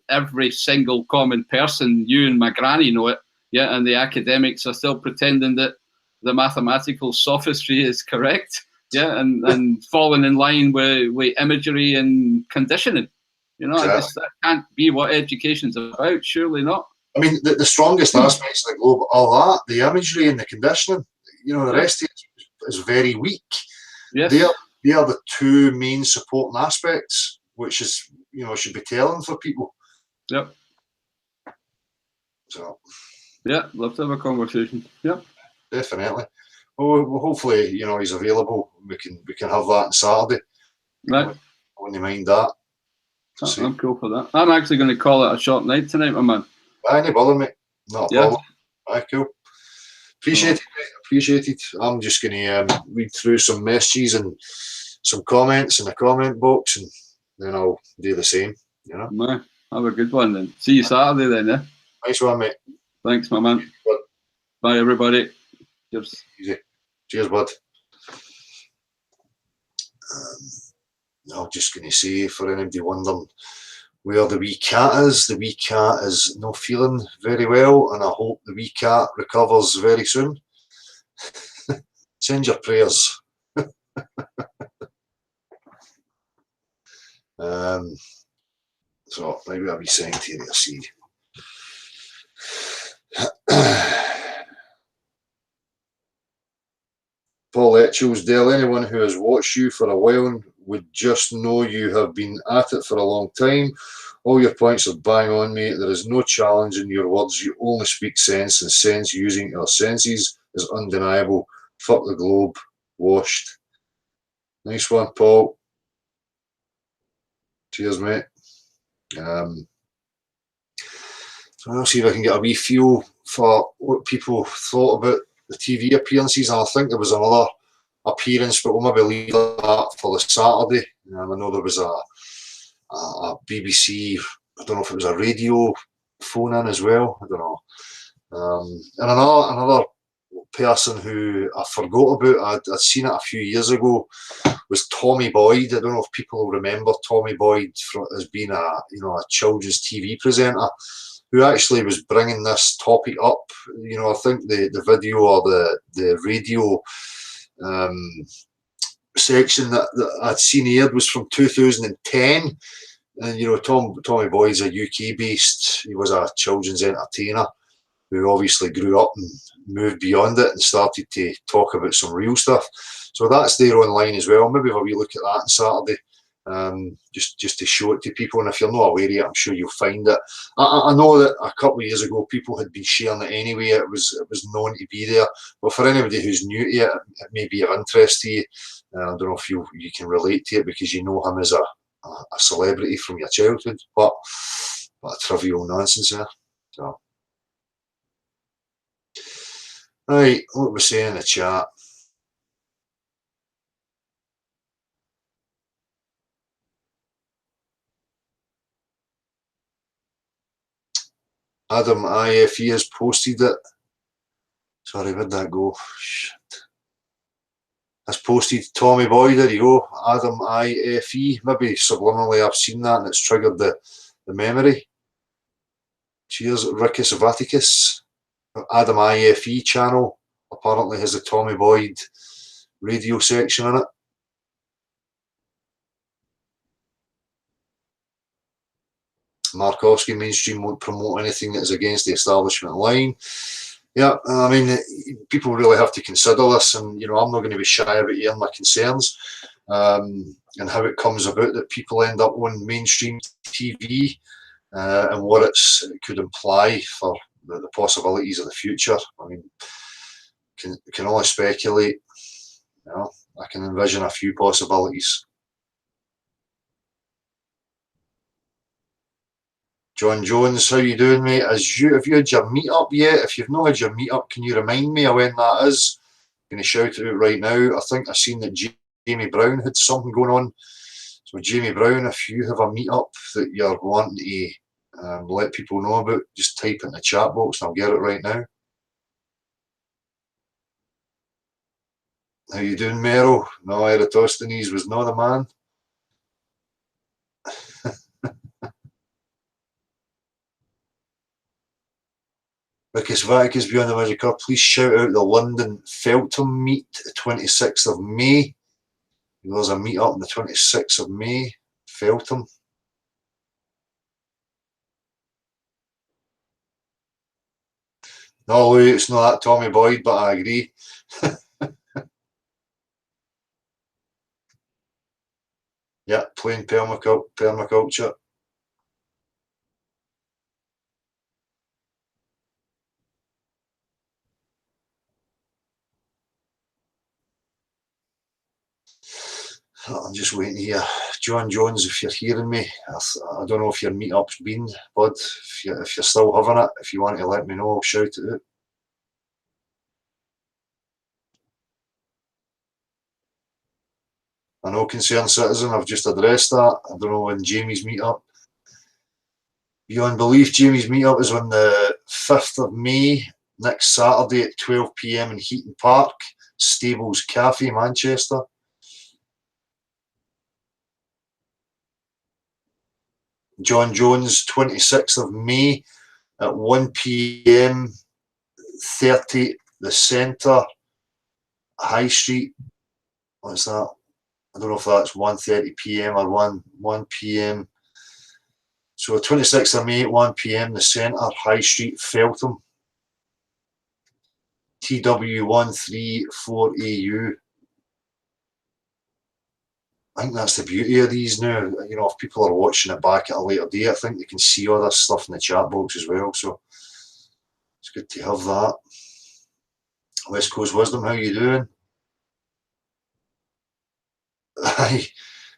every single common person, you and my granny know it, and the academics are still pretending that the mathematical sophistry is correct. Yeah, and falling in line with imagery and conditioning. That can't be what education's about, surely not. I mean, the strongest aspects of the globe are that, the imagery and the conditioning. The rest of it is very weak. Yes. They are the two main supporting aspects, which is, should be telling for people. Yep. So. Yeah, love to have a conversation. Yep. Definitely. Well, hopefully, he's available. We can have that on Saturday. Right. I wouldn't mind that. I'm cool for that. I'm actually going to call it a short night tonight, my man. Any bother, mate. Not a problem. Aye, cool. Appreciate it, mate. Appreciate it. I'm just going to read through some messages and some comments in the comment box, and then I'll do the same, Man, have a good one then. See you Saturday then, yeah? Nice one, mate. Thanks, my man. Bye, everybody. Cheers. Easy. Cheers, bud. I'm just going to say, for anybody wondering where the wee cat is not feeling very well, and I hope the wee cat recovers very soon. Send your prayers. So, maybe I'll be saying to you, see. Paul Etchells, Dale, anyone who has watched you for a while would just know you have been at it for a long time. All your points are bang on, mate. There is no challenge in your words. You only speak sense, and sense using our senses is undeniable. Fuck the globe. Washed. Nice one, Paul. Cheers, mate. So I'll see if I can get a wee feel for what people thought about the TV appearances, and I think there was another appearance, but we'll maybe leave that for the Saturday. I know there was a BBC, I don't know if it was a radio phone in as well, I don't know. And another person who I forgot about, I'd seen it a few years ago, was Tommy Boyd. I don't know if people will remember Tommy Boyd as being a children's TV presenter, who actually was bringing this topic up. I think the video or the radio section that I'd seen aired was from 2010. And Tommy Boyd's a UK based, he was a children's entertainer who obviously grew up and moved beyond it and started to talk about some real stuff. So that's there online as well. Maybe have a wee look at that on Saturday, just to show it to people. And if you're not aware of it, I'm sure you'll find it. I know that a couple of years ago people had been sharing it anyway. It was known to be there. But for anybody who's new to it, it may be of interest to you. I don't know if you can relate to it because you know him as a celebrity from your childhood. But a trivial nonsense there. So. Right, what we're saying in the chat. Adam IFE has posted it. Sorry, where'd that go? Shit. Has posted Tommy Boy, there you go. Adam IFE. Maybe subliminally I've seen that and it's triggered the memory. Cheers, Rickus Vaticus. Adam IFE channel apparently has a Tommy Boyd radio section in it. Markowski, mainstream won't promote anything that is against the establishment line. Yeah, I mean, people really have to consider this, and I'm not going to be shy about airing my concerns and how it comes about that people end up on mainstream TV and what it could imply for the possibilities of the future. I mean, can only speculate. I can envision a few possibilities. John Jones, how you doing, mate? Have you had your meetup yet? If you've not had your meetup, can you remind me of when that is? I'm going to shout it out right now. I think I've seen that Jamie Brown had something going on. So Jamie Brown, if you have a meetup that you're wanting to let people know about, just type in the chat box and I'll get it right now. How you doing, Meryl? No, Eratosthenes was not a man. Rickus Vaticus beyond the Magic Cup, please shout out the London Feltham meet, 26th of May. There's a meet up on the 26th of May, Feltham. No, Lou, it's not that Tommy Boyd, but I agree. Yeah, plain permaculture. I'm just waiting here. John Jones, if you're hearing me, I don't know if your meetup's been, bud. If you're still having it, if you want to let me know, I'll shout it out. I know, Concerned Citizen, I've just addressed that. I don't know when Jamie's meetup. Beyond belief, Jamie's meetup is on the 5th of May, next Saturday at 12 PM in Heaton Park, Stables Cafe, Manchester. John Jones, 26th of May at 1 PM, 30 The Centre, High Street. What's that? I don't know if that's 1:30 PM or 1 PM. So 26th of May at 1 PM, The Centre, High Street, Feltham. TW134AU. I think that's the beauty of these now. You know, if people are watching it back at a later date, I think they can see all this stuff in the chat box as well. So it's good to have that. West Coast Wisdom, how you doing? Aye,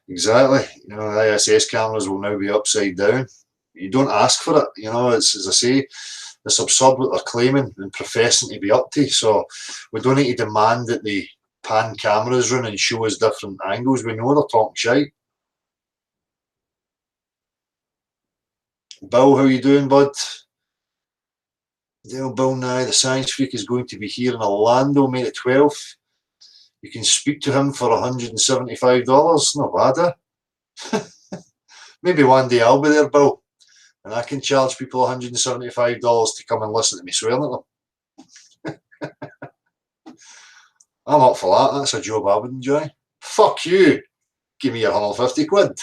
exactly. You know, the ISS cameras will now be upside down. You don't ask for it. You know, it's, as I say, it's absurd what they're claiming and professing to be up to. So we don't need to demand that they pan cameras around and show us different angles. We know they're talking shite. Bill, how you doing, bud? Bill Nye, the science freak, is going to be here in Orlando, May the 12th. You can speak to him for $175. Not bad, eh? Maybe one day I'll be there, Bill, and I can charge people $175 to come and listen to me swearing at them. I'm up for that. That's a job I would enjoy. Fuck you. Give me your 150 quid.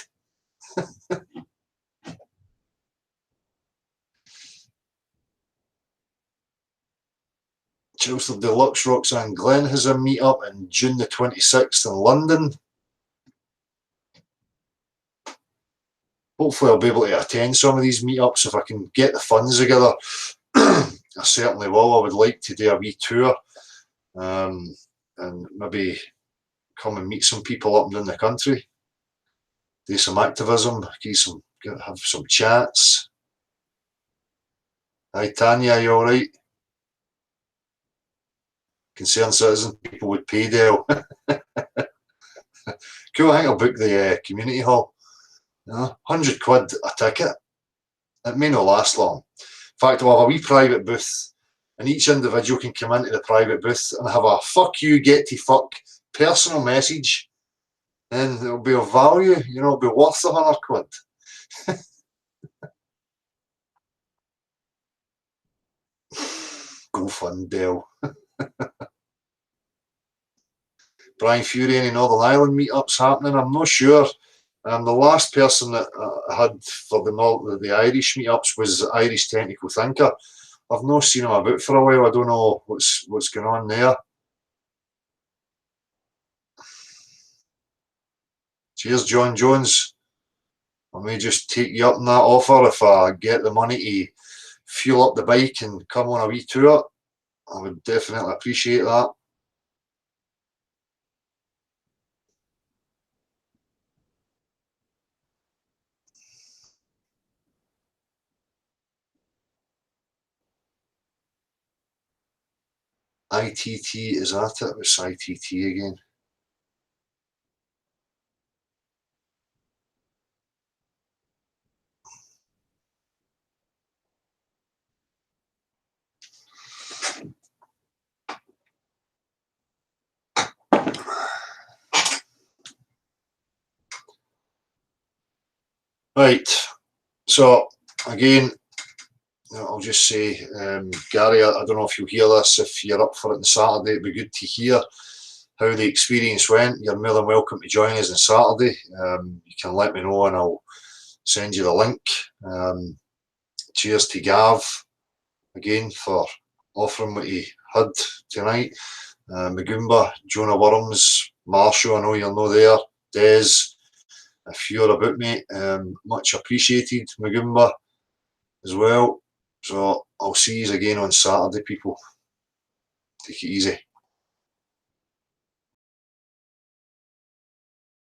Chelsea Deluxe Roxanne Glen has a meet-up in June the 26th in London. Hopefully I'll be able to attend some of these meet-ups if I can get the funds together. I certainly will. I would like to do a wee tour and maybe come and meet some people up and down the country. Do some activism, have some chats. Hi Tanya, you alright? Concerned citizen, people would pay Dale. Cool, I think I'll book the community hall. 100 quid a ticket. It may not last long. In fact, I'll have a wee private booth and each individual can come into the private booth and have a fuck you, get to fuck personal message. And it'll be of value, you know, it'll be worth 100 quid. Go fund Dale. Brian Fury, any Northern Ireland meetups happening? I'm not sure. The last person that I had for the Irish meetups was Irish Technical Thinker. I've not seen him about for a while. I don't know what's going on there. Cheers, John Jones. I may just take you up on that offer if I get the money to fuel up the bike and come on a wee tour. I would definitely appreciate that. ITT, is that it? It's ITT again. Right, so again, I'll just say, Gary, I don't know if you'll hear this. If you're up for it on Saturday, it'd be good to hear how the experience went. You're more than welcome to join us on Saturday. You can let me know and I'll send you the link. Cheers to Gav again for offering what he had tonight. Magumba, Jonah Worms, Marshall, I know you're not there. Des, if you're about, mate, much appreciated. Magumba as well. So I'll see you again on Saturday, people. Take it easy.